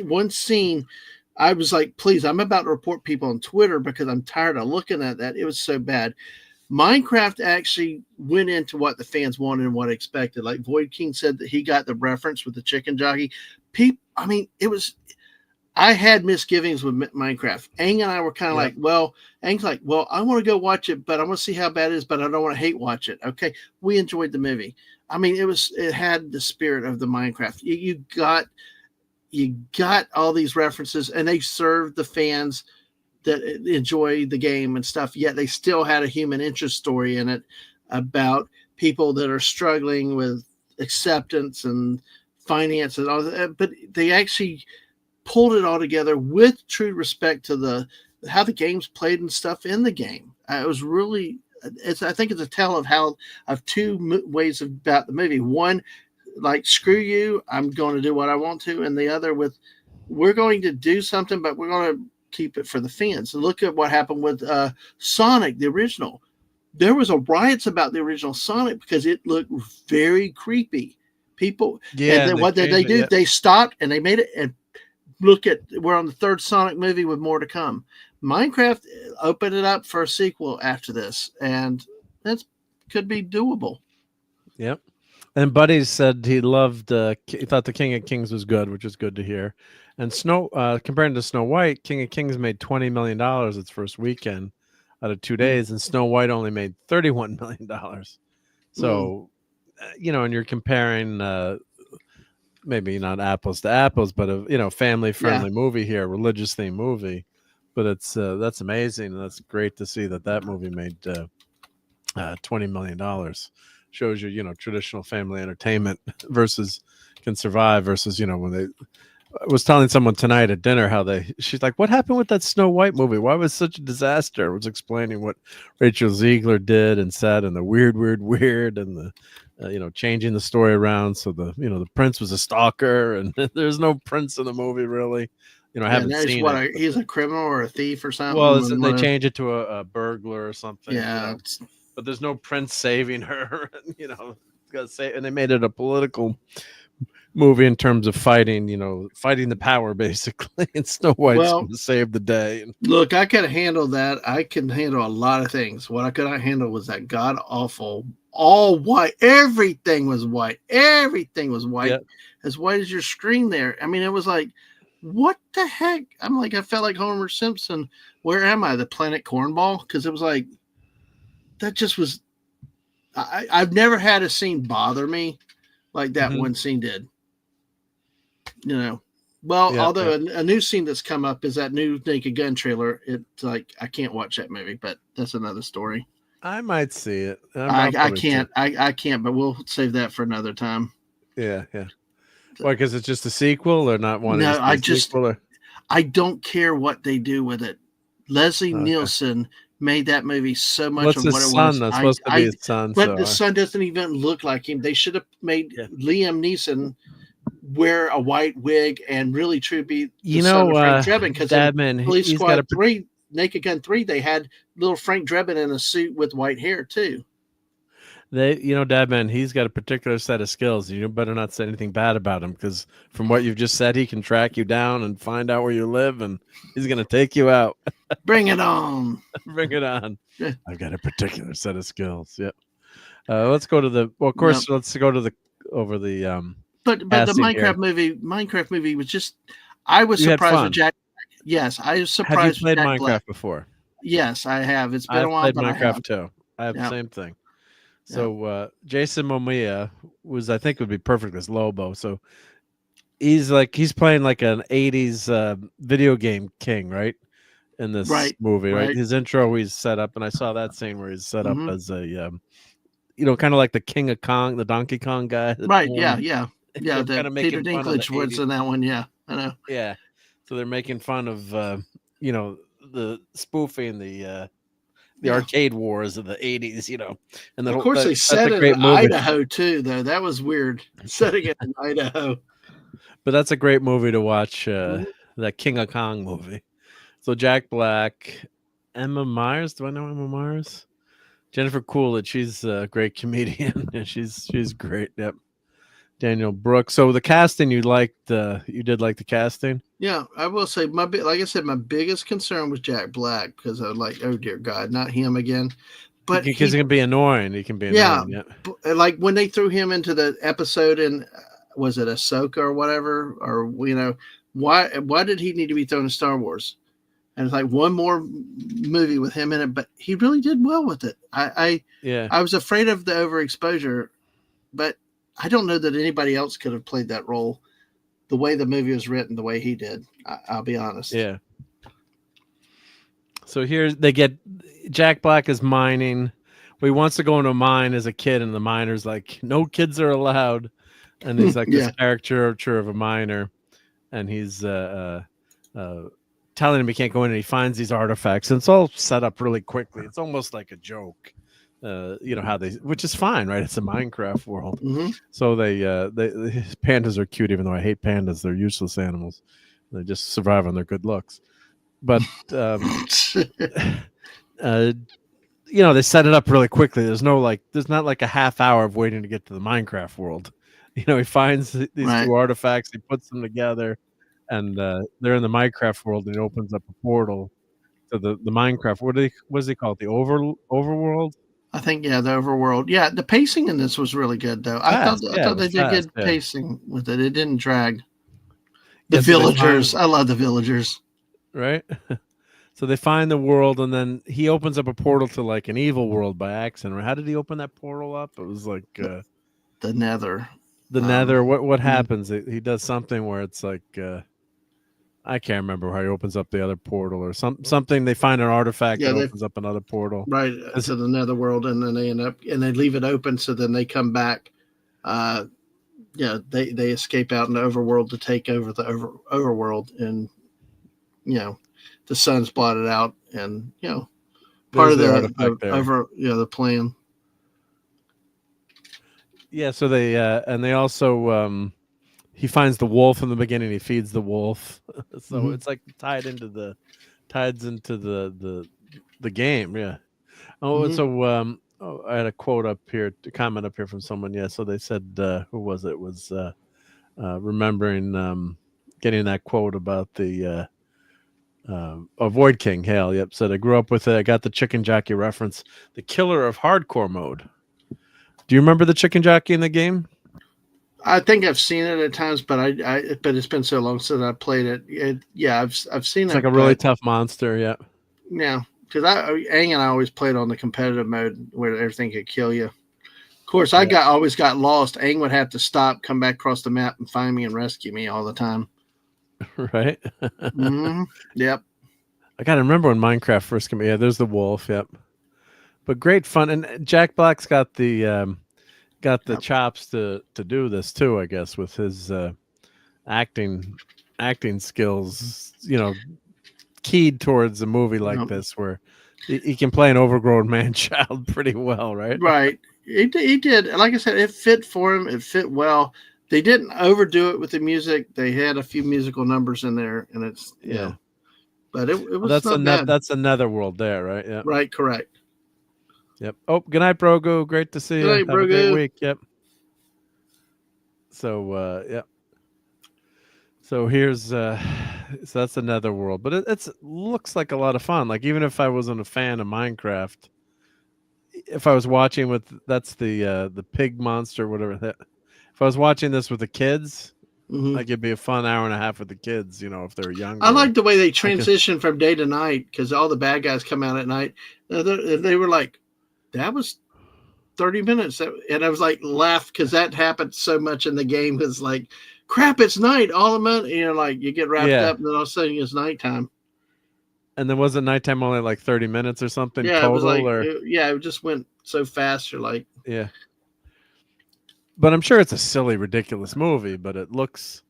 one scene. I was like, please, I'm about to report people on Twitter because I'm tired of looking at that. It was so bad. Minecraft actually went into what the fans wanted and what expected. Like Void King said that he got the reference with the chicken jockey. I had misgivings with Minecraft. Ang and I were kind of like, Ang's like, well, I want to go watch it, but I want to see how bad it is, but I don't want to hate watch it. Okay. We enjoyed the movie. I mean, it had the spirit of the Minecraft. You got all these references, and they served the fans that enjoy the game and stuff, yet they still had a human interest story in it about people that are struggling with acceptance and finance and all that. But they actually pulled it all together with true respect to how the game's played and stuff in the game. It was really, I think it's a tale of 2 ways about the movie. One, like, screw you, I'm going to do what I want to, and the other with, we're going to do something, but we're going to keep it for the fans. And look at what happened with Sonic, the original. There was riots about the original Sonic because it looked very creepy. People, what did they do? Yeah. They stopped and they made it. And we're on the 3rd Sonic movie with more to come. Minecraft opened it up for a sequel after this, and that could be doable. Yep. And Buddy said he loved, he thought The King of Kings was good, which is good to hear. And compared to Snow White, King of Kings made $20 million its first weekend out of 2 days, and Snow White only made $31 million. So, and you're comparing, maybe not apples to apples, but a family-friendly movie here, religious themed movie. But that's amazing, and that's great to see that movie made $20 million. Shows you, traditional family entertainment can survive versus, when I was telling someone tonight at dinner she's like, what happened with that Snow White movie? Why was it such a disaster? I was explaining what Rachel Ziegler did and said, and the weird, and the, changing the story around. So the prince was a stalker, and there's no prince in the movie, really. I haven't seen it. He's a criminal or a thief or something. Well, they change it to a burglar or something. Yeah. But there's no prince saving her, and they made it a political movie in terms of fighting the power, basically. And Snow White's going to save the day. Look, I could handle that. I can handle a lot of things. What I could not handle was that god awful, all white. Everything was white. Everything was white, as white as your screen there. I mean, it was like, what the heck? I felt like Homer Simpson. Where am I? The planet Cornball? Because it was like, that just was. I've never had a scene bother me like that one scene did. Although a new scene that's come up is that new Naked Gun trailer. It's like, I can't watch that movie, but that's another story. I might see it. I can't. I can't. But we'll save that for another time. Yeah. Why? Because it's just a sequel, or not one? No, I don't care what they do with it. Leslie Nielsen made that movie so much of what it was. That's supposed to be his son. But the son doesn't even look like him. They should have made Liam Neeson wear a white wig and really truly be the son of Frank Drebin. Because in Police Squad 3, Naked Gun 3, they had little Frank Drebin in a suit with white hair too. Dadman, he's got a particular set of skills. You better not say anything bad about him, because from what you've just said, he can track you down and find out where you live, and he's going to take you out. Bring it on. Bring it on. I've got a particular set of skills. Yep. Let's go to let's go to the But the Minecraft movie was just, I was surprised with Jack. Yes, I was surprised. Have you played Minecraft before? Yes, I have. It's been a while. I've played Minecraft too. I have the same thing. So Jason Momoa I think would be perfect as Lobo. So he's playing like an 80s video game king, right? In this movie, right? His intro, he's set up, and I saw that scene where he's set up as a kind of like the King of Kong, the Donkey Kong guy. Right, yeah. The Peter Dinklage was in that one, yeah. I know. Yeah. So they're making fun of the spoofing the arcade wars of the 80s, and of course they set it in Idaho too, though. That was weird, setting it in Idaho. But that's a great movie to watch. That King of Kong movie. So Jack Black, Emma Myers. Do I know Emma Myers? Jennifer Coolidge. She's a great comedian. And she's great. Yep. Daniel Brooks. So the casting, you did like the casting? Yeah, I will say like I said, my biggest concern was Jack Black, because I was like, oh dear God, not him again. But because he can be annoying. He can be annoying. Yeah. Like when they threw him into the episode in, was it Ahsoka or whatever, or why did he need to be thrown in Star Wars? And it's like one more movie with him in it, but he really did well with it. I was afraid of the overexposure, but I don't know that anybody else could have played that role the way the movie was written, the way he did. I'll be honest. Yeah. So here they get Jack Black is mining. He wants to go into a mine as a kid, and the miner's like, no kids are allowed. And he's like this caricature of a miner, and he's telling him he can't go in, and he finds these artifacts, and it's all set up really quickly. It's almost like a joke. How which is fine, right? It's a Minecraft world. Mm-hmm. So they pandas are cute, even though I hate pandas. They're useless animals. They just survive on their good looks. But they set it up really quickly. There's not like a half hour of waiting to get to the Minecraft world. He finds these two artifacts, he puts them together, and they're in the Minecraft world, and he opens up a portal to the Minecraft. What is he called? The overworld? I think, the overworld. Yeah, the pacing in this was really good, though. I thought they did good pacing with it. It didn't drag. The villagers. I love the villagers. Right? So they find the world, and then he opens up a portal to like an evil world by accident. How did he open that portal up? It was like the Nether. The Nether. What happens? He does something where it's like I can't remember how he opens up the other portal or something. They find an artifact that opens up another portal. Right, to the Nether world, and then they end up, and they leave it open, so then they come back. They escape out in the overworld to take over the overworld, and the sun's blotted out, and part of the plan. Yeah, so they and they also he finds the wolf in the beginning. He feeds the wolf, so it's like tied into the game. Yeah. Oh, and so I had a quote up here, a comment up here from someone. Yeah, so they said, who was it? It was remembering getting that quote about the Void King. Hale, yep, said I grew up with it. I got the chicken jockey reference. The killer of hardcore mode. Do you remember the chicken jockey in the game? I think I've seen it at times, but but it's been so long since I played it. I've seen it. It's like a really tough monster. Yeah. Yeah, because Aang and I always played on the competitive mode where everything could kill you. Of course, I always got lost. Aang would have to stop, come back across the map, and find me and rescue me all the time. Right. Mm-hmm. Yep. I gotta remember when Minecraft first came. Yeah, there's the wolf. Yep. But great fun, and Jack Black's got the chops to do this too, I guess, with his acting skills, keyed towards a movie like this where he can play an overgrown man-child pretty well, right? Right. He did. Like I said, it fit for him. It fit well. They didn't overdo it with the music. They had a few musical numbers in there, and it's but it was not bad. That's another world there, right? Yeah. Right. Correct. Yep. Oh, good night, Brogo. Great to see you. Good night, Have Brogo. a great week. Yep. So, yeah. So here's, so that's another world, but it looks like a lot of fun. Like even if I wasn't a fan of Minecraft, if I was watching that's the pig monster, whatever that. If I was watching this with the kids, like it'd be a fun hour and a half with the kids, if they're younger. I like the way they transition from day to night because all the bad guys come out at night. They were like, that was 30 minutes. And I was like, laugh because that happened so much in the game. It's like, crap, it's night. All the money, you get wrapped up and then all of a sudden it's nighttime. And then was it nighttime only like 30 minutes or something? Yeah, total, it was like, or? It just went so fast. You're like, yeah. But I'm sure it's a silly, ridiculous movie, but it looks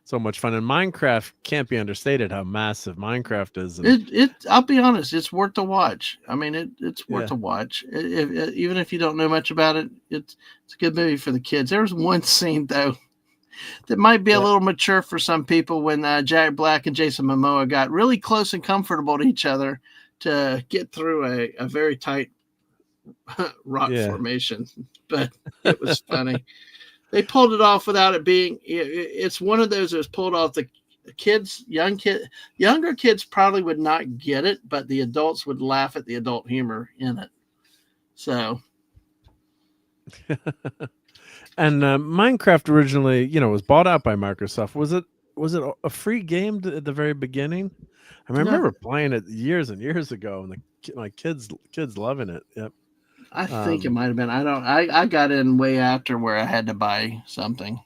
so much fun. And Minecraft can't be understated how massive Minecraft is. And I'll be honest, it's worth the watch. I mean, it's worth a watch. Even if you don't know much about it, it's a good movie for the kids. There was one scene though that might be a little mature for some people when Jack Black and Jason Momoa got really close and comfortable to each other to get through a very tight rock formation. But it was funny. They pulled it off without it being. It's one of those that was pulled off. The younger kids probably would not get it, but the adults would laugh at the adult humor in it. So, and Minecraft originally, was bought out by Microsoft. Was it a free game at the very beginning? I remember playing it years and years ago, and my kids loving it. Yep. I think it might have been. I got in way after where I had to buy something.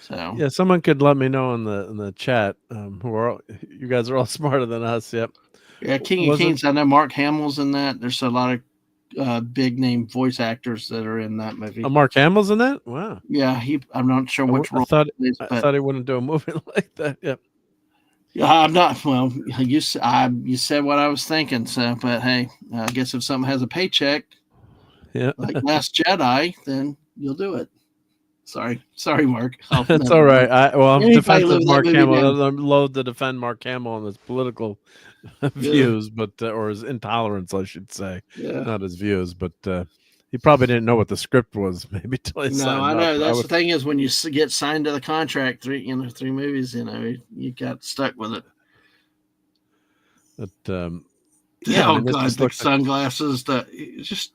So yeah, someone could let me know in the chat. You guys are all smarter than us. Yep. Yeah, King of Kings. I know Mark Hamill's in that. There's a lot of big name voice actors that are in that movie. Oh, Mark Hamill's in that? Wow. Yeah, I'm not sure which role. I thought he wouldn't do a movie like that. Yep. Yeah, I'm not. Well, you said what I was thinking. So, but hey, I guess if someone has a paycheck, like Last Jedi, then you'll do it. Sorry, Mark. That's all right. I'm defensive Mark Hamill. I'm loath to defend Mark Hamill on his political views, or his intolerance, I should say. Yeah. Not his views, but he probably didn't know what the script was. Maybe till he signed up. I know. That's the thing is when you get signed to the contract, 3 movies, you got stuck with it. But God, the sunglasses. Just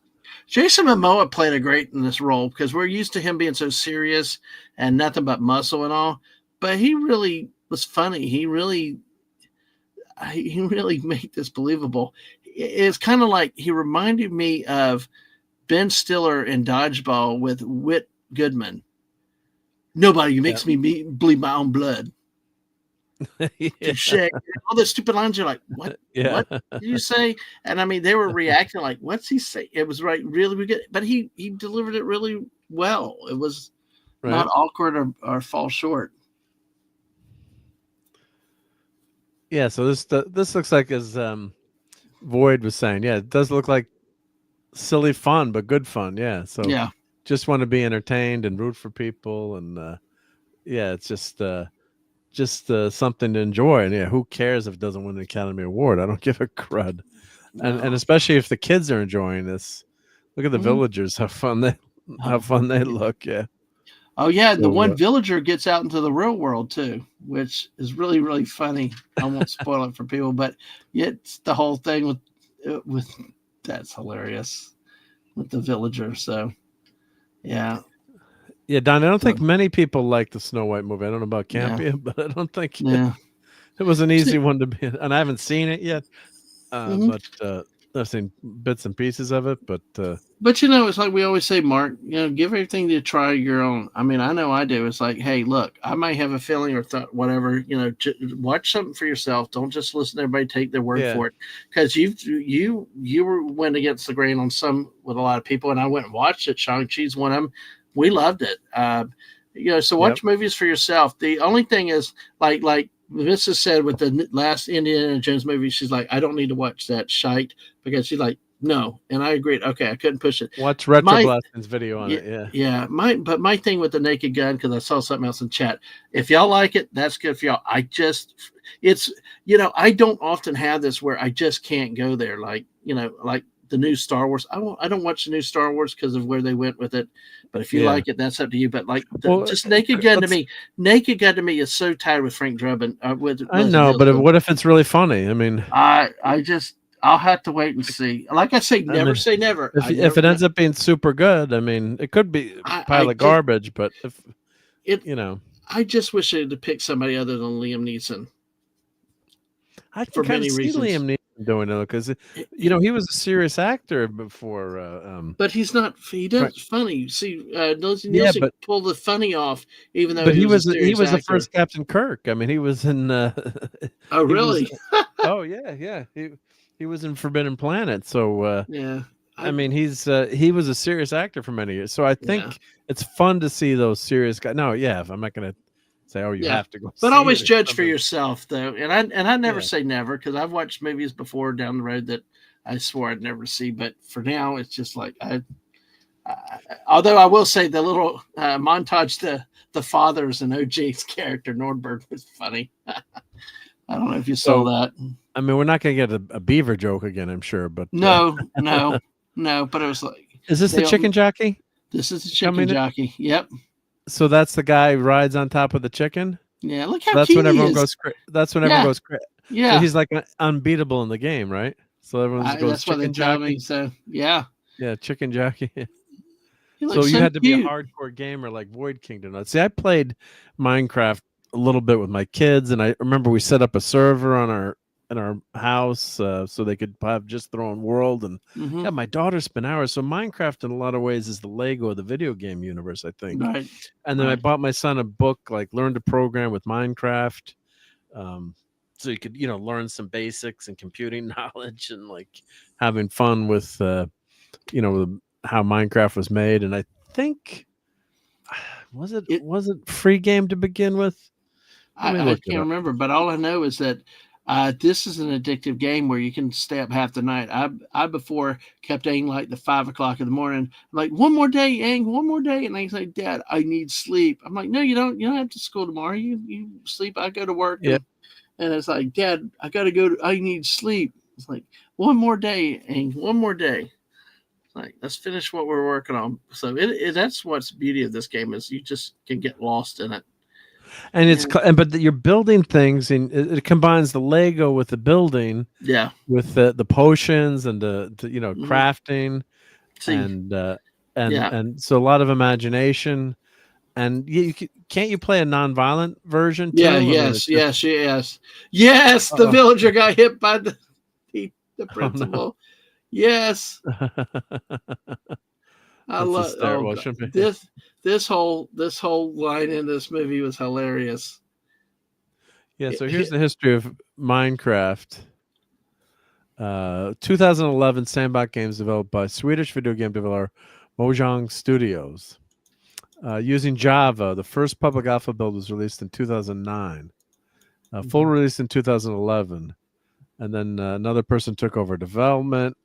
Jason Momoa played great in this role because we're used to him being so serious and nothing but muscle and all. But he really was funny. He really made this believable. It's kind of like he reminded me of Ben Stiller in Dodgeball with Whit Goodman. Nobody makes me bleed my own blood. Shit. All those stupid lines, you're like, what? Yeah. What did you say? And I mean, they were reacting like, what's he say? It was really good, but he delivered it really well. It was not awkward or fall short. Yeah, so this looks like, as Void was saying, it does look like silly fun, but good fun. Yeah, so just want to be entertained and root for people, and it's just something to enjoy. And who cares if it doesn't win the Academy Award? I don't give a crud. No. And especially if the kids are enjoying this. Look at the villagers, how fun they look. Yeah. Oh yeah, the one villager gets out into the real world too, which is really, really funny. I won't spoil it for people, but it's the whole thing with that's hilarious with the villager. So yeah. Yeah, Don, I don't think many people like the Snow White movie. I don't know about Campia, but I don't think it was an easy one to be. And I haven't seen it yet, but I've seen bits and pieces of it. But it's like we always say, Mark. Give everything to try your own. I mean, I know I do. It's like, hey, look, I might have a feeling or thought, whatever. Watch something for yourself. Don't just listen to everybody take their word for it, because you went against the grain on some with a lot of people, and I went and watched it. Shang-Chi's one of them. We loved it. So watch movies for yourself. The only thing is, like Mrs. said with the last Indiana Jones movie, she's like, I don't need to watch that shite, because she's like, no. And I agreed. Okay, I couldn't push it. Watch Retro Blasting's video on it. Yeah. Yeah. My thing with the Naked Gun, because I saw something else in chat. If y'all like it, that's good for y'all. I don't often have this where I just can't go there. Like the new Star Wars. I don't watch the new Star Wars because of where they went with it. But if you like it, that's up to you. But just Naked Gun to me is so tired with Frank Drebin. I know, but what if it's really funny? I mean, I'll have to wait and see. Like I say, never say never. If it ends up being super good, I mean, it could be a pile of garbage. But if I just wish they'd have picked somebody other than Liam Neeson. I can kind of see Liam Neeson doing it because he was a serious actor before. But he's not. He does funny. See, Nielsen pulled the funny off, even though. But he was the first Captain Kirk. I mean, he was in. Oh really? Yeah. He was in Forbidden Planet. So I mean, he was a serious actor for many years. So I think it's fun to see those serious guys. No, I'm not gonna say, "Oh, you have to go." But see always it judge for yourself, though. And I never say never, because I've watched movies before down the road that I swore I'd never see. But for now, it's just like although I will say the little montage, the fathers and OJ's character Nordberg was funny. I don't know if you saw that. I mean, we're not going to get a beaver joke again, I'm sure, but no. But it was like, is this the chicken jockey? This is the chicken jockey. Yep. So that's the guy who rides on top of the chicken. Yeah, look how that's cute when everyone he is. goes. That's when everyone goes. Yeah. So he's like unbeatable in the game, right? So everyone goes that's what they chicken tell jockey. me. So yeah, chicken jockey. So you had to be a hardcore gamer like Void Kingdom. See, I played Minecraft a little bit with my kids, and I remember we set up a server in our house so they could have just their own world. And my daughter spent hours. So Minecraft, in a lot of ways, is the Lego of the video game universe, I think. Right. And then I bought my son a book like Learn to Program with Minecraft, so you could learn some basics and computing knowledge and like having fun with how Minecraft was made. And I think was it free game to begin with? I can't remember, but all I know is that this is an addictive game where you can stay up half the night. I before kept Aang like the 5 o'clock in the morning, like, one more day, Aang, one more day. And Aang's like, Dad, I need sleep. I'm like, no, you don't. You don't have to school tomorrow. You sleep. I go to work. Yeah. And it's like, Dad, I got to go. I need sleep. It's like, one more day, Aang, one more day. Like, let's finish what we're working on. So that's what's the beauty of this game is you just can get lost in it. And but you're building things, and it combines the Lego with the building, with the potions and the crafting, and so a lot of imagination. And can't you play a non-violent version too? Yes. The villager got hit by the principal. Oh, no. Yes. I love this whole line in this movie was hilarious. Yeah, so here's the history of Minecraft. 2011 sandbox games developed by Swedish video game developer Mojang Studios. Using Java, the first public alpha build was released in 2009. Full release in 2011. And then another person took over development.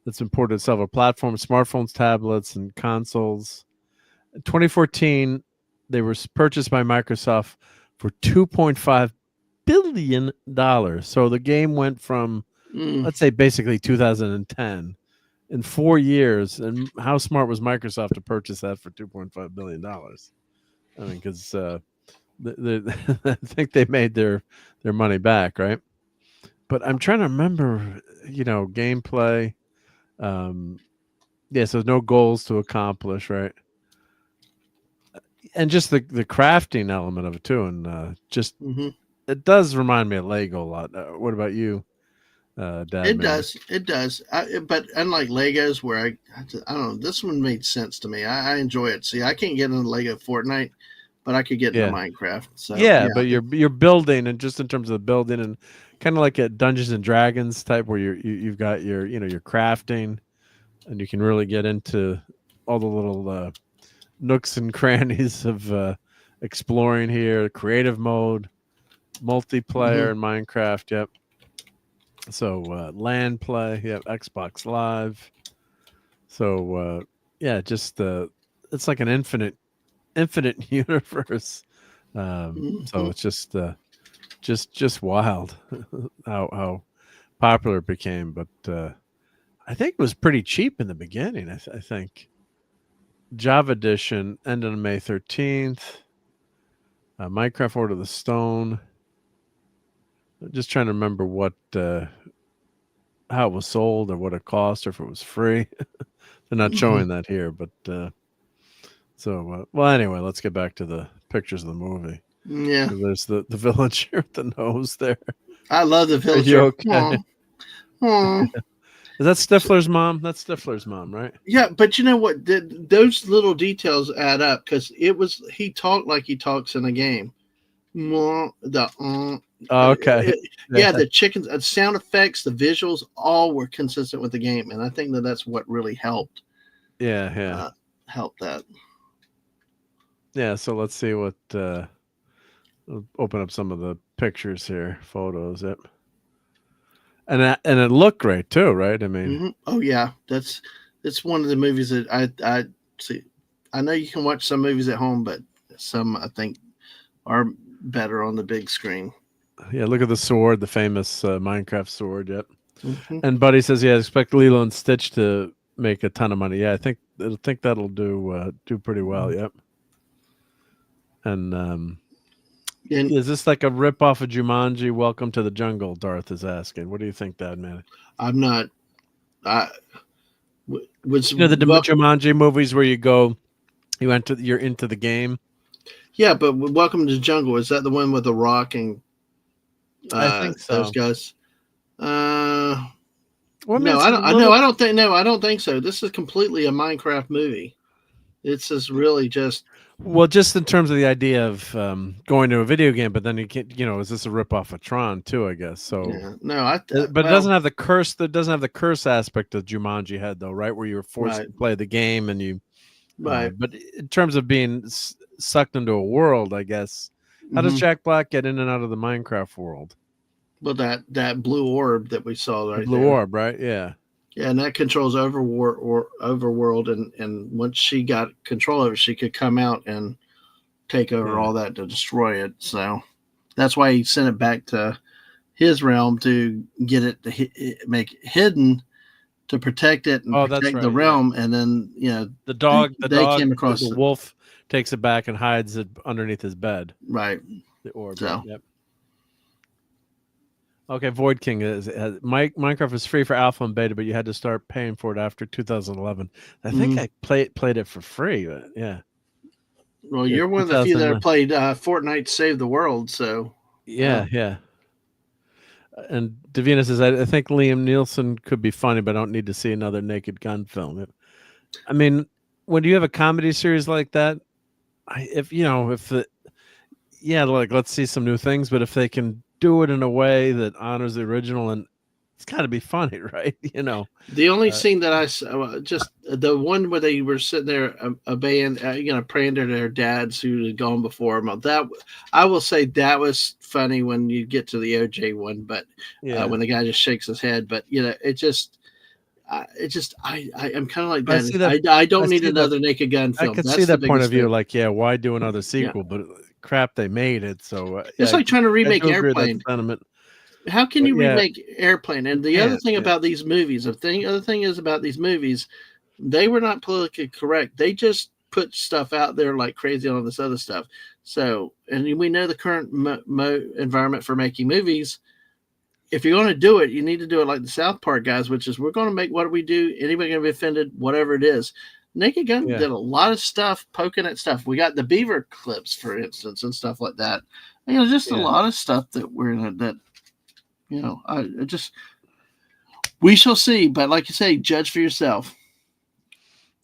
That's imported several platforms, smartphones, tablets, and consoles. In 2014, they were purchased by Microsoft for $2.5 billion. So the game went from, let's say, basically 2010 in 4 years. And how smart was Microsoft to purchase that for $2.5 billion? I mean, because I think they made their money back, right? But I'm trying to remember, gameplay. So no goals to accomplish, right? And just the crafting element of it too, and it does remind me of Lego a lot. What about you, Dad? It does. But unlike Legos, where I don't know, this one made sense to me. I enjoy it. See, I can't get into Lego Fortnite, but I could get into Minecraft. So but you're building, and just in terms of the building, and kind of like a Dungeons and Dragons type, where you've got your your crafting, and you can really get into all the little nooks and crannies of exploring here. Creative mode, multiplayer in Minecraft. Yep. So LAN play. Yep. Xbox Live. So just it's like an infinite universe. So it's just wild how popular it became. But I think it was pretty cheap in the beginning. I think Java edition ended on May 13th. Minecraft Order of the Stone. I'm just trying to remember how it was sold or what it cost, or if it was free. They're not showing that here, but anyway, let's get back to the pictures of the movie. Yeah, so there's the villager with the nose there. I love the villager. Okay? Is that Stifler's mom? That's Stifler's mom, right? Yeah, but you know what? Those little details add up, because he talked like he talks in a game. Okay. The chickens, sound effects, the visuals, all were consistent with the game, and I think that's what really helped. Helped that. Yeah. So let's see what I'll open up some of the pictures here, photos. Yep. And it looked great too, right? I mean, oh yeah, it's one of the movies that I see. I know you can watch some movies at home, but some I think are better on the big screen. Yeah, look at the sword, the famous Minecraft sword. Yep. And Buddy says, yeah, expect Lilo and Stitch to make a ton of money. Yeah, I think that'll do pretty well. Yep. And is this like a rip off of Jumanji? Welcome to the Jungle. Darth is asking. What do you think, Dad, man? I'm not. The Jumanji movies where you're into the game. Yeah, but Welcome to the Jungle, is that the one with The Rock and I think so. Those guys? Well, no, I don't think so. This is completely a Minecraft movie. It's just really just. Well, just in terms of the idea of going to a video game, but then you can't, is this a ripoff of Tron too? I guess so. Yeah. No, but it doesn't have the curse. That doesn't have the curse aspect of Jumanji had, though, right? Where you were forced to play the game and you. Right. But in terms of being sucked into a world, I guess, how does Jack Black get in and out of the Minecraft world? Well, that blue orb that we saw right there. Blue orb, right? Yeah. Yeah, and that controls Overworld, and once she got control of it, she could come out and take over all that to destroy it. So that's why he sent it back to his realm to get it to make it hidden, to protect it and protect the realm. Yeah. And then the dog came across the wolf takes it back and hides it underneath his bed. Right. The orb. So. Yep. Okay, Void King Minecraft is free for alpha and beta, but you had to start paying for it after 2011. I think I played it for free. But yeah. Well, you're one of the few that played Fortnite Save the World, so yeah. And Davina says, I think Liam Neeson could be funny, but I don't need to see another Naked Gun film. I mean, when you have a comedy series like that, let's see some new things, but if they can do it in a way that honors the original, and it's got to be funny, right? The only scene that I saw, just the one where they were sitting there obeying, praying to their dads who had gone before them. That I will say that was funny when you get to the OJ one, but when the guy just shakes his head, but I'm kind of like that. I don't need another Naked Gun film. I could see that point of view. Like, why do another sequel? But crap, they made it. So it's like trying to remake Airplane. How can you remake Airplane? And the other thing about these movies, other thing is about these movies, they were not politically correct. They just put stuff out there like crazy on this other stuff. So, and we know the current environment for making movies. If you're going to do it, you need to do it like the South Park guys, which is we're going to make what we do. Anybody going to be offended, whatever it is. Naked Gun did a lot of stuff, poking at stuff. We got the beaver clips, for instance, and stuff like that. Just a lot of stuff that we're in that. We shall see. But like you say, judge for yourself.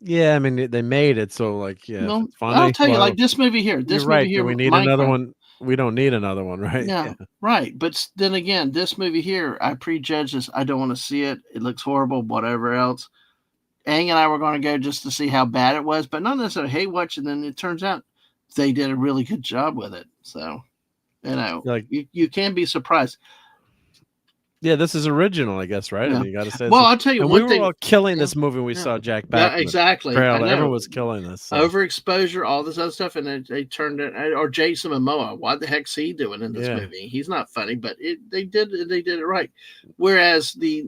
Yeah, I mean they made it, so like well, funny, I'll tell you, like this movie here. This movie here, do we need another one? We don't need another one, right? Yeah, right. But then again, this movie here, I prejudge this. I don't want to see it. It looks horrible. Whatever else. Ang and I were going to go just to see how bad it was, but not necessarily hate watch. And then it turns out they did a really good job with it. So, like you can be surprised. Yeah, this is original, I guess, right? Yeah. I mean, you got to say. Well, I'll tell you one thing. We were all killing this movie when we saw Jack Black. Yeah, exactly. Everyone was killing this. So. Overexposure, all this other stuff, and they turned it. Or Jason Momoa, what the heck's he doing in this movie? He's not funny, but they did it right. Whereas the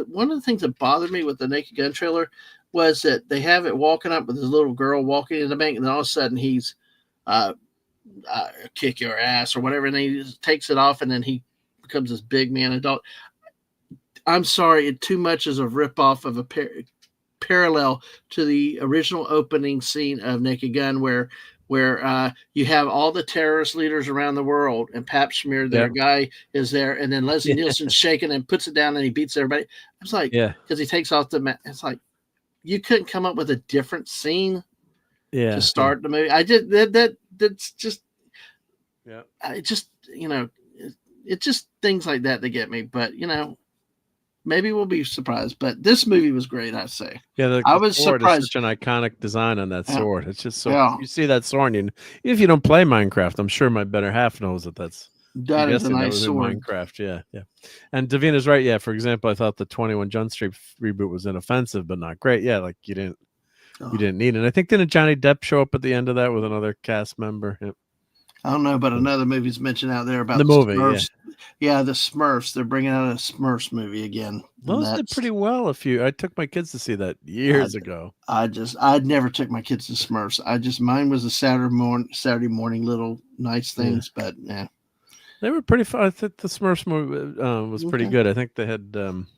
one of the things that bothered me with the Naked Gun trailer was that they have it walking up with this little girl walking in the bank, and then all of a sudden he's kick your ass or whatever, and then he just takes it off, and then he becomes this big man adult. I'm sorry, too much is a ripoff of a parallel to the original opening scene of Naked Gun, where you have all the terrorist leaders around the world, and Pap Smear, their guy, is there, and then Leslie Nielsen's shaking and puts it down, and he beats everybody. I was like, because he takes off the it's like you couldn't come up with a different scene to start the movie. I did that's just I just it's just things like that get me, but maybe we'll be surprised. But this movie was great, I say. Yeah, I was sword surprised. is such an iconic design on that sword. It's just so you see that sword, and if you don't play Minecraft, I'm sure my better half knows that that is a nice sword. In Minecraft, yeah. And Davina's right. Yeah, for example, I thought the 21 Jump Street reboot was inoffensive, but not great. Yeah, like you didn't need it. I think didn't Johnny Depp show up at the end of that with another cast member? Yep. I don't know, but another movie's mentioned out there about the movie. Smurfs. Yeah, the Smurfs. They're bringing out a Smurfs movie again. Those did pretty well. I took my kids to see that years ago. I'd never took my kids to Smurfs. Mine was a Saturday morning little nice things, but yeah. They were pretty fun. I think the Smurfs movie was pretty good. I think they had Doogie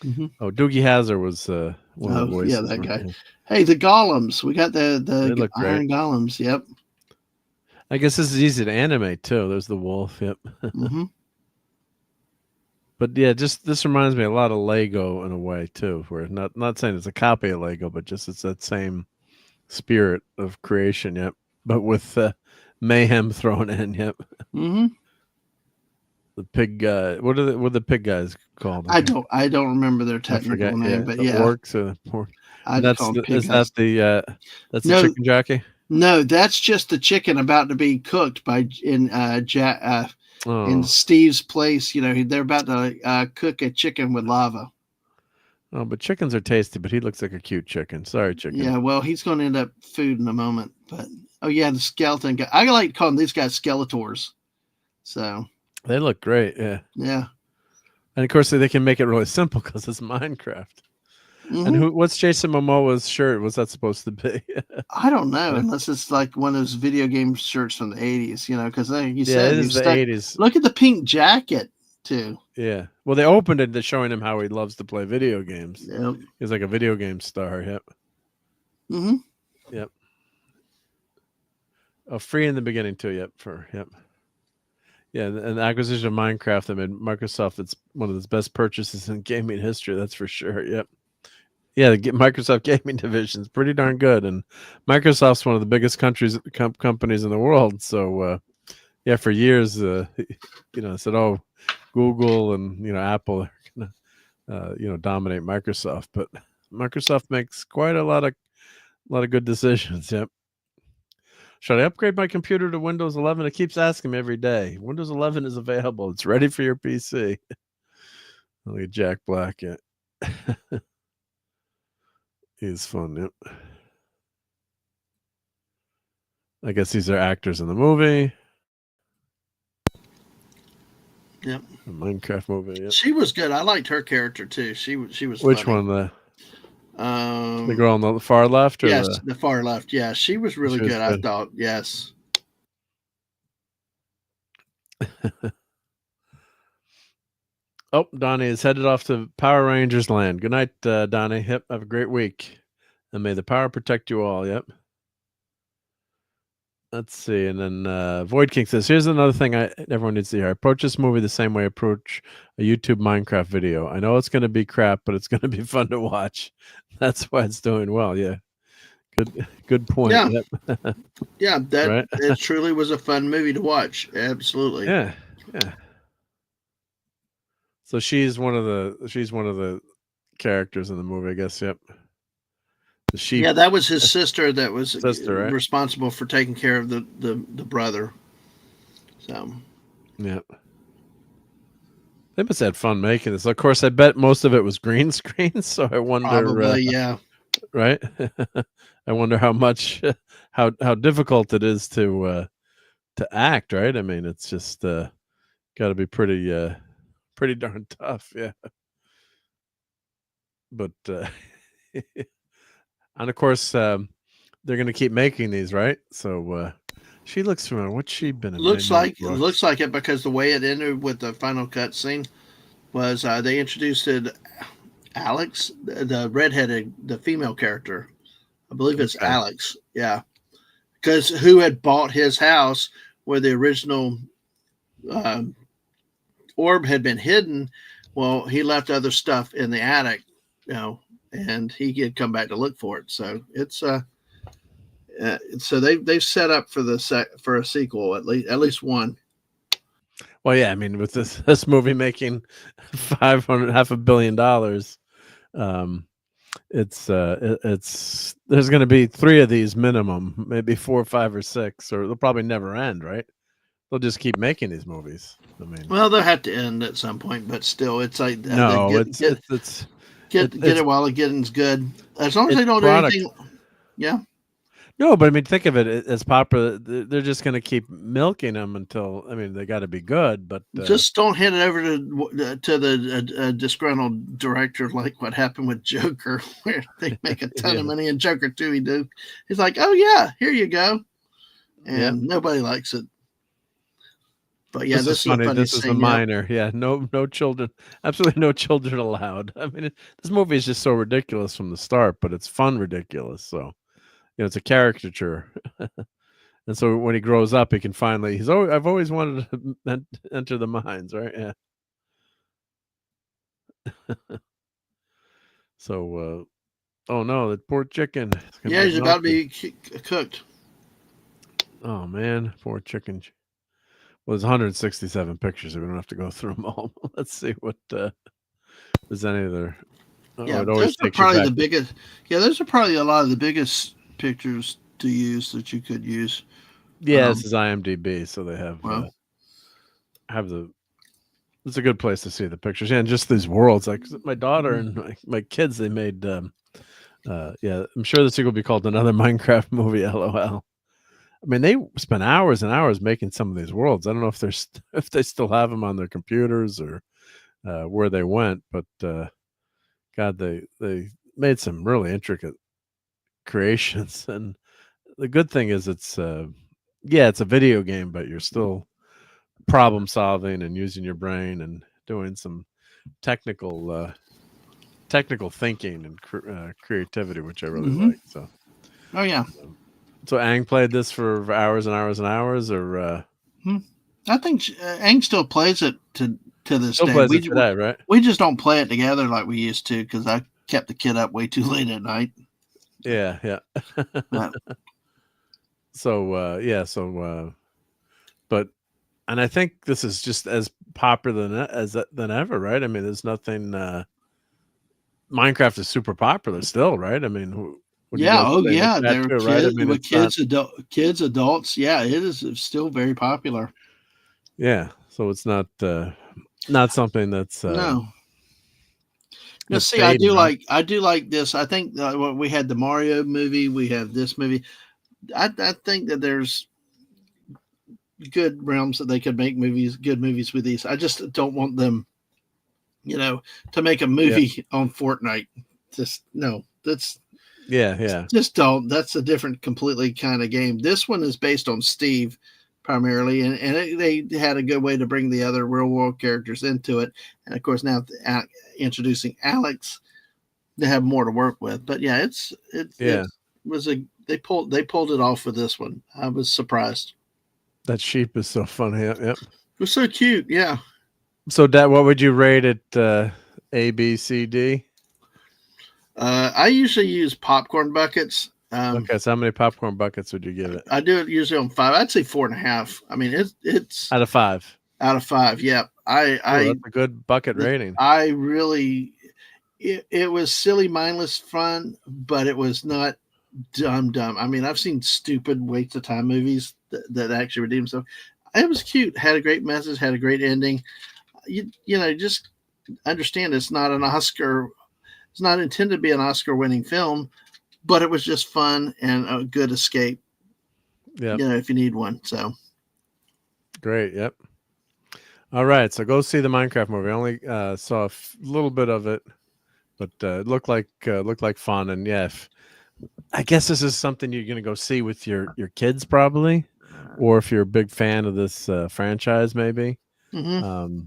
Howser was one of the voices. Yeah, that guy. Yeah. Hey, the golems. We got the iron golems. Yep. I guess this is easy to animate too. There's the wolf. Yep. But yeah, just this reminds me a lot of Lego in a way too. Where not saying it's a copy of Lego, but just it's that same spirit of creation. Yep. But with mayhem thrown in. Yep. The pig. What are the pig guys called? I don't remember their technical name, but yeah, orcs or pork. That's the chicken jockey. No, that's just the chicken about to be cooked in Steve's place. You know, they're about to cook a chicken with lava. Oh, but chickens are tasty. But he looks like a cute chicken. Sorry, chicken. Yeah, well, he's going to end up food in a moment. But the skeleton guy. I like calling these guys Skeletors. So they look great. Yeah. Yeah. And of course, they can make it really simple because it's Minecraft. And what's Jason Momoa's shirt? What's that supposed to be? I don't know, unless it's like one of those video game shirts from the 80s, because you said it is the 80s. Look at the pink jacket too. Yeah. Well, they opened it showing him how he loves to play video games. Yep. He's like a video game star. Yep. Yep. Oh, free in the beginning too. Yep. Yeah, and the acquisition of Minecraft that made Microsoft, it's one of its best purchases in gaming history. That's for sure. Yep. Yeah, the Microsoft gaming division is pretty darn good, and Microsoft's one of the biggest companies in the world. So, yeah, for years, I said, "Oh, Google and Apple are gonna, dominate Microsoft," but Microsoft makes quite a lot of good decisions. Yep. Should I upgrade my computer to Windows 11? It keeps asking me every day. Windows 11 is available. It's ready for your PC. Look at Jack Black. Yeah. He's fun. Yep. I guess these are actors in the movie. Yep. The Minecraft movie. Yep. She was good. I liked her character too. She was. Which funny. One? The girl on the far left? Or yes, the far left. Yeah, she was really good. I thought. Yes. Oh, Donnie is headed off to Power Rangers land. Good night, Donnie. Yep, have a great week. And may the power protect you all. Yep. Let's see. And then Void King says, here's another thing everyone needs to hear. I approach this movie the same way I approach a YouTube Minecraft video. I know it's going to be crap, but it's going to be fun to watch. That's why it's doing well. Yeah. Good point. Yeah. Yep. Yeah, it truly was a fun movie to watch. Absolutely. Yeah. Yeah. So she's one of the characters in the movie, I guess. Yep. The sheep. Yeah, that was his sister that was right? responsible for taking care of the brother. So yeah. They must have had fun making this. Of course, I bet most of it was green screen, so I wonder probably, yeah. Right? I wonder how much how difficult it is to act, right? I mean, it's just got to be pretty darn tough, yeah. But and of course they're going to keep making these, right? So she looks familiar. What's she been in? Looks like it because the way it ended with the final cut scene was they introduced Alex, the redheaded, the female character. I believe it's Alex. Yeah. Because who had bought his house where the original orb had been hidden. Well, he left other stuff in the attic, and he had come back to look for it. So it's so they've set up for a sequel, at least one. Well, yeah, I mean, with this movie making $500 million, it's there's going to be 3 of these minimum, maybe 4 or 5 or 6, or they'll probably never end, right? They'll just keep making these movies. I mean, well, they'll have to end at some point, but still, it's like no, get it while it getting's good. As long as they don't do anything, yeah. No, but I mean, think of it as popular. They're just going to keep milking them until. I mean, they got to be good, but just don't hand it over to the disgruntled director, like what happened with Joker, where they make a ton of money, and Joker 2, he's like, "Oh yeah, here you go," and nobody likes it. But yeah, this is funny. This is a minor. Yeah, no children. Absolutely no children allowed. I mean, this movie is just so ridiculous from the start, but it's fun ridiculous. So. It's a caricature, and so when he grows up, he can finally. I've always wanted to enter the mines, right? Yeah. So, oh no, the poor chicken. Yeah, he's about to be cooked. Oh man, poor chicken. Well, there's 167 pictures. So we don't have to go through them all. Let's see what is any other. Yeah, those are probably the biggest. Yeah, those are probably a lot of the biggest pictures to use that you could use. Yeah, this is IMDb, so they have the. It's a good place to see the pictures, and just these worlds. Like my daughter and my kids, they made. Yeah, I'm sure this will be called another Minecraft movie. LOL. I mean, they spent hours and hours making some of these worlds. I don't know if they still have them on their computers or where they went, but God, they made some really intricate creations. And the good thing is it's a video game, but you're still problem solving and using your brain and doing some technical thinking and creativity, which I really like. So, oh yeah. So Ang played this for hours and hours and hours, or I think Ang still plays it to this day. Plays it today, right? We just don't play it together like we used to because I kept the kid up way too late at night. Yeah. But and I think this is just as popular than ever, right? I mean, there's nothing. Minecraft is super popular still, right? I mean, yeah, there are kids, kids, adults. Yeah, it is still very popular. Yeah, so it's not something that's no. Now, see, I do like this. I think we had the Mario movie. We have this movie. I think that there's good realms that they could make good movies with these. I just don't want them, to make a movie on Fortnite. Just no, that's just don't. That's a different, completely kind of game. This one is based on Steve primarily, and they had a good way to bring the other real world characters into it. And of course, now introducing Alex, they have more to work with. But yeah, they pulled it off with this one. I was surprised. That sheep is so funny. Yep. It was so cute. Yeah. So, Dad, what would you rate it? A, B, C, D? I usually use popcorn buckets. Okay, so how many popcorn buckets would you give it? I do it usually on 5. I'd say 4.5. I mean, it's out of 5. Out of 5, yeah. That's a good bucket rating. I really, it was silly, mindless fun, but it was not dumb. I mean, I've seen stupid waste of time movies that actually redeem themselves. It was cute. Had a great message. Had a great ending. Just understand it's not an Oscar. It's not intended to be an Oscar-winning film, but it was just fun and a good escape. Yeah, if you need one. So great. Yep. All right, so go see the Minecraft movie. I only saw a little bit of it, but it looked like fun. And yeah, I guess this is something you're going to go see with your kids probably, or if you're a big fan of this franchise, maybe. Mm-hmm.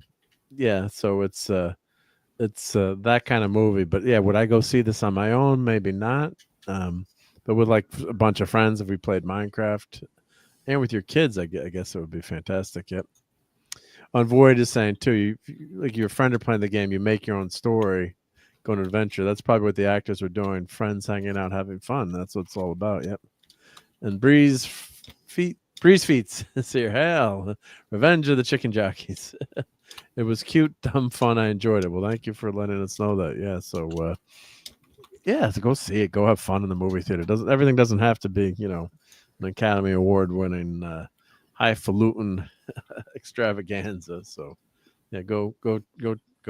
Yeah, so it's that kind of movie. But yeah, would I go see this on my own? Maybe not. But with like a bunch of friends, if we played Minecraft, and with your kids, I guess it would be fantastic. Yep. On Void is saying too, like your friend are playing the game, you make your own story, go on an adventure. That's probably what the actors were doing. Friends hanging out, having fun. That's what it's all about. Yep. And Breeze Freeze Feats is here. Hell, Revenge of the Chicken Jockeys. It was cute, dumb, fun. I enjoyed it. Well, thank you for letting us know that. Yeah, so yeah, so go see it. Go have fun in the movie theater. Everything doesn't have to be, an Academy Award winning highfalutin extravaganza. So yeah, go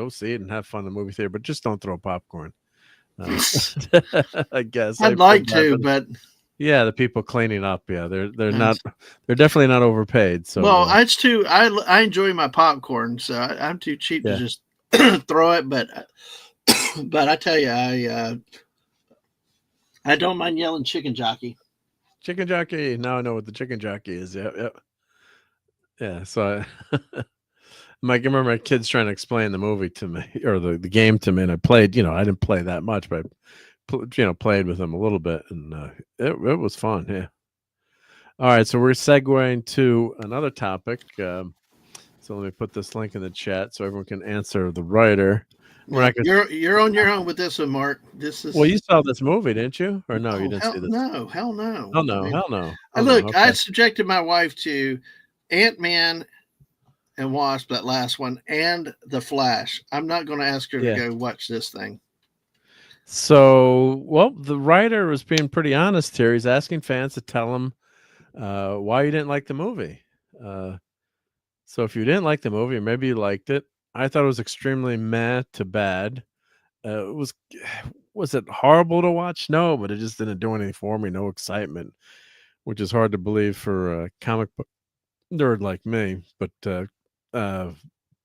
see it and have fun in the movie theater, but just don't throw popcorn. I guess I'd like to, but yeah, the people cleaning up, yeah, they're definitely not overpaid. So well, I enjoy my popcorn, so I'm too cheap to just throw it. But I tell you, I don't mind yelling chicken jockey. Chicken jockey. Now I know what the chicken jockey is. Yeah. So I remember my kids trying to explain the movie to me or the game to me, and I played. I didn't play that much, but played with them a little bit, and it was fun. Yeah. All right, so we're segueing to another topic. So let me put this link in the chat so everyone can answer the writer. You're on your own with this one, Mark. This is well, you saw this movie, didn't you? Or no, you didn't see this? No, hell no. Oh no, hell no. Look, okay. I subjected my wife to Ant-Man and Wasp, that last one, and The Flash. I'm not going to ask her to go watch this thing. So, well, the writer was being pretty honest here. He's asking fans to tell him why you didn't like the movie. So if you didn't like the movie, or maybe you liked it, I thought it was extremely meh to bad. Was it horrible to watch? No, but it just didn't do anything for me. No excitement, which is hard to believe for a comic book nerd like me. But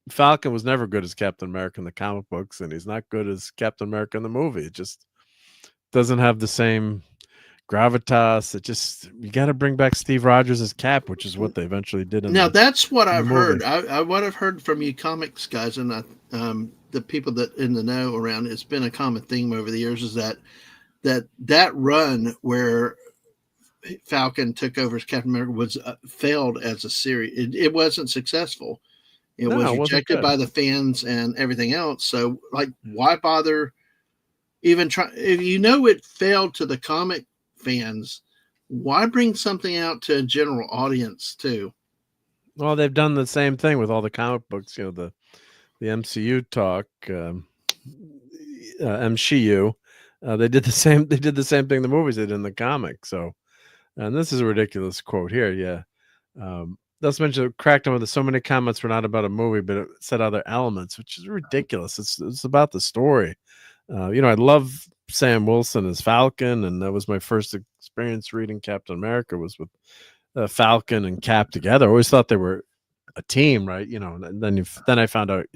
Falcon was never good as Captain America in the comic books, and he's not good as Captain America in the movie. It just doesn't have the same gravitas. You got to bring back Steve Rogers as Cap, which is what they eventually did. That's what I've heard. What I've heard from you comics guys and the people that in the know around, it's been a common theme over the years, is that run where Falcon took over as Captain America was failed as a series. It wasn't successful. It was rejected by the fans and everything else. So, why bother even trying? If you know it failed to the comic fans, why bring something out to a general audience too? Well, they've done the same thing with all the comic books. The MCU talk, MCU. They did the same. They did the same thing the movies did in the comics. So, and this is a ridiculous quote here. Yeah. Let's mention cracked on with so many comments were not about a movie, but it said other elements, which is ridiculous. It's about the story. I love Sam Wilson as Falcon, and that was my first experience reading Captain America was with Falcon and Cap together. I always thought they were a team, right? And then I found out,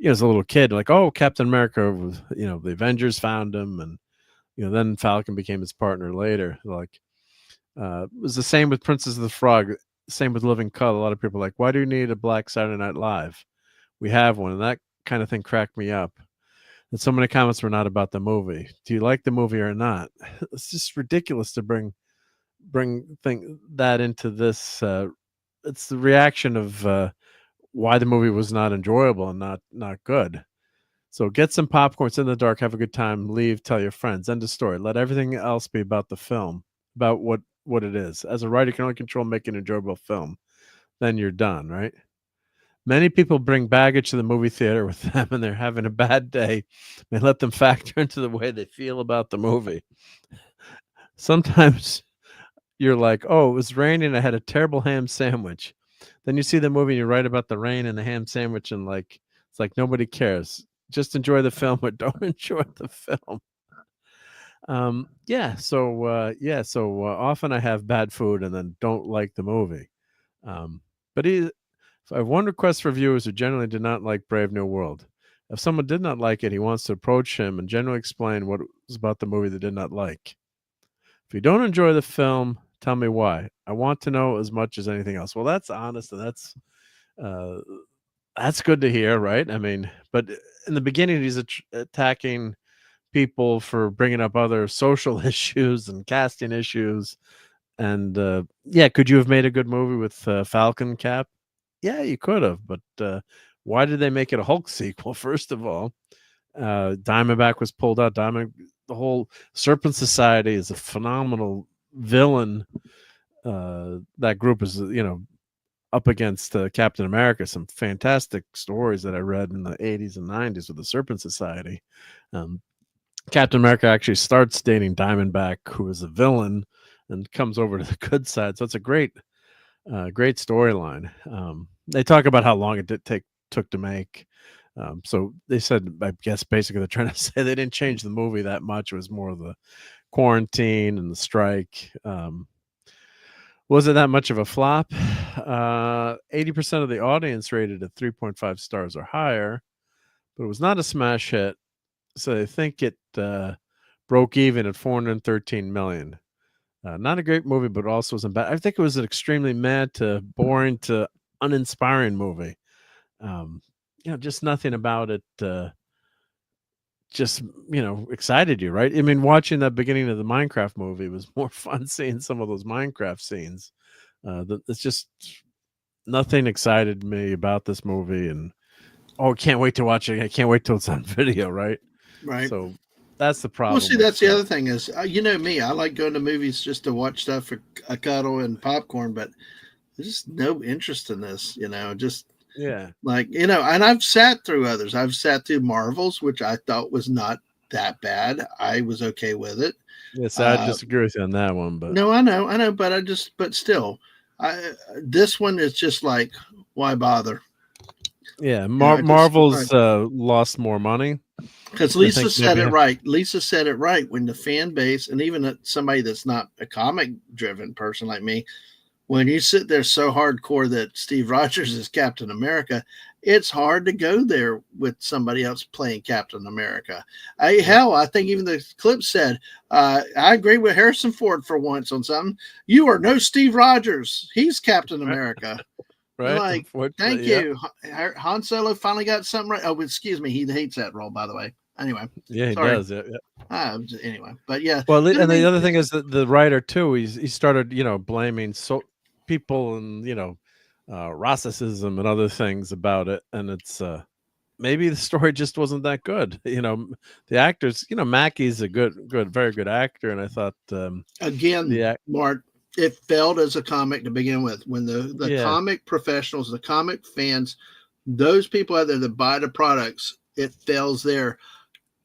as a little kid, like, oh, Captain America was, the Avengers found him, and then Falcon became his partner later. Like, it was the same with Princess of the Frog. Same with Living Color. A lot of people are like, why do you need a black Saturday Night Live? We have one, and that kind of thing cracked me up. And so many comments were not about the movie. Do you like the movie or not? It's just ridiculous to bring that into this. It's the reaction of why the movie was not enjoyable and not good. So get some popcorn, sit in the dark, have a good time, leave, tell your friends. End of story. Let everything else be about the film, about what it is. As a writer, you can only control making an enjoyable film. Then you're done, right? Many people bring baggage to the movie theater with them, and they're having a bad day. They let them factor into the way they feel about the movie. Sometimes you're like, oh, it was raining, I had a terrible ham sandwich. Then you see the movie and you write about the rain and the ham sandwich, and it's like nobody cares. Just enjoy the film, but don't enjoy the film. So often I have bad food and then don't like the movie. But I have one request for viewers who generally did not like Brave New World. If someone did not like it, he wants to approach him and generally explain what it was about the movie they did not like. If you don't enjoy the film, tell me why. I want to know as much as anything else. Well, that's honest, and that's good to hear, right? I mean, but in the beginning, he's attacking people for bringing up other social issues and casting issues. And could you have made a good movie with Falcon Cap? Yeah, you could have, but why did they make it a Hulk sequel? First of all, Diamondback was pulled out. The whole Serpent Society is a phenomenal villain that group is, up against Captain America. Some fantastic stories that I read in the 80s and 90s with the Serpent Society. Captain America actually starts dating Diamondback, who is a villain, and comes over to the good side. So it's a great storyline. They talk about how long it took to make. So they said, I guess basically they're trying to say they didn't change the movie that much. It was more of the quarantine and the strike. Was it that much of a flop? 80% of the audience rated it 3.5 stars or higher, but it was not a smash hit. So they think it broke even at 413 million. Not a great movie, but also wasn't bad. I think it was an extremely mad to boring to uninspiring movie. Just nothing about it just excited you, right? I mean, watching that beginning of the Minecraft movie was more fun seeing some of those Minecraft scenes. It's just nothing excited me about this movie, and can't wait to watch it. I can't wait till it's on video, right? So that's the problem. Well, see, that's the other thing is, me, I like going to movies just to watch stuff for a cuddle and popcorn, but there's just no interest in this, Yeah. And I've sat through others. I've sat through Marvels, which I thought was not that bad. I was okay with it. Yes, I disagree with you on that one, but no, I know, but still, this one is just like, why bother? Yeah, Marvel's lost more money. Because Lisa said it right. Lisa said it right when the fan base, and even somebody that's not a comic-driven person like me, when you sit there so hardcore that Steve Rogers is Captain America, it's hard to go there with somebody else playing Captain America. I think even the clip said, I agree with Harrison Ford for once on something. You are no Steve Rogers. He's Captain America. Right. Thank you. Han Solo finally got something right. Oh, excuse me. He hates that role, by the way. Anyway. Yeah, he does. Yeah. Anyway, but yeah. Well, and the other thing is that the writer too, he started, blaming people and, racism and other things about it. And it's, maybe the story just wasn't that good. The actors, Mackey's a very good actor. And I thought, Mark, it failed as a comic to begin with. When the comic professionals, the comic fans, those people out there that buy the products, it fails there.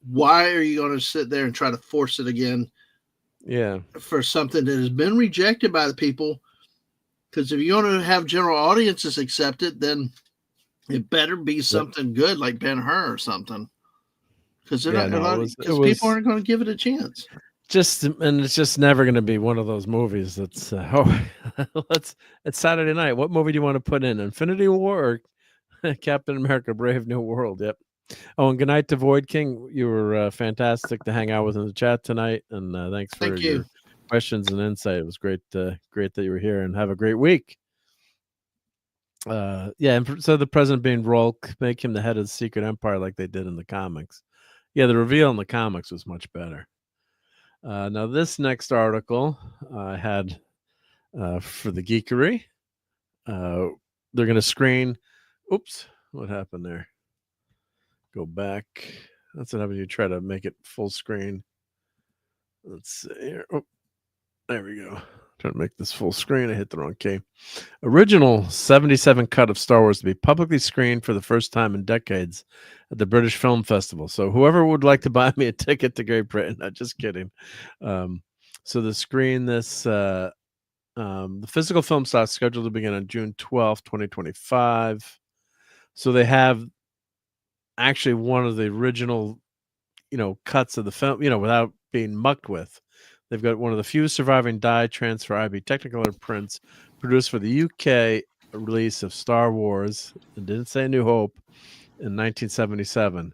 Why are you going to sit there and try to force it again? Yeah, for something that has been rejected by the people. Because if you want to have general audiences accept it, then it better be something good like Ben-Hur or something. Because people aren't going to give it a chance. It's just never going to be one of those movies that's it's Saturday night. What movie do you want to put in? Infinity War or Captain America: Brave New World? Yep. Oh, and good night to Void King. You were fantastic to hang out with in the chat tonight, and thanks for your questions and insight. It was great that you were here, and have a great week. And so the president being Rolk, make him the head of the secret empire like they did in the comics. Yeah, the reveal in the comics was much better. Now, this next article I had for the Geekery. They're going to screen. Oops, what happened there? Go back. That's what happens. You try to make it full screen. Let's see here. Oh, there we go. Trying to make this full screen. I hit the wrong key. Original 77 cut of Star Wars to be publicly screened for the first time in decades at the British Film Festival. So whoever would like to buy me a ticket to Great Britain, not just kidding. So the screen this, the physical film slot scheduled to begin on June 12th, 2025. So they have actually one of the original, cuts of the film, without being mucked with. They've got one of the few surviving dye transfer IB Technicolor prints produced for the UK release of Star Wars, and didn't say New Hope, in 1977.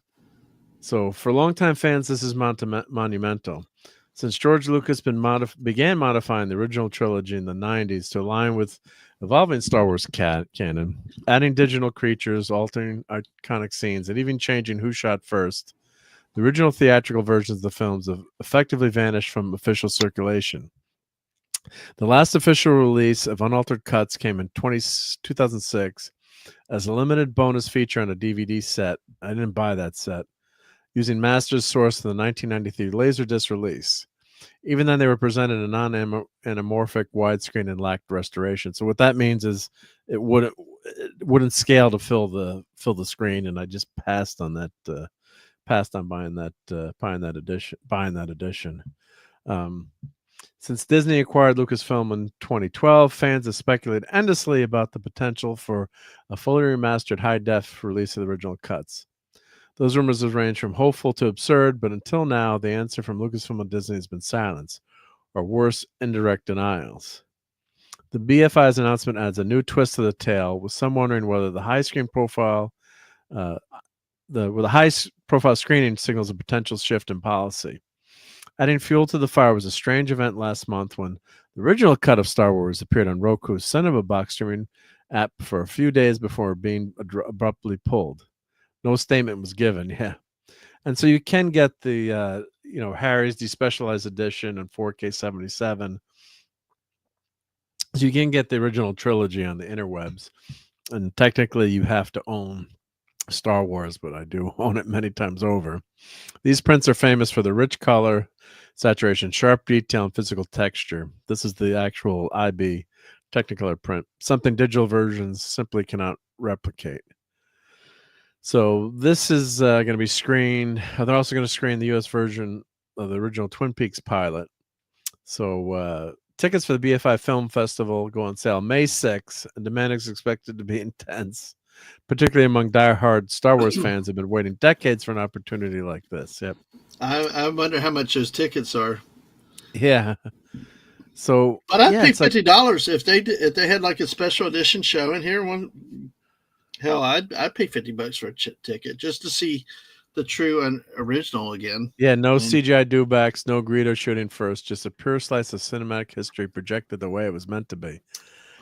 So for longtime fans, this is monumental. Since George Lucas began modifying the original trilogy in the 90s to align with evolving Star Wars canon, adding digital creatures, altering iconic scenes, and even changing who shot first, the original theatrical versions of the films have effectively vanished from official circulation. The last official release of unaltered cuts came in 2006 as a limited bonus feature on a DVD set. I didn't buy that set. Using Master's source of the 1993 Laserdisc release. Even then, they were presented in non-anamorphic widescreen and lacked restoration. So what that means is it wouldn't scale to fill the screen, and I just passed on that. Passed on buying that edition. Since Disney acquired Lucasfilm in 2012, fans have speculated endlessly about the potential for a fully remastered high-def release of the original cuts. Those rumors have ranged from hopeful to absurd, but until now, the answer from Lucasfilm and Disney has been silence, or worse, indirect denials. The BFI's announcement adds a new twist to the tale, with some wondering whether the high-screen profile, the high-profile screening signals a potential shift in policy. Adding fuel to the fire was a strange event last month when the original cut of Star Wars appeared on Roku's son-of-a-box streaming app for a few days before being abruptly pulled. No statement was given, yeah. And so you can get the, Harry's Despecialized Edition and 4K 77. So you can get the original trilogy on the interwebs. And technically you have to own Star Wars, but I do own it many times over. These prints are famous for the rich color, saturation, sharp detail, and physical texture. This is the actual IB Technicolor print, something digital versions simply cannot replicate. So this is going to be screened. They're also going to screen the U.S. version of the original Twin Peaks pilot. So tickets for the BFI Film Festival go on sale May 6th, and demand is expected to be intense, particularly among diehard Star Wars fans who have been waiting decades for an opportunity like this. Yep. I wonder how much those tickets are. Yeah. So, but I'd pay $50 if they had like a special edition show in here. Hell, I'd pay $50 for a ticket just to see the true and original again. Yeah, no CGI dewbacks, no Greedo shooting first, just a pure slice of cinematic history projected the way it was meant to be.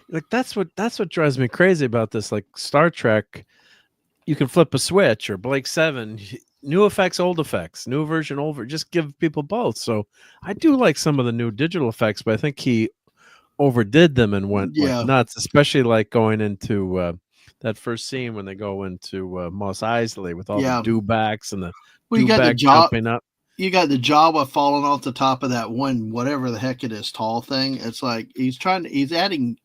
Like that's what drives me crazy about this. Like Star Trek, you can flip a switch, or Blake 7, new effects, old effects, new version, old version. Just give people both. So I do like some of the new digital effects, but I think he overdid them and went like nuts, especially like going into that first scene when they go into Mos Eisley with all the dewbacks and the dewback jumping up. You got the Jawa falling off the top of that one, whatever the heck it is, tall thing. It's like he's adding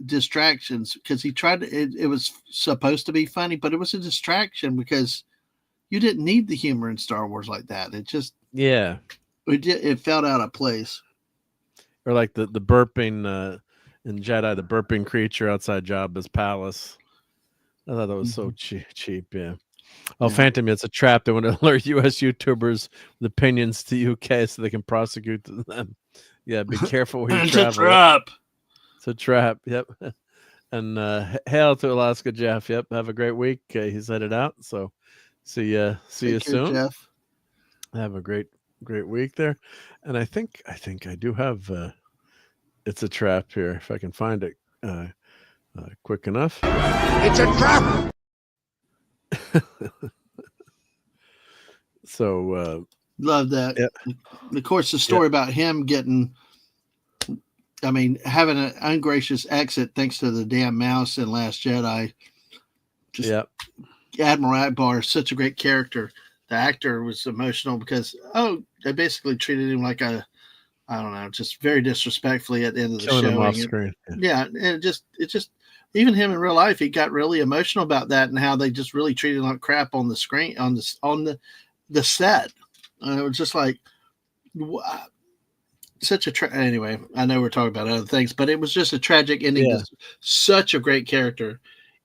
distractions because he tried to. It was supposed to be funny, but it was a distraction because you didn't need the humor in Star Wars like that. It just it felt out of place. Or like the burping in Jedi, the burping creature outside Jabba's palace. I thought that was so cheap. Yeah. Oh, Phantom, it's a trap. They want to alert U.S. YouTubers with opinions to UK so they can prosecute them. Yeah, be careful where you travel. It's a trap. It's a trap. Yep. And hail to Alaska, Jeff. Yep. Have a great week. He's headed out. So see you soon. Jeff. Have a great week there. And I think I do have it's a trap here if I can find it quick enough. It's a trap. So love that. Yeah. Of course, the story about him having an ungracious exit thanks to the damn mouse in Last Jedi. Admiral Akbar is such a great character. The actor was emotional because they basically treated him like just very disrespectfully at the end of the show. Him off screen. Yeah, and it just even him in real life, he got really emotional about that and how they just really treated him like crap on the screen on the set. It was just like such a anyway. I know we're talking about other things, but it was just a tragic ending. To such a great character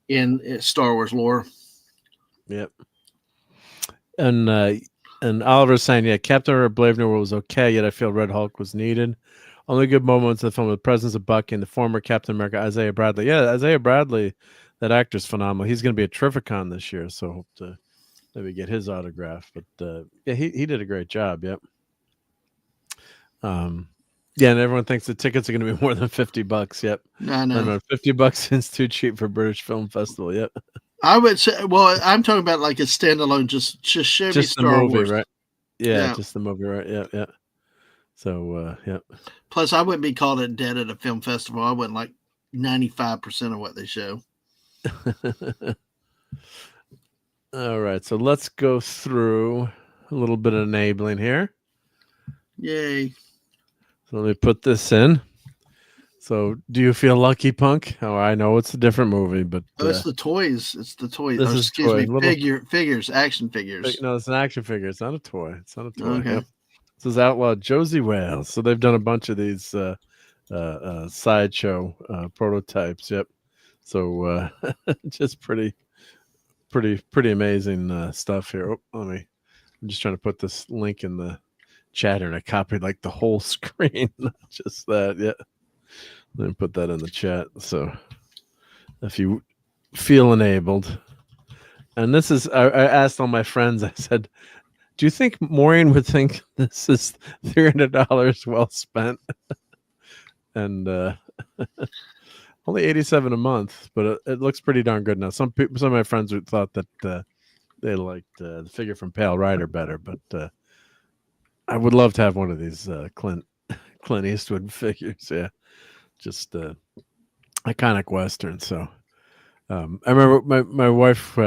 in Star Wars lore. Yep. And Oliver's saying, Captain America Brave New World was okay, yet I feel Red Hulk was needed. Only good moments in the film with the presence of Bucky and the former Captain America, Isaiah Bradley. Yeah, Isaiah Bradley, that actor's phenomenal. He's going to be at Terrificon this year, so hope to maybe get his autograph. But he did a great job. Yep. And everyone thinks the tickets are going to be more than $50. Yep. No. $50 is too cheap for British Film Festival. Yep. I would say, well, I'm talking about like a standalone, just show me Star movie, Wars. Right? Yeah, just the movie, right? Yeah. So, Plus, I wouldn't be called a dead at a film festival. I wouldn't like 95% of what they show. All right, so let's go through a little bit of enabling here. Yay. So let me put this in. So, do you feel lucky, Punk? Oh, I know it's a different movie, but it's the toys. It's the toys. This is excuse toy. me, figures, action figures. No, it's an action figure. It's not a toy. It's not a toy. Okay. Yep. This is Outlaw Josie Wales. So they've done a bunch of these sideshow prototypes. Yep. So just pretty amazing stuff here. Oh, I'm just trying to put this link in the chat, and I copied like the whole screen, not just that. Yeah. Let me put that in the chat. So if you feel enabled, and this is, I asked all my friends, I said, do you think Maureen would think this is $300 well spent? And only $87 a month, but it looks pretty darn good now. Some of my friends thought that they liked the figure from Pale Rider better, but I would love to have one of these Clint Eastwood figures. Yeah. Just iconic Western. So I remember my wife, we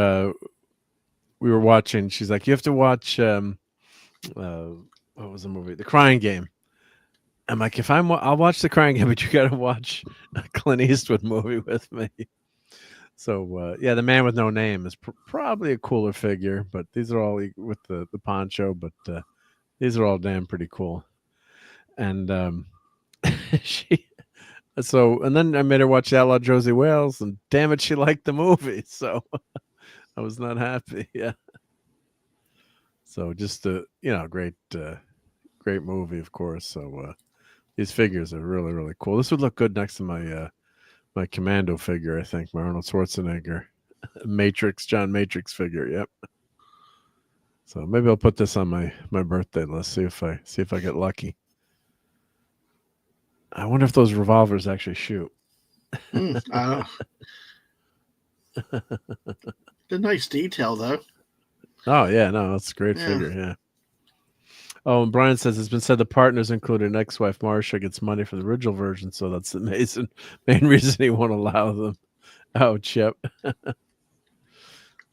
were watching, she's like, you have to watch what was the movie? The Crying Game. I'm like, I'll watch The Crying Game, but you got to watch a Clint Eastwood movie with me. So yeah, The Man with No Name is probably a cooler figure, but these are all with the poncho, but these are all damn pretty cool. And and then I made her watch Outlaw Josie Wales, and damn it, she liked the movie. So I was not happy. Yeah. So just great movie, of course. So these figures are really, really cool. This would look good next to my my Commando figure, I think, my Arnold Schwarzenegger John Matrix figure. Yep. So maybe I'll put this on my birthday list. See if I get lucky. I wonder if those revolvers actually shoot. I don't. It's a nice detail, though. Oh yeah, no, that's a great figure. Yeah. Oh, and Brian says it's been said the partners, including ex-wife Marcia, gets money for the original version, so that's the main reason he won't allow them. Ouch, yep.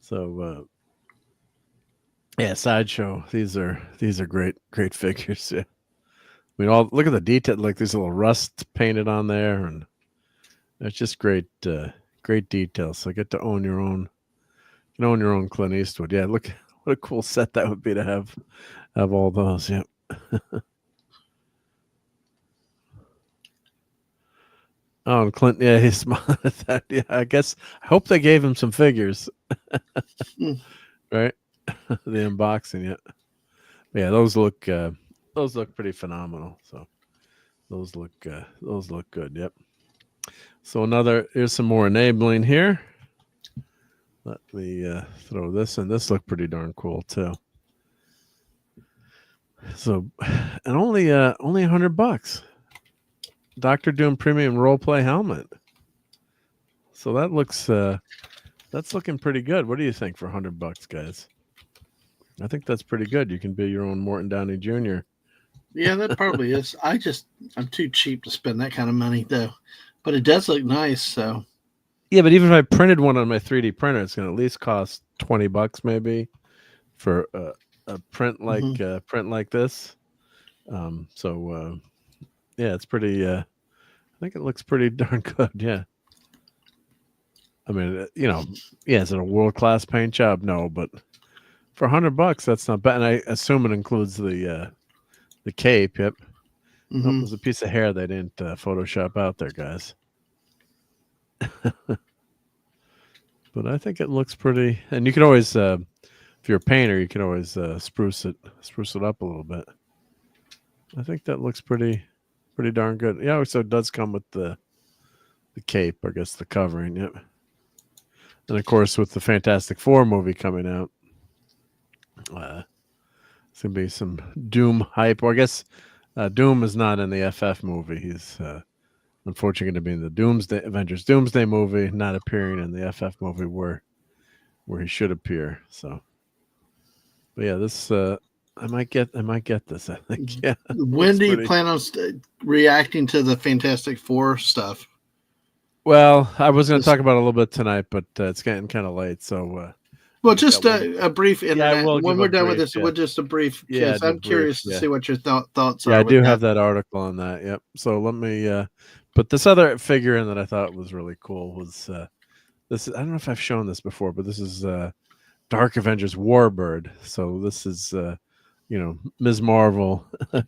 So yeah, Sideshow. These are great figures. Yeah. I mean, look at the detail, like there's a little rust painted on there, and it's just great details. So I get to own your own Clint Eastwood. Yeah, look what a cool set that would be to have all those. Yeah. Oh, and Clint, yeah, he's smiled at that. Yeah, I hope they gave him some figures. Right? The unboxing, yeah. Yeah, those look pretty phenomenal. So those look good. Yep. So here's some more enabling here. Let me throw this in. This looked pretty darn cool too. So, and only $100. Dr. Doom Premium Role Play Helmet. So that's looking pretty good. What do you think for $100, guys? I think that's pretty good. You can be your own Morton Downey Jr. Yeah, that probably is. I'm too cheap to spend that kind of money though, but it does look nice. So yeah, but even if I printed one on my 3D printer, it's going to at least cost $20 maybe for a print like this. So yeah, it's pretty. I think it looks pretty darn good. Yeah. I mean, yeah, is it a world-class paint job? No, but for $100, that's not bad. And I assume it includes the cape. Yep. Mm-hmm. Oh, there's a piece of hair they didn't Photoshop out there, guys. But I think it looks pretty. And you can always, if you're a painter, you can always spruce it up a little bit. I think that looks pretty darn good. Yeah, so it does come with the cape, I guess, the covering. Yep. And of course, with the Fantastic Four movie coming out, it's gonna be some Doom hype. Or I guess Doom is not in the FF movie. He's unfortunately going to be in the Avengers Doomsday movie, not appearing in the FF movie where he should appear. So, but yeah, this I might get this. I think. Yeah. When do you plan on reacting to the Fantastic Four stuff? Well, I was going to talk about it a little bit tonight, but it's getting kind of late. So Well, just a brief internet. Yeah, when we're done with this, we'll just a brief. Yeah, I'm curious to see what your thoughts are. Yeah, I do have that article on that. Yep. So let me put this other figure in that I thought was really cool. Was this? I don't know if I've shown this before, but this is Dark Avengers Warbird. So this is Ms. Marvel,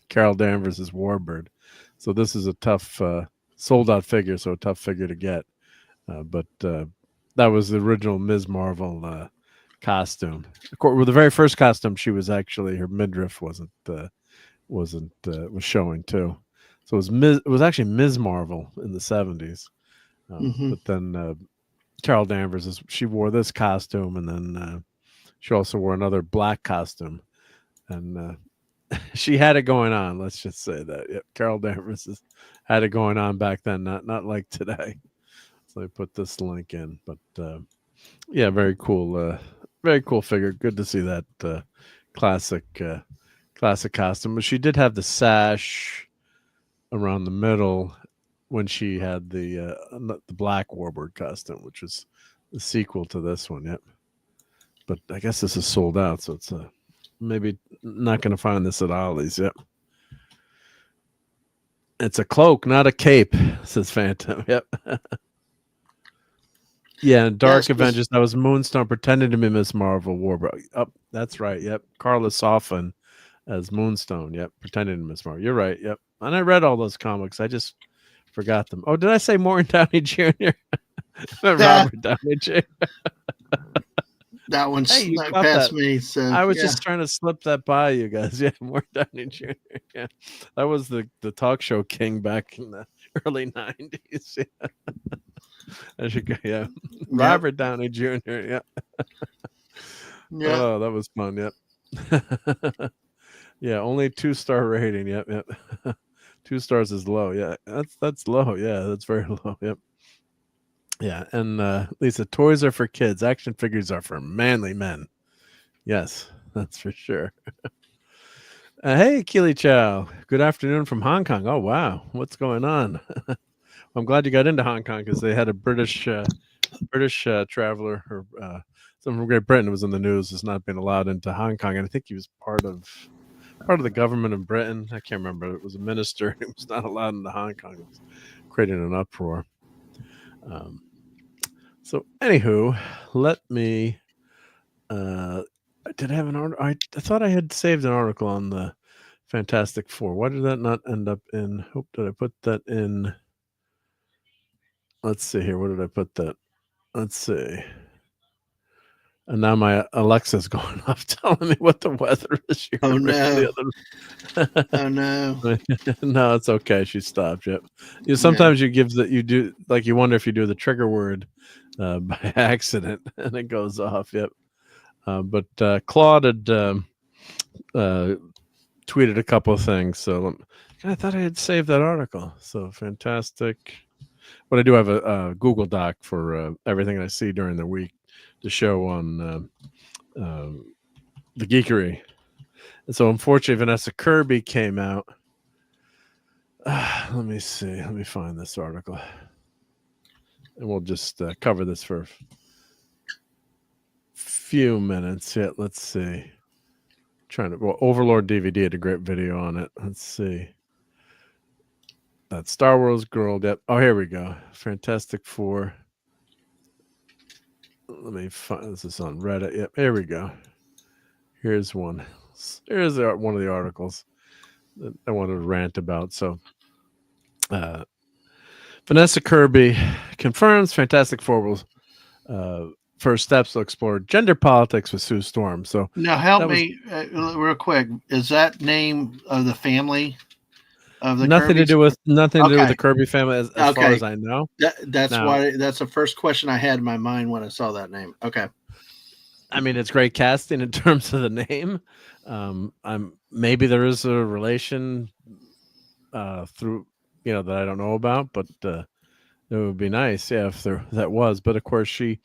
Carol Danvers is Warbird. So this is a tough sold out figure, so a tough figure to get. But that was the original Ms. Marvel costume. Of course, with the very first costume, she was actually, her midriff was showing too. So it was actually Ms. Marvel in the 70s. But then Carol Danvers she wore this costume, and then she also wore another black costume, and she had it going on. Let's just say that. Yep, Carol Danvers had it going on back then, not like today. So I put this link in, but yeah, very cool figure. Good to see that classic costume. But she did have the sash around the middle when she had the black Warbird costume, which was the sequel to this one. Yep. But I guess this is sold out, so it's maybe not going to find this at Ollie's. Yep. It's a cloak, not a cape, says Phantom. Yep. Yeah, and Dark Avengers, that was Moonstone pretending to be Miss Marvel Warbird. Oh, that's right. Yep. Carla Soffin as Moonstone. Yep. Pretending to Miss Marvel. You're right. Yep. And I read all those comics. I just forgot them. Oh, did I say Morton Downey Jr.? Robert Downey Jr. That one snuck past me. So I was just trying to slip that by you guys. Yeah, Morton Downey Jr. Yeah. That was the talk show king back in the early 90s. Yeah. As you go, yeah. Robert Downey Jr. Yeah. Oh, that was fun. Yep. Yeah, only 2-star rating. Yep. 2 stars is low. Yeah, that's low. Yeah, that's very low. Yep. Yeah, and Lisa, toys are for kids. Action figures are for manly men. Yes, that's for sure. Hey, Keely Chow. Good afternoon from Hong Kong. Oh, wow. What's going on? I'm glad you got into Hong Kong because they had a British traveler or someone from Great Britain was in the news has not been allowed into Hong Kong, and I think he was part of the government of Britain. I can't remember. It was a minister. He was not allowed into Hong Kong. It was creating an uproar. So, anywho, let me. Did I have an article? I thought I had saved an article on the Fantastic Four. Why did that not end up in? Did I put that in? Let's see here. Where did I put that? Let's see. And now my Alexa's going off telling me what the weather is. Oh no! Oh no! No, it's okay. She stopped. Yep. Sometimes you give that. You do like you wonder if you do the trigger word by accident and it goes off. Yep. But Claude had tweeted a couple of things. So I thought I had saved that article. So fantastic. But I do have a Google Doc for everything I see during the week to show on the Geekery. And so unfortunately, Vanessa Kirby came out. Let me see. Let me find this article. And we'll just cover this for a few minutes. Yeah, let's see. Overlord DVD had a great video on it. Let's see. That Star Wars girl. Yep. Oh, here we go. Fantastic Four. Let me find this is on Reddit. Yep. Here we go. Here's one. Here's one of the articles that I wanted to rant about. So, Vanessa Kirby confirms Fantastic Four will first steps will explore gender politics with Sue Storm. So now help me real quick. Is that name of the family? Nothing to do with the Kirby family as far as I know. That's why that's the first question I had in my mind when I saw that name. Okay. I mean, it's great casting in terms of the name. Maybe there is a relation through that I don't know about, but it would be nice, if that was. But of course, she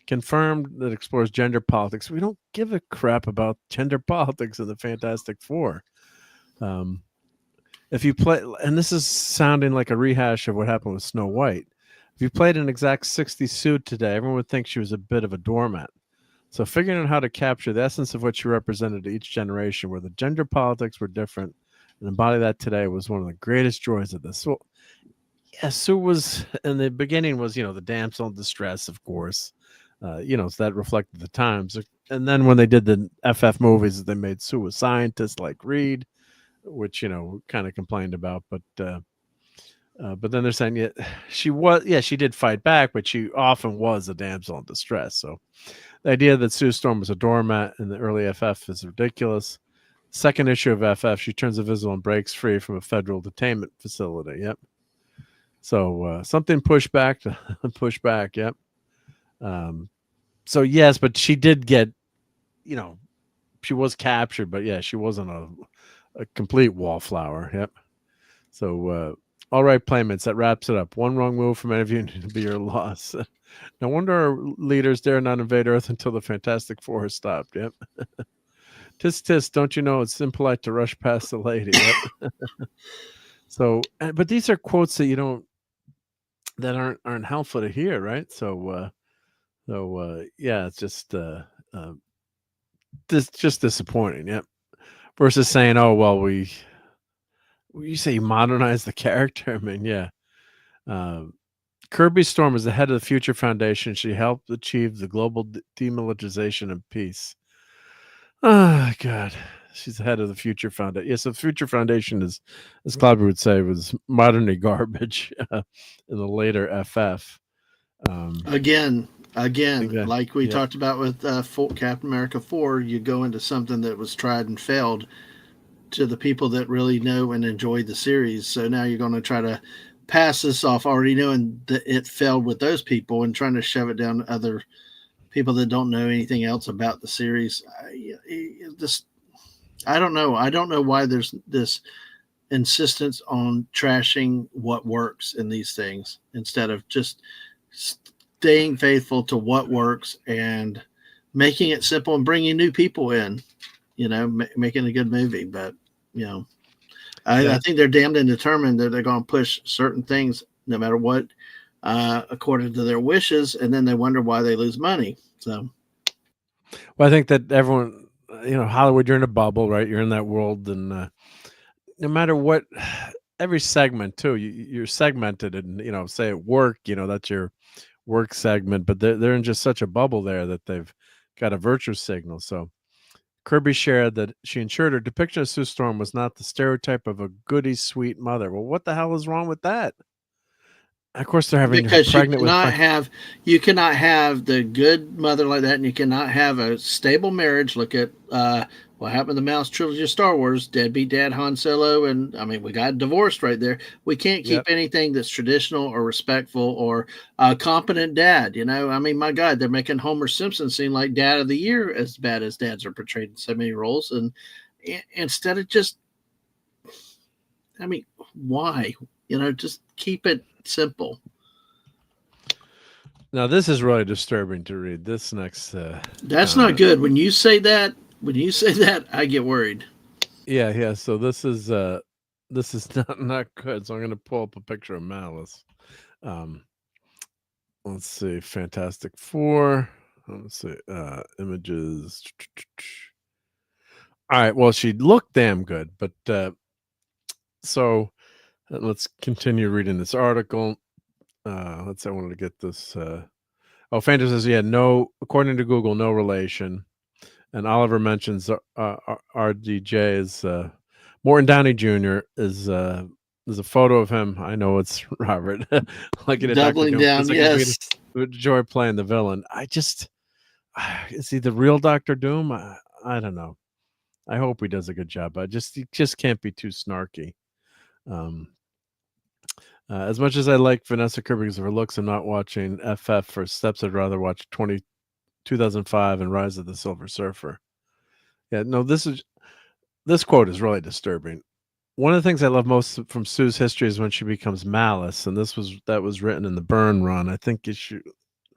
confirmed that explores gender politics. We don't give a crap about gender politics in the Fantastic Four. If you play, and this is sounding like a rehash of what happened with Snow White. If you played an exact 60s suit today, everyone would think she was a bit of a doormat. So figuring out how to capture the essence of what she represented to each generation, where the gender politics were different, and embody that today was one of the greatest joys of this. So, yeah, Sue was in the beginning was, the damsel in distress, of course, so that reflected the times. And then when they did the FF movies, they made Sue a scientist like Reed, which kind of complained about, but then they're saying she did fight back, but she often was a damsel in distress. So the idea that Sue Storm was a doormat in the early FF is ridiculous. Second issue of FF, she turns invisible and breaks free from a federal detainment facility. Yep. So something pushed back to push back. Yep. So yes, but she did get, she was captured, but yeah, she wasn't a complete wallflower. Yep. So all right, Playmates, that wraps it up. One wrong move from any of you to be your loss. No wonder our leaders dare not invade Earth until the Fantastic Four has stopped. Yep. Tisk tisk, don't you know it's impolite to rush past the lady? Yep. So, but these are quotes that that aren't helpful to hear, right? So, yeah, it's just disappointing. Yep. Versus saying, oh well, you say you modernize the character. I mean, yeah. Kirby Storm is the head of the Future Foundation. She helped achieve the global demilitarization and peace. Oh, God. She's the head of the Future Foundation. Yes, the Future Foundation is, as Clobber would say, was modern garbage in the later FF. Again, like we talked about with Captain America 4, you go into something that was tried and failed to the people that really know and enjoyed the series. So now you're going to try to pass this off already knowing that it failed with those people and trying to shove it down to other people that don't know anything else about the series. I don't know. I don't know why there's this insistence on trashing what works in these things instead of just staying faithful to what works and making it simple and bringing new people in, making a good movie. But, I think they're damned and determined that they're going to push certain things no matter what, according to their wishes. And then they wonder why they lose money. So, well, I think that everyone, Hollywood, you're in a bubble, right? You're in that world. And no matter what, every segment too, you're segmented and, say at work, that's your work segment, but they're in just such a bubble there that they've got a virtue signal. So Kirby shared that she ensured her depiction of Sue Storm was not the stereotype of a goody sweet mother. Well, what the hell is wrong with that? Of course, they're having her pregnant you cannot have the good mother like that, and you cannot have a stable marriage. Look at what happened to the Mouse trilogy of Star Wars, deadbeat dad Han Solo, and we got divorced right there. We can't keep anything that's traditional or respectful or a competent dad. My God, they're making Homer Simpson seem like dad of the year, as bad as dads are portrayed in so many roles, and instead of just, why? Just keep it simple. Now, this is really disturbing to read. This next, that's not good. When you say that, I get worried. Yeah. So this is not good. So I'm going to pull up a picture of Malice. Let's see, Fantastic Four. Let's see, images. All right. Well, she looked damn good, but so let's continue reading this article. I wanted to get this. Fanta says, according to Google, no relation. And Oliver mentions RDJ is Morton Downey Jr. is a photo of him. I know it's Robert. Like in a doubling down, yes. Joy playing the villain. Is he the real Dr. Doom? I don't know. I hope he does a good job. He just can't be too snarky. As much as I like Vanessa Kirby because of her looks, I'm not watching FF for steps. I'd rather watch 2005 and Rise of the Silver Surfer. Yeah, no, this quote is really disturbing. One of the things I love most from Sue's history is when she becomes Malice, and that was written in the Byrne run. I think issue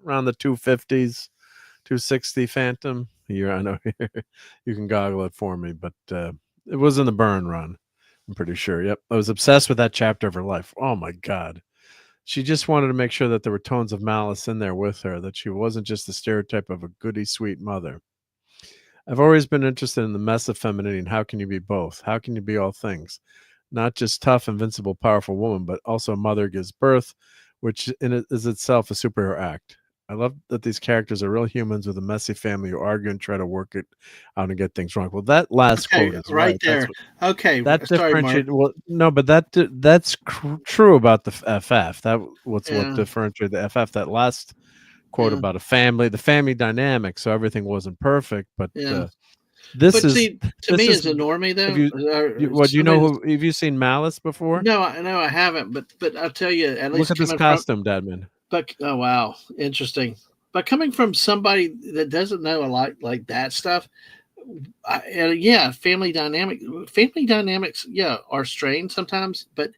around the 250s, 260 Phantom. Here, I know you can goggle it for me, but it was in the Byrne run. I'm pretty sure. Yep. I was obsessed with that chapter of her life. Oh my God. she just wanted to make sure that there were tones of malice in there with her, that she wasn't just the stereotype of a goody sweet mother. I've always been interested in the mess of femininity and how can you be both? How can you be all things? Not just tough, invincible, powerful woman, but also a mother gives birth, which in it is itself a superhero act. I love that these characters are real humans with a messy family who argue and try to work it out and get things wrong. Well, that last quote is right there. That sorry, Mark. Well, no, but that's true about the FF. What differentiated the FF. That last quote about the family dynamic. So everything wasn't perfect, but this is to me as a normie though. Have you seen Malice before? No, I haven't. But I'll tell you, at least look at this costume, Dadman. But oh wow, interesting. But coming from somebody that doesn't know a lot like that stuff, family dynamics, are strained sometimes. But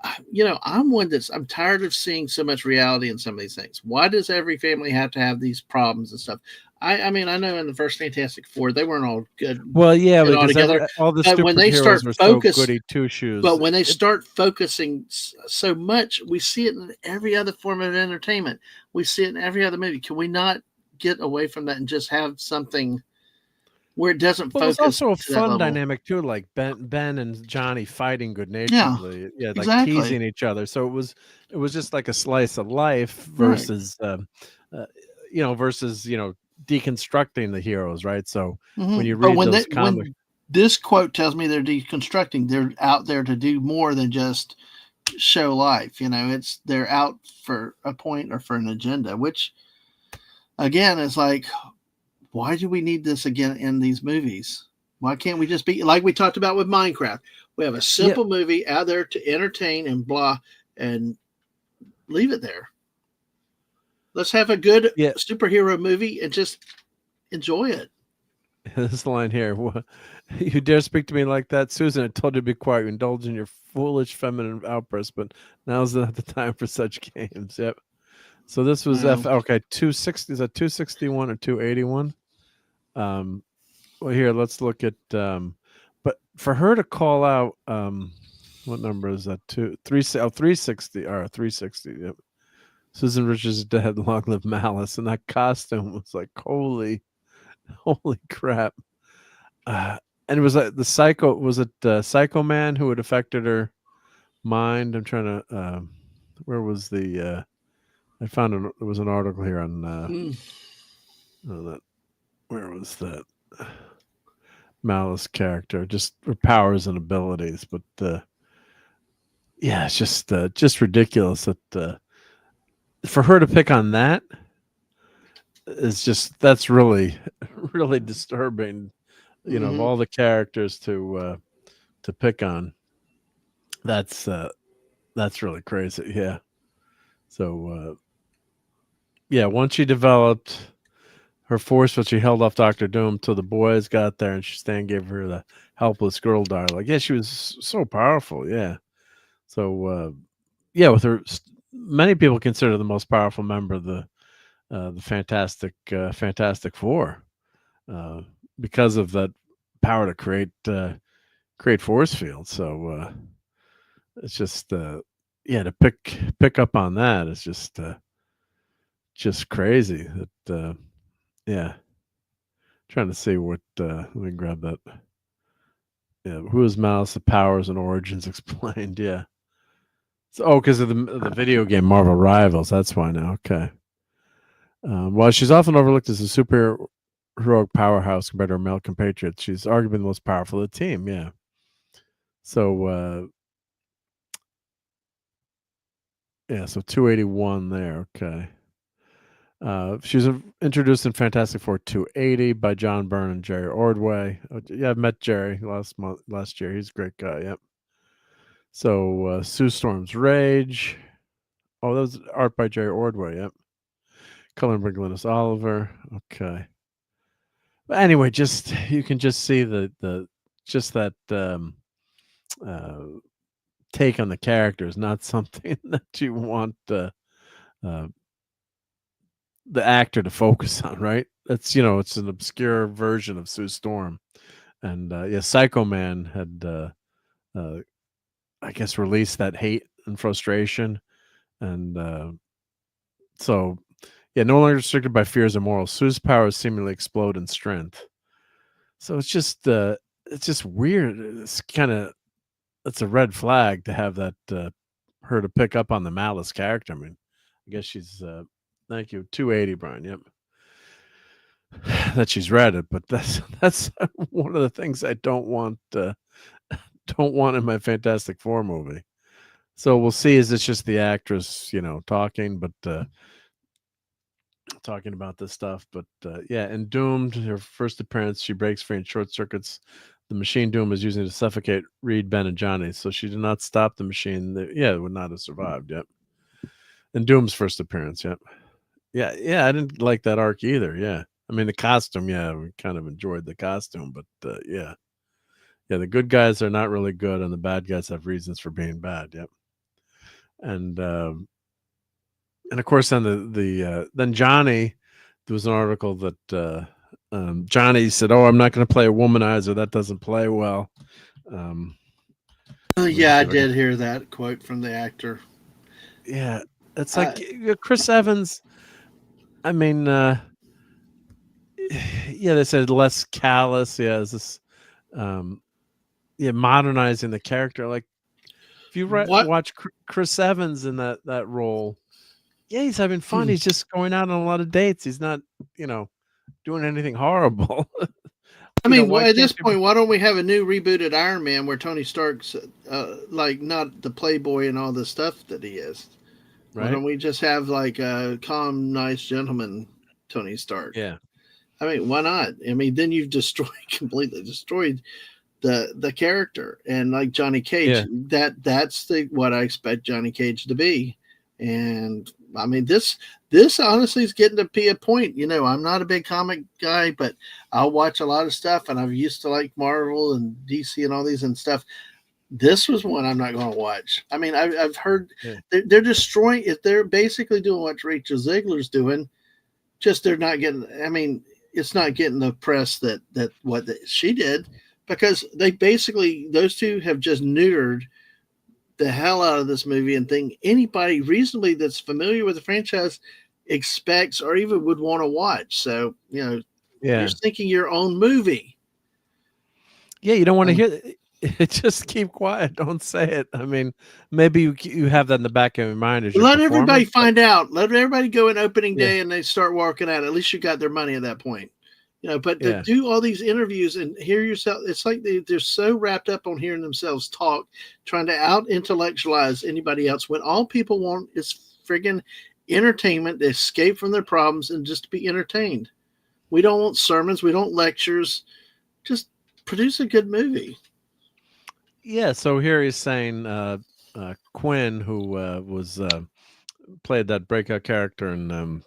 I'm tired of seeing so much reality in some of these things. Why does every family have to have these problems and stuff? I mean, I know in the first Fantastic Four they weren't all good. Well, yeah, because all together. All the superheroes when they start were focus, so goody two shoes. But when they start focusing so much, we see it in every other form of entertainment. We see it in every other movie. Can we not get away from that and just have something where it doesn't focus? It's also a fun dynamic too, like Ben and Johnny fighting good naturedly, like exactly. teasing each other. So it was just like a slice of life versus versus deconstructing the heroes, right? So when you read those comics, when this quote tells me they're deconstructing, they're out there to do more than just show life. They're out for a point or for an agenda, which again is like, why do we need this again in these movies? Why can't we just be like we talked about with Minecraft? We have a simple movie out there to entertain and blah, and leave it there. Let's have a good superhero movie and just enjoy it. This line here: "You dare speak to me like that, Susan? I told you to be quiet. You indulge in your foolish feminine outbursts, but now's not the time for such games." Yep. So this was 260. Is that 261 or 281? Well, here let's look at. But for her to call out, what number is that? 360 or 360. Yep. Susan Richards is dead. Long live Malice, and that costume was like holy crap. And it was like the Psycho. Was it Psycho Man who had affected her mind? I'm trying to. Where was the? I found it was an article here on that. Where was that? Malice character, just her powers and abilities, but it's just ridiculous that for her to pick on that is that's really really disturbing. Of all the characters to pick on, that's really crazy. Yeah. So once she developed her force, but she held off Dr. Doom till the boys got there, and Stan gave her the helpless girl dialogue. Yeah, she was so powerful. Yeah. So with her, many people consider her the most powerful member of the Fantastic Four, because of that power to create force fields. So it's just to pick up on that is just crazy. That trying to see what let me grab that. Yeah, who is Malice? The powers and origins explained. Yeah. So because of the video game Marvel Rivals, that's why now. Okay. While she's often overlooked as a superheroic powerhouse compared to her male compatriots, she's arguably the most powerful of the team. Yeah. So so 281 there. Okay. She was introduced in Fantastic Four 280 by John Byrne and Jerry Ordway. Yeah, I've met Jerry last year. He's a great guy. Yep. So Sue Storm's Rage. Oh, that was art by Jerry Ordway. Yep. Color by Glynis Oliver. Okay. But anyway, you can just see that take on the characters, not something that you want the actor to focus on, right? That's it's an obscure version of Sue Storm, and Psycho Man had I guess released that hate and frustration, And so, yeah, no longer restricted by fears or morals. Sue's powers seemingly explode in strength. So it's just weird. It's a red flag to have that her to pick up on the Malice character. I mean, I guess she's thank you 280, Brian. Yep, that she's read it, but that's one of the things I don't want in my Fantastic Four movie. So we'll see. Is this just the actress, talking, but talking about this stuff? But yeah, in Doomed, her first appearance, she breaks free and short circuits the machine Doom is using to suffocate Reed, Ben, and Johnny. So she did not stop the machine. It would not have survived. Yep. And Doom's first appearance. Yep. Yeah. I didn't like that arc either. Yeah. I mean, the costume. Yeah, we kind of enjoyed the costume, but yeah. The good guys are not really good, and the bad guys have reasons for being bad. Yep. And of course, then Johnny. There was an article that Johnny said, "Oh, I'm not going to play a womanizer. That doesn't play well." Yeah, I did hear that quote from the actor. Yeah, it's like Chris Evans. I mean, yeah, they said less callous. Yeah, is this, modernizing the character. Like, if you watch Chris Evans in that role, yeah, he's having fun. He's just going out on a lot of dates. He's not, doing anything horrible. I mean, at this point, why don't we have a new rebooted Iron Man where Tony Stark's like not the playboy and all the stuff that he is? Right? Why don't we just have like a calm, nice gentleman Tony Stark? Yeah. I mean, why not? I mean, then you've completely destroyed the character. And like Johnny Cage, that's what I expect Johnny Cage to be. And I mean, this honestly is getting to be a point. I'm not a big comic guy, but I'll watch a lot of stuff, and I've used to like Marvel and DC and all these and stuff. This was one I'm not going to watch. I mean, I've heard they're destroying it. They're basically doing what Rachel Ziegler's doing. Just they're not getting. I mean, it's not getting the press that she did, because they basically, those two have just neutered the hell out of this movie and think anybody reasonably that's familiar with the franchise expects or even would want to watch. So, you're thinking your own movie. Yeah, you don't want to hear it. Just keep quiet. Don't say it. I mean, maybe you have that in the back of your mind. Let everybody find out. Let everybody go in opening day and they start working out. At least you got their money at that point. But to do all these interviews and hear yourself, it's like they're so wrapped up on hearing themselves talk, trying to out-intellectualize anybody else, when all people want is friggin' entertainment, to escape from their problems and just to be entertained. We don't want sermons. We don't lectures. Just produce a good movie. Yeah, so here he's saying Quinn, who was played that breakout character in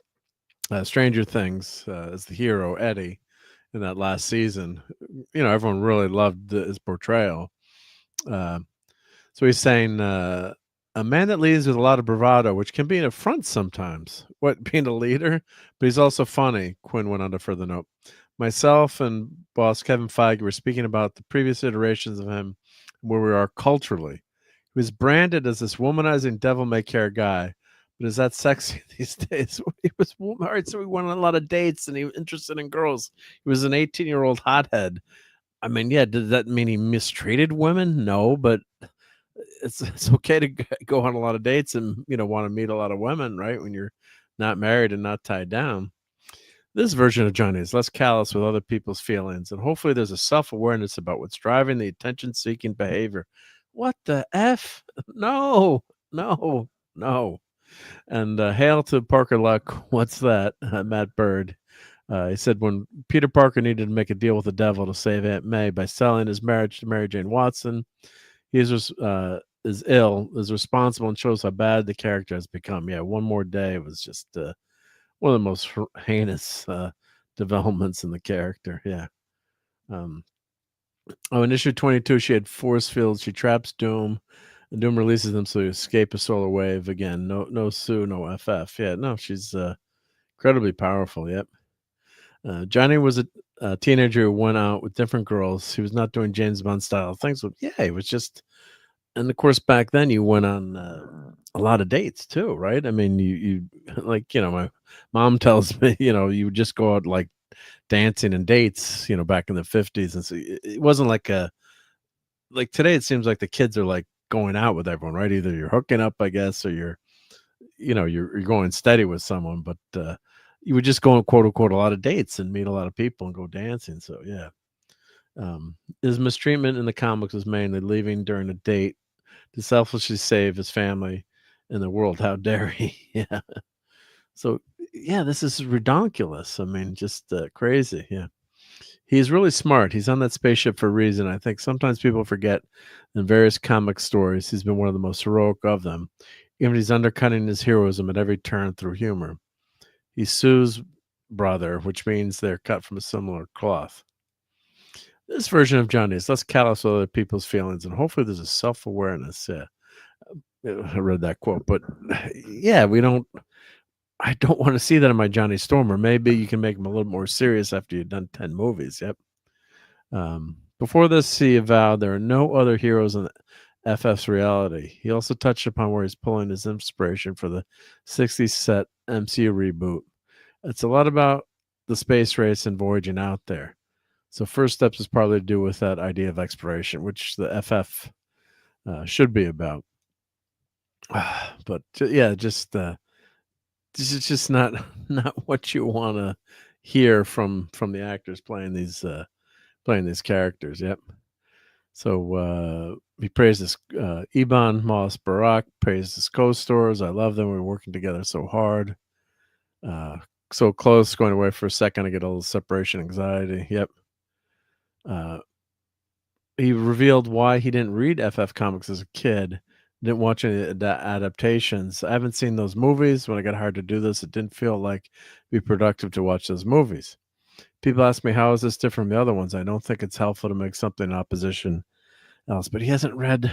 Stranger Things as the hero, Eddie, in that last season. Everyone really loved his portrayal. So he's saying a man that leads with a lot of bravado, which can be an affront sometimes, being a leader, but he's also funny, Quinn went on to further note. Myself and boss Kevin Feige were speaking about the previous iterations of him, where we are culturally. He was branded as this womanizing devil-may-care guy, but is that sexy these days? He was all right, so he went on a lot of dates and he was interested in girls. He was an 18-year-old hothead. I mean, yeah, did that mean he mistreated women? No, but it's okay to go on a lot of dates and want to meet a lot of women, right? When you're not married and not tied down. This version of Johnny is less callous with other people's feelings, and hopefully there's a self-awareness about what's driving the attention-seeking behavior. What the F? No. And hail to Parker Luck. What's that? Matt Bird. He said when Peter Parker needed to make a deal with the devil to save Aunt May by selling his marriage to Mary Jane Watson, he is ill, is responsible, and shows how bad the character has become. Yeah, One More Day was just one of the most heinous developments in the character. Yeah. In issue 22, she had force fields. She traps Doom, and Doom releases them so he escape a solar wave. Again, no Sue, no FF. Yeah, no, she's incredibly powerful. Yep. Johnny was a teenager who went out with different girls. He was not doing James Bond style things. But yeah, he was just And of course, back then you went on a lot of dates too, right? I mean, you like, my mom tells me, you would just go out like dancing and dates, back in the 50s. And so it wasn't like like today, it seems like the kids are like going out with everyone, right? Either you're hooking up, I guess, or you're going steady with someone, but you would just go on quote unquote a lot of dates and meet a lot of people and go dancing. So yeah. His mistreatment in the comics was mainly leaving during a date to selfishly save his family and the world. How dare he? Yeah. So yeah, this is redonkulous. I mean, just crazy. Yeah. He's really smart. He's on that spaceship for a reason. I think sometimes people forget in various comic stories, he's been one of the most heroic of them. Even he's undercutting his heroism at every turn through humor. He's Sue's brother, which means they're cut from a similar cloth. This version of Johnny is less callous with other people's feelings, and hopefully there's a self-awareness. Yeah. I read that quote, but yeah, I don't want to see that in my Johnny Stormer. Maybe you can make him a little more serious after you've done 10 movies. Yep. Before this, he avowed there are no other heroes in FF's reality. He also touched upon where he's pulling his inspiration for the 60s set MCU reboot. It's a lot about the space race and voyaging out there. So first steps is probably to do with that idea of exploration, which the FF should be about. But yeah, just this is just not what you want to hear from the actors playing these characters. Yep. So he praised this Iban Moss Barak, praised his co-stars. I love them. We're working together so hard. So close, going away for a second. I get a little separation anxiety. Yep. He revealed why he didn't read FF comics as a kid. Didn't watch any adaptations. I haven't seen those movies. When I got hired to do this, it didn't feel like it'd be productive to watch those movies. People ask me, how is this different from the other ones? I don't think it's helpful to make something in opposition else. But he didn't read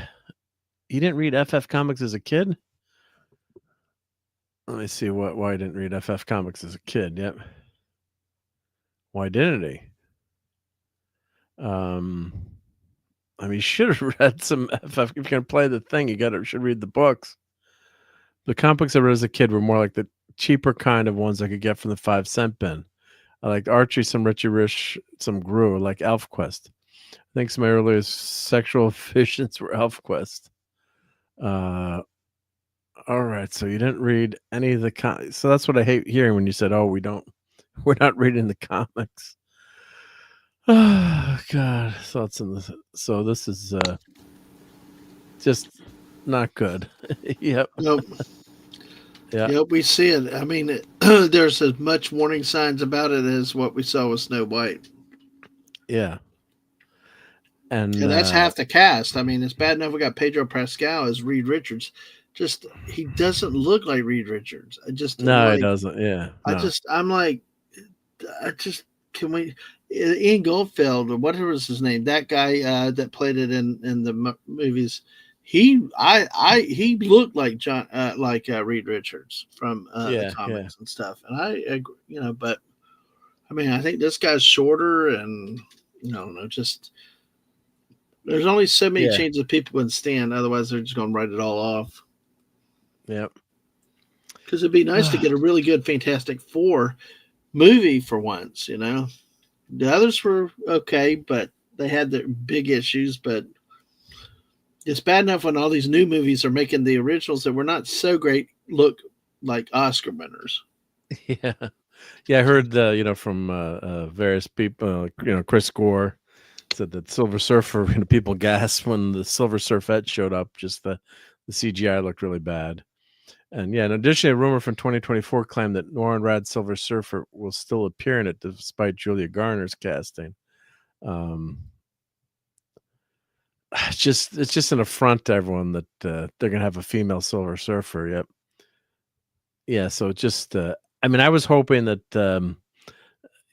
FF comics as a kid? Let me see why he didn't read FF comics as a kid. Yep. Why didn't he? I mean, you should have read some FF. If you're going to play the thing, should read the books. The comics I read as a kid were more like the cheaper kind of ones I could get from the 5-cent bin. I liked Archie, some Richie Rich, some Gru, like ElfQuest. I think some of my earliest sexual visions were ElfQuest. All right, so you didn't read any of the so that's what I hate hearing when you said, "Oh, we're not reading the comics." Oh God, thoughts on this. So this is just not good. Yep. Nope. Yeah. Yep, we see it. I mean, there's as much warning signs about it as what we saw with Snow White. Yeah. And that's half the cast. I mean, it's bad enough we got Pedro Pascal as Reed Richards. Just he doesn't look like Reed Richards. He doesn't. Yeah. Can we? Ian Goldfeld, or whatever was his name, that guy that played it in the movies, he looked like Reed Richards from the comics and stuff, and I agree, but I mean, I think this guy's shorter, and just there's only so many changes of people can stand, otherwise they're just going to write it all off. Yep. Because it'd be nice to get a really good Fantastic Four movie for once, The others were okay, but they had their big issues. But it's bad enough when all these new movies are making the originals that were not so great look like Oscar winners. Yeah. Yeah, I heard from various people, Chris Gore said that Silver Surfer, people gasped when the Silver Surfette showed up. Just the CGI looked really bad. And yeah, in addition, a rumor from 2024 claimed that Norrin Rad Silver Surfer will still appear in it despite Julia Garner's casting. It's just an affront to everyone that they're gonna have a female Silver Surfer. Yep. Yeah, so just I mean, I was hoping that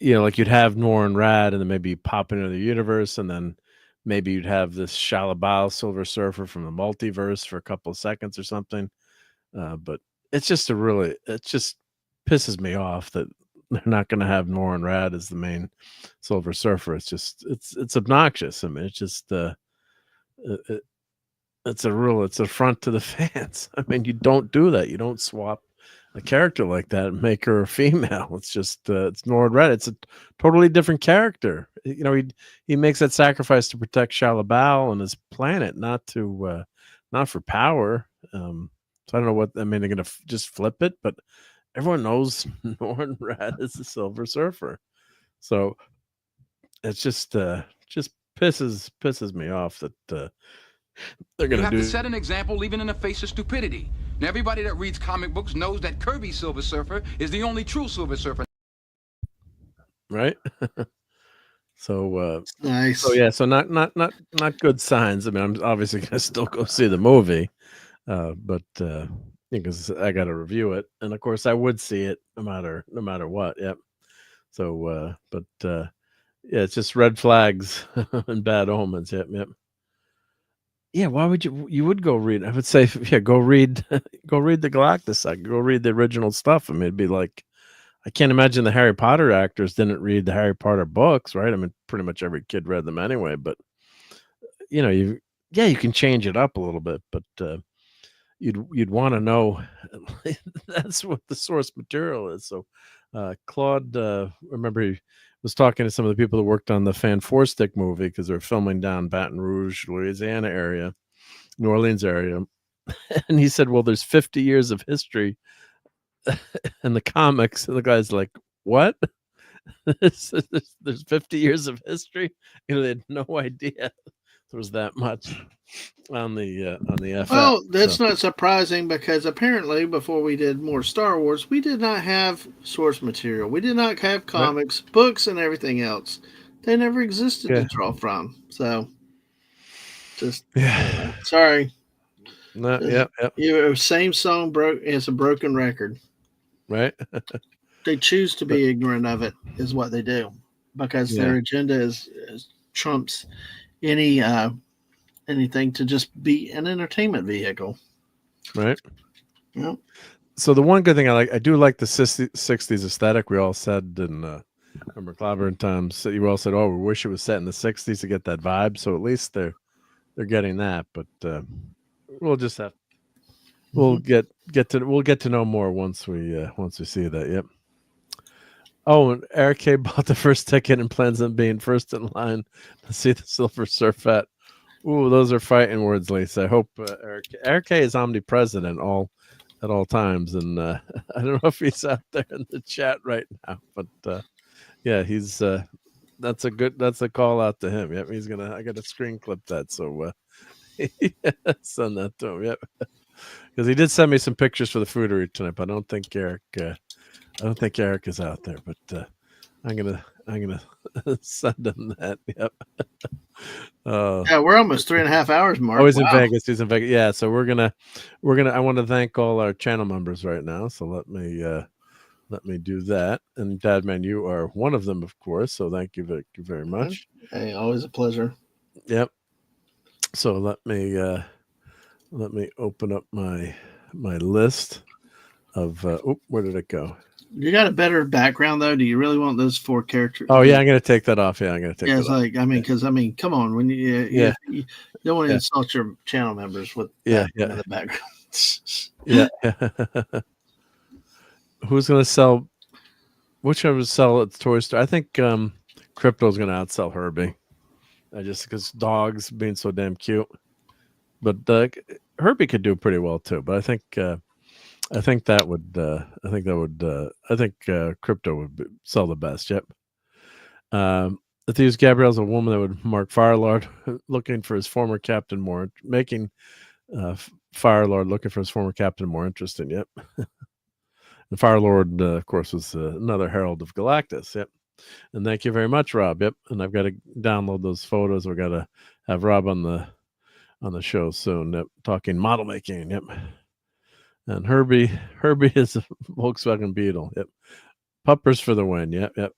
like you'd have Norrin Rad and then maybe pop into the universe, and then maybe you'd have this Shalabal Silver Surfer from the multiverse for a couple of seconds or something. But it just pisses me off that they're not going to have Norrin Rad as the main Silver Surfer. It's obnoxious. I mean, it's just it's a front to the fans. I mean, you don't do that. You don't swap a character like that and make her a female. It's just it's Nord Red. It's a totally different character. You know, he makes that sacrifice to protect Shalabal and his planet, not for power. So I don't know what I mean. They're gonna just flip it, but everyone knows Nord Red is the Silver Surfer. So it's just pisses me off that they're gonna have to set an example even in the face of stupidity. Now, everybody that reads comic books knows that Kirby's Silver Surfer is the only true Silver Surfer. Right? So nice. So yeah, so not good signs. I mean, I'm obviously gonna still go see the movie, but because I got to review it, and of course I would see it no matter what. Yep. So, but yeah, it's just red flags and bad omens. Yep. Yeah, why would you would go read? I would say, yeah, go read the Galactus saga. Go read the original stuff. I mean, it'd be like, I can't imagine the Harry Potter actors didn't read the Harry Potter books, right? I mean, pretty much every kid read them anyway. But you know, you can change it up a little bit, but you'd want to know. That's what the source material is. So Claude, remember he was talking to some of the people that worked on the Fan Four Stick movie because they're filming down Baton Rouge, Louisiana area, New Orleans area, and he said, "Well, there's 50 years of history in the comics." And the guy's like, "What? there's 50 years of history?" You know, they had no idea there was that much on the FF. Well, that's not surprising because apparently before we did more Star Wars, we did not have source material. We did not have comics, books, and everything else. They never existed to draw from. So, just sorry. Your same song is a broken record. Right. They choose to be ignorant of it, is what they do, because their agenda is trumps anything to just be an entertainment vehicle. Right. Yep. So the one good thing I do like the 60s aesthetic. We all said in remember Clobber times, you all said, "Oh, we wish it was set in the 60s to get that vibe." So at least they're getting that. But we'll just have we'll get to know more once we see that. Yep. Oh, and Eric K bought the first ticket and plans on being first in line to see the Silver Surfer. Ooh, those are fighting words, Lisa. I hope Eric K is omnipresent at all times, and I don't know if he's out there in the chat right now, but yeah, he's that's a call out to him. Yep, I got to screen clip that, so send that to him. Yep, because he did send me some pictures for the foodery tonight, but I don't think Eric is out there, but I'm gonna send him that. Yep. Yeah, we're almost 3.5 hours, Mark. Oh, he's in Vegas. He's in Vegas. Yeah, so we're gonna. I want to thank all our channel members right now. So let me do that. And Dadman, you are one of them, of course. So thank you very much. Hey, always a pleasure. Yep. So let me open up my list of. Where did it go? You got a better background though. Do you really want those 4 characters? Oh yeah, I'm gonna take that off. Yeah, I'm gonna take. Yeah, that it's off. like because come on, when you don't want to insult your channel members with the background. Yeah. Who's gonna sell? Which one would sell at the toy store? I think Crypto's gonna outsell Herbie. Just because dogs being so damn cute, but Herbie could do pretty well too. But I think Crypto would sell the best. Yep. If they use Gabrielle's a woman that would mark Firelord looking for his former captain making Firelord looking for his former captain more interesting. Yep. And Firelord, of course, was another herald of Galactus. Yep. And thank you very much, Rob. Yep. And I've got to download those photos. We've got to have Rob on the show soon. Yep. Talking model making. Yep. And Herbie is a Volkswagen Beetle. Yep. Puppers for the win. Yep.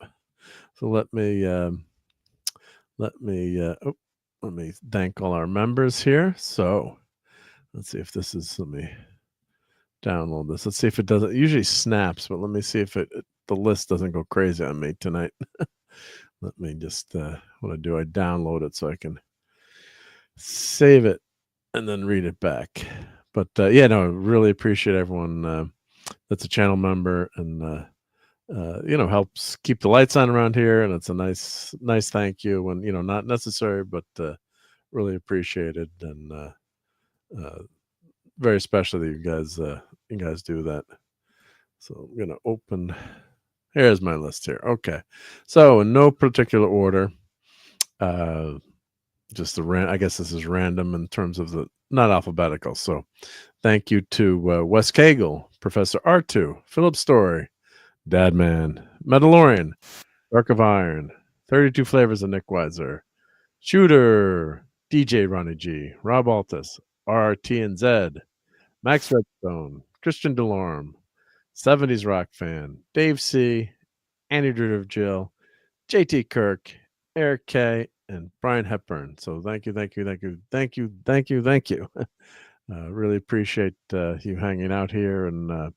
So let me thank all our members here. So let's see if this is. Let me download this. Let's see if it doesn't. It usually snaps, but let me see if the list doesn't go crazy on me tonight. Let me just what I do. I download it so I can save it and then read it back. But yeah, no, really appreciate everyone that's a channel member and helps keep the lights on around here. And it's a nice thank you when not necessary, but really appreciated and very special that you guys do that. So I'm gonna open. Here's my list here. Okay, so in no particular order. Just I guess this is random in terms of the not alphabetical. So thank you to Wes Cagle, Professor R2, Philip Story, Dadman, Mandalorian, Dark of Iron, 32 Flavors of Nick Weiser, Shooter, DJ Ronnie G, RobAltis, RRT and Z, Max Redstone, Christian Delorme, 70s Rock Fan, Dave C, Annie Dritter Jill, JT Kirk, Eric K, and Brian Hepburn. So thank you. Really appreciate you hanging out here and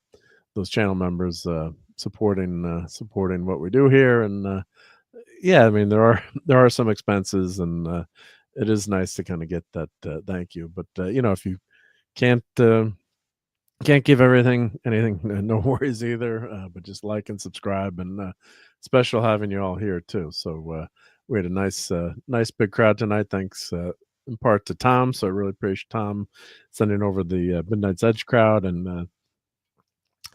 those channel members supporting what we do here. And yeah, I mean there are some expenses, and it is nice to kind of get that thank you. But if you can't give anything, no worries either. But just like and subscribe, and special having you all here too. So we had a nice big crowd tonight. Thanks in part to Tom. So I really appreciate Tom sending over the Midnight's Edge crowd, and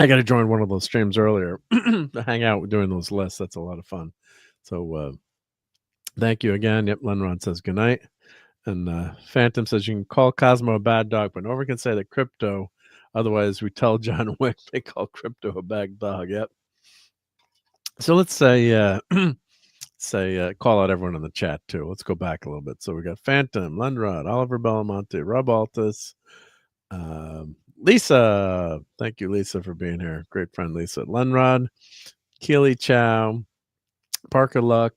I got to join one of those streams earlier to hang out doing those lists. That's a lot of fun. So thank you again. Yep, Lenron says good night, and Phantom says you can call Cosmo a bad dog, but no one can say that Crypto. Otherwise, we tell John Wick they call Crypto a bad dog. Yep. So let's say call out everyone in the chat too. Let's go back a little bit. So we got Phantom, Lenrod, Oliver Belmonte, RobAltis, Lisa. Thank you, Lisa, for being here. Great friend, Lisa. Lenrod, Keely Chow, Parker Luck.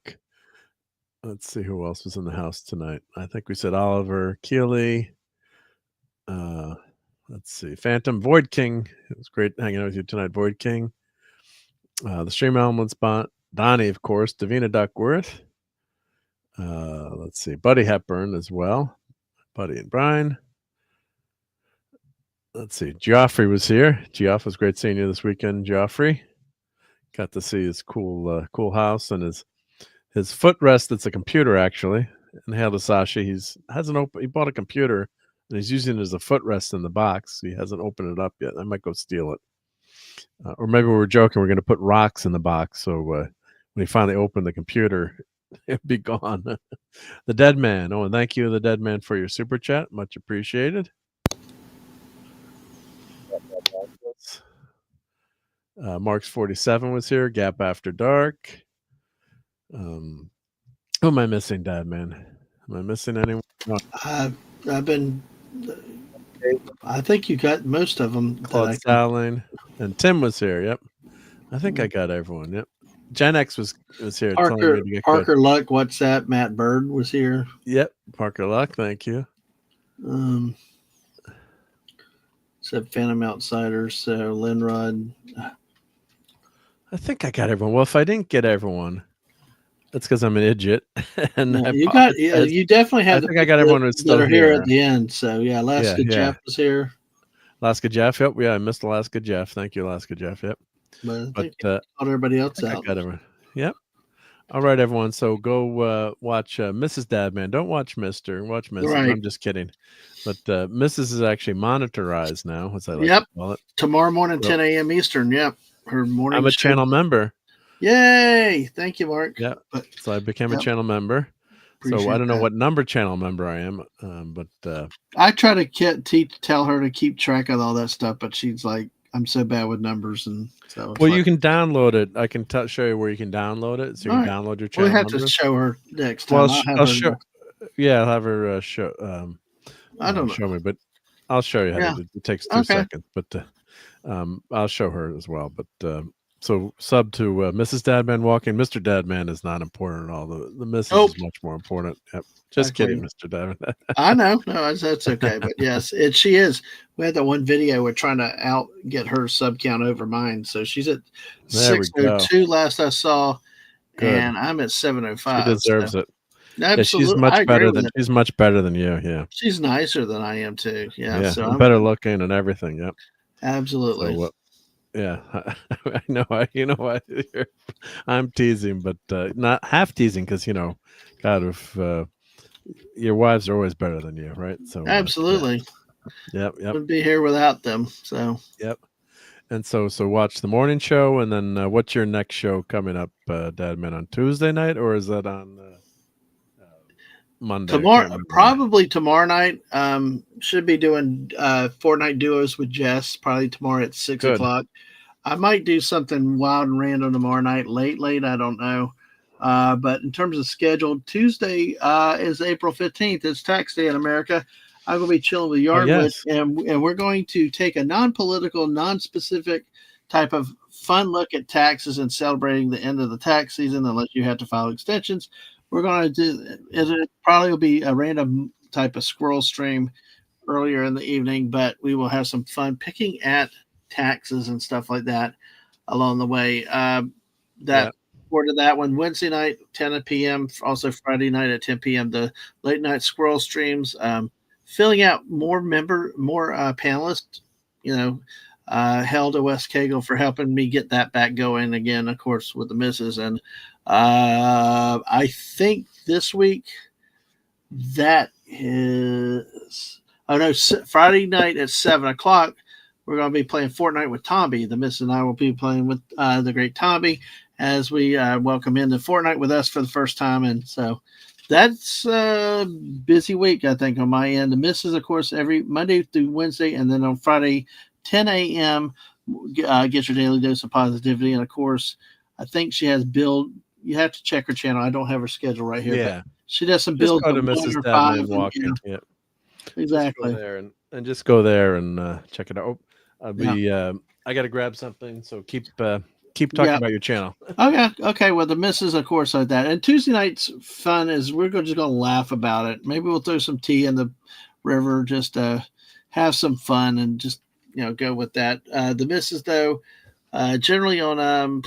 Let's see who else was in the house tonight. I think we said Oliver, Keely. Let's see, Phantom, Void King. It was great hanging out with you tonight, Void King. The Stream Element Spot. Donnie, of course, Davina Duckworth. Let's see, Buddy Hepburn as well. Buddy and Brian. Let's see, Geoffrey was here. Geoff, was great seeing you this weekend, Geoffrey. Got to see his cool house and his footrest. It's a computer actually. And Hail to Sasha, he bought a computer and he's using it as a footrest in the box. He hasn't opened it up yet. I might go steal it. Or maybe we were joking. We're going to put rocks in the box. So when he finally opened the computer, it'd be gone. The Dead Man. Oh, and thank you, the Dead Man, for your super chat. Much appreciated. Mark's 47 was here. Gap After Dark. Who am I missing, Dad Man? Am I missing anyone? No. I think you got most of them. Claude Stalling and Tim was here. Yep, I think I got everyone. Yep, Gen X was here. Parker Luck. What's that? Matt Bird was here. Yep, Parker Luck. Thank you. Said Phantom Outsiders. So Linrod. I think I got everyone. Well, if I didn't get everyone, that's because I'm an idiot. And you definitely have. I think I got everyone who's still here at the end. So yeah, Alaska Jeff was here. Alaska Jeff. Yep. Yeah, I missed Alaska Jeff. Thank you, Alaska Jeff. Yep. But everybody else out. I got everyone. Yep. All right, everyone. So go watch Mrs. Dadman. Don't watch Mr. Watch Mrs. Right. I'm just kidding. But Mrs. is actually monitorized now, as I like to call it. Tomorrow morning, 10 a.m. Eastern. Yep. Her morning. I'm a channel member. Yay! Thank you, Mark. Yeah. So I became a channel member. So I don't know what number channel member I am, but I try to tell her to keep track of all that stuff, but she's like, I'm so bad with numbers, and so. Well, you can download it. I can show you where you can download it, so you can download your channel. We'll have to show her next time. Well, I'll show. Yeah, I'll have her show. I don't know. Show me, but I'll show you how to do it. It takes 2 seconds, but I'll show her as well. But so sub to Mrs. Dadman walking. Mr. Dadman is not important at all. The Mrs. is much more important. Yep. Just kidding, Mr. Dadman. I know. No, that's okay. But yes, she is. We had that one video. We're trying to get her sub count over mine. So she's at 602 last I saw. Good. And I'm at 705. She deserves it. Yeah, she's much better than you. Yeah, she's nicer than I am too. Yeah, so I'm better looking and everything. Yep, absolutely. So, yeah, I know. You know what? I'm teasing, but not half teasing because God, if your wives are always better than you, right? So absolutely. Yep. Wouldn't be here without them. So yep. And so watch the morning show, and then what's your next show coming up, Dadman, on Tuesday night, or is that on Monday? Probably tomorrow night. Should be doing Fortnite duos with Jess. Probably tomorrow at 6 o'clock. I might do something wild and random tomorrow night, late. I don't know. But in terms of schedule, Tuesday is April 15th. It's tax day in America. I'm going to be chilling with Yardwood, and we're going to take a non-political, non-specific type of fun look at taxes and celebrating the end of the tax season, unless you have to file extensions. We're going to do it. Probably will be a random type of squirrel stream earlier in the evening, but we will have some fun picking at taxes and stuff like that along the way. Order that one Wednesday night, 10 p.m. Also Friday night at 10 p.m. The late night squirrel streams. Filling out more panelists. Held to Wes Cagle for helping me get that back going again, of course, with the misses. And I think this week that is Friday night at 7 o'clock. We're going to be playing Fortnite with Tomby. The Miss and I will be playing with the great Tomby as we welcome into Fortnite with us for the first time. And so that's a busy week, I think, on my end. The Misses, of course, every Monday through Wednesday, and then on Friday, 10 a.m., get your daily dose of positivity. And, of course, I think she has build. You have to check her channel. I don't have her schedule right here. Yeah. But she does some builds. Just go to Mrs. Dadman Walking. Yeah. Exactly. Just go there and just go there and check it out. I got to grab something, so keep talking about your channel. Okay. Well, the Misses, of course, like that. And Tuesday night's fun is we're just going to laugh about it. Maybe we'll throw some tea in the river, just have some fun and just go with that. The Misses, though, generally on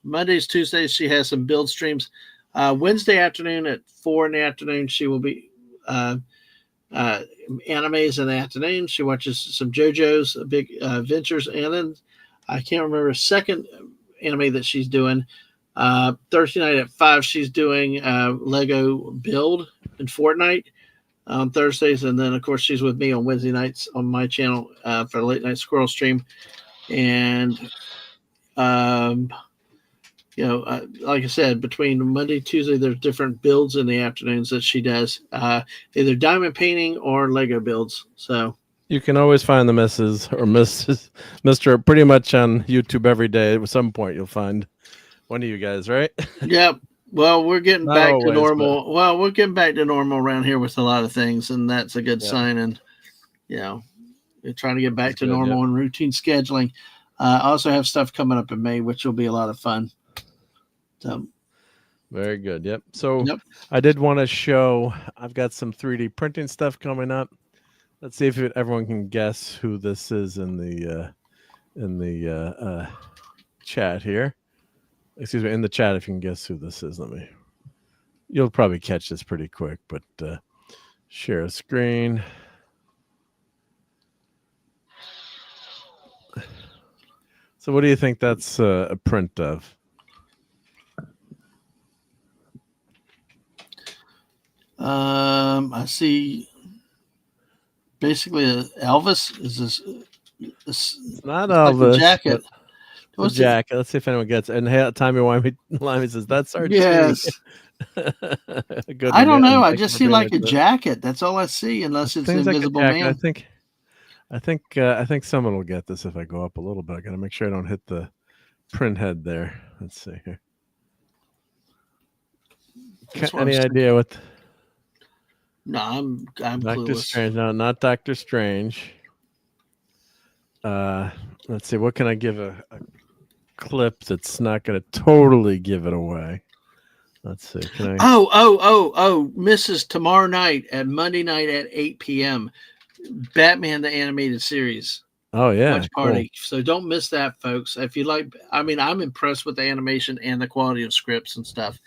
Mondays, Tuesdays, she has some build streams. Wednesday afternoon at 4 in the afternoon, she will be animes in the afternoon. She watches some JoJo's Big Ventures, and then I can't remember a second anime that she's doing. Thursday night at 5, she's doing Lego build in Fortnite on Thursdays, and then of course she's with me on Wednesday nights on my channel for the late night squirrel stream. And like I said, between Monday and Tuesday, there's different builds in the afternoons that she does, either diamond painting or Lego builds. So you can always find the Mrs. or Mr. pretty much on YouTube every day. At some point, you'll find one of you guys, right? Yep. Well, we're getting back to normal. Well, we're getting back to normal around here with a lot of things, and that's a good sign. And we're trying to get back to normal and routine scheduling. I also have stuff coming up in May, which will be a lot of fun. So, very good. Yep. So I did want to show. I've got some 3D printing stuff coming up. Let's see if everyone can guess who this is in the chat here. Excuse me, in the chat, if you can guess who this is. You'll probably catch this pretty quick, but share a screen. So what do you think that's a print of? I see basically Elvis. Is this not Elvis? Like jacket. The jacket. Let's see if anyone gets it. And hey, Tommy Limey says that's our yes. Good I don't know. I just see like a jacket. That's all I see, unless it's Invisible like Man. I think someone will get this if I go up a little bit. I gotta make sure I don't hit the print head there. Let's see here. Any idea what? No, I'm Doctor clueless. Strange. No, not Doctor Strange. Let's see. What can I give a clip that's not going to totally give it away? Let's see. Can I? Oh! Mrs. Tomorrow night at Monday night at 8 p.m. Batman the Animated Series. Oh yeah, watch party. Cool. So don't miss that, folks. If you like, I'm impressed with the animation and the quality of scripts and stuff.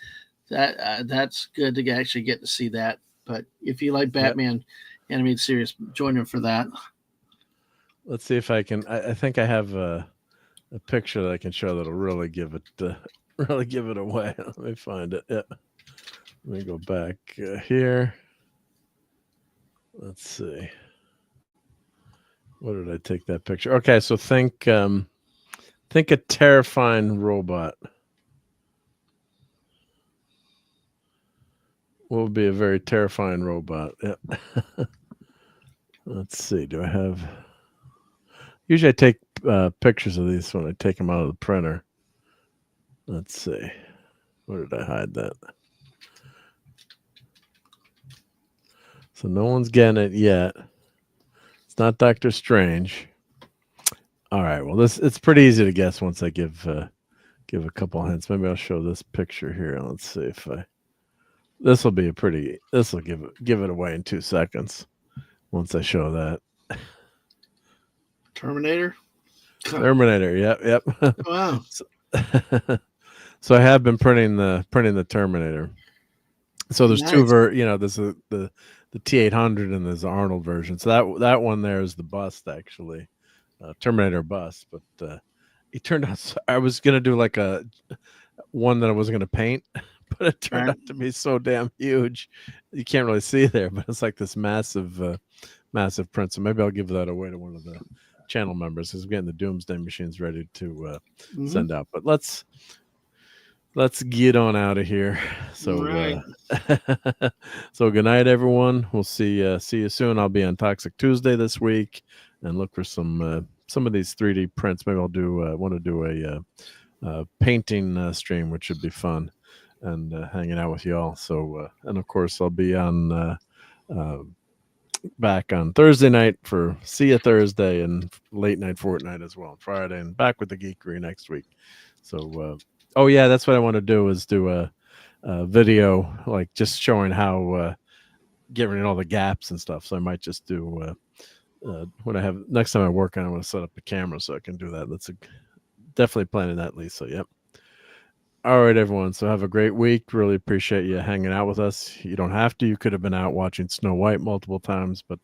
That's good to actually get to see that. But if you like Batman animated series, join him for that. Let's see if I can. I think I have a picture that I can show that'll really give it away. Let me find it. Yeah. Let me go back here. Let's see. Where did I take that picture? Okay, so think a terrifying robot. What would be a very terrifying robot? Yep. Let's see. Do I have? Usually I take pictures of these when I take them out of the printer. Let's see. Where did I hide that? So no one's getting it yet. It's not Doctor Strange. All right. Well, it's pretty easy to guess once I give a couple hints. Maybe I'll show this picture here. Let's see if this will give it away in 2 seconds once I show that. Terminator. Yep. Wow. So I have been printing the Terminator. So there's two there's the T800 and there's the Arnold version. So that one there is the bust, actually, Terminator bust. But it turned out I was gonna do like a one that I wasn't gonna paint, but it turned out to be so damn huge you can't really see there. But it's like this massive print. So maybe I'll give that away to one of the channel members because we're getting the Doomsday machines ready to send out. But let's get on out of here. So so good night, everyone. We'll see you soon. I'll be on Toxic Tuesday this week and look for some of these 3D prints. Maybe I'll want to do a painting stream, which should be fun, and hanging out with y'all. So and of course I'll be on back on Thursday night for See Ya Thursday and late night Fortnite as well on Friday, and back with the Geekery next week. So oh yeah, that's what I want to do is do a video like just showing how get rid of all the gaps and stuff. So I might just do when I have next time I work on, I want to set up a camera so I can do that. That's definitely planning that, Lisa. Yep. All right, everyone. So have a great week. Really appreciate you hanging out with us. You don't have to. You could have been out watching Snow White multiple times, but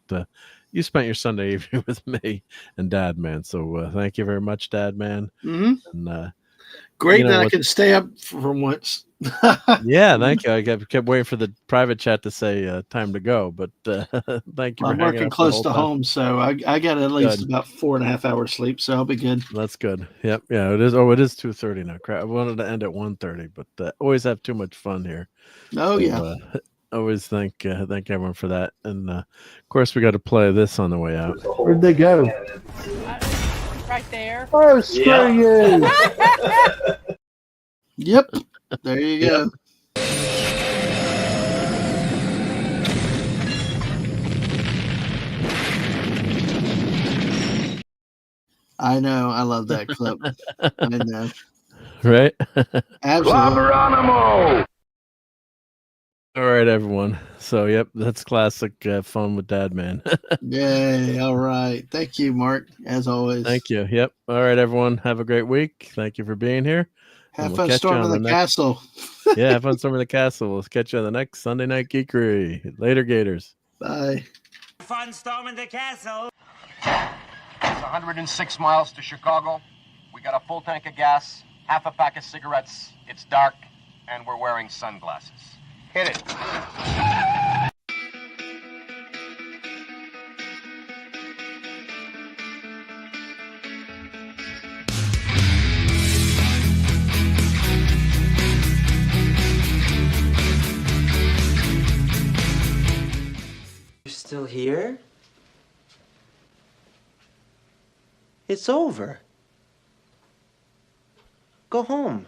you spent your Sunday evening with me and Dad Man. So thank you very much, Dad Man. Mm-hmm. And great that I can stay up for once. Yeah, thank you. I kept waiting for the private chat to say time to go, but thank you. I'm working close to home, so I got at least about 4.5 hours sleep, so I'll be good. That's good. Yep. Yeah, it is. Oh, it is 2:30 now. Crap. I wanted to end at 1:30, but always have too much fun here. Oh, so, yeah. Always thank everyone for that. And of course, we got to play this on the way out. Where'd they go? Right there. Oh, screw you. Yep. There you go. I know. I love that clip. I know. Right? Absolutely. All right, everyone. So, yep, that's classic fun with Dad Man. Yay. All right. Thank you, Mark, as always. Thank you. Yep. All right, everyone. Have a great week. Thank you for being here. Have fun storming the castle. Yeah, have fun storming the castle. We'll catch you on the next Sunday Night Geekery. Later, Gators. Bye. Fun storming the castle. It's 106 miles to Chicago. We got a full tank of gas, half a pack of cigarettes. It's dark, and we're wearing sunglasses. Hit it. You're still here? It's over. Go home.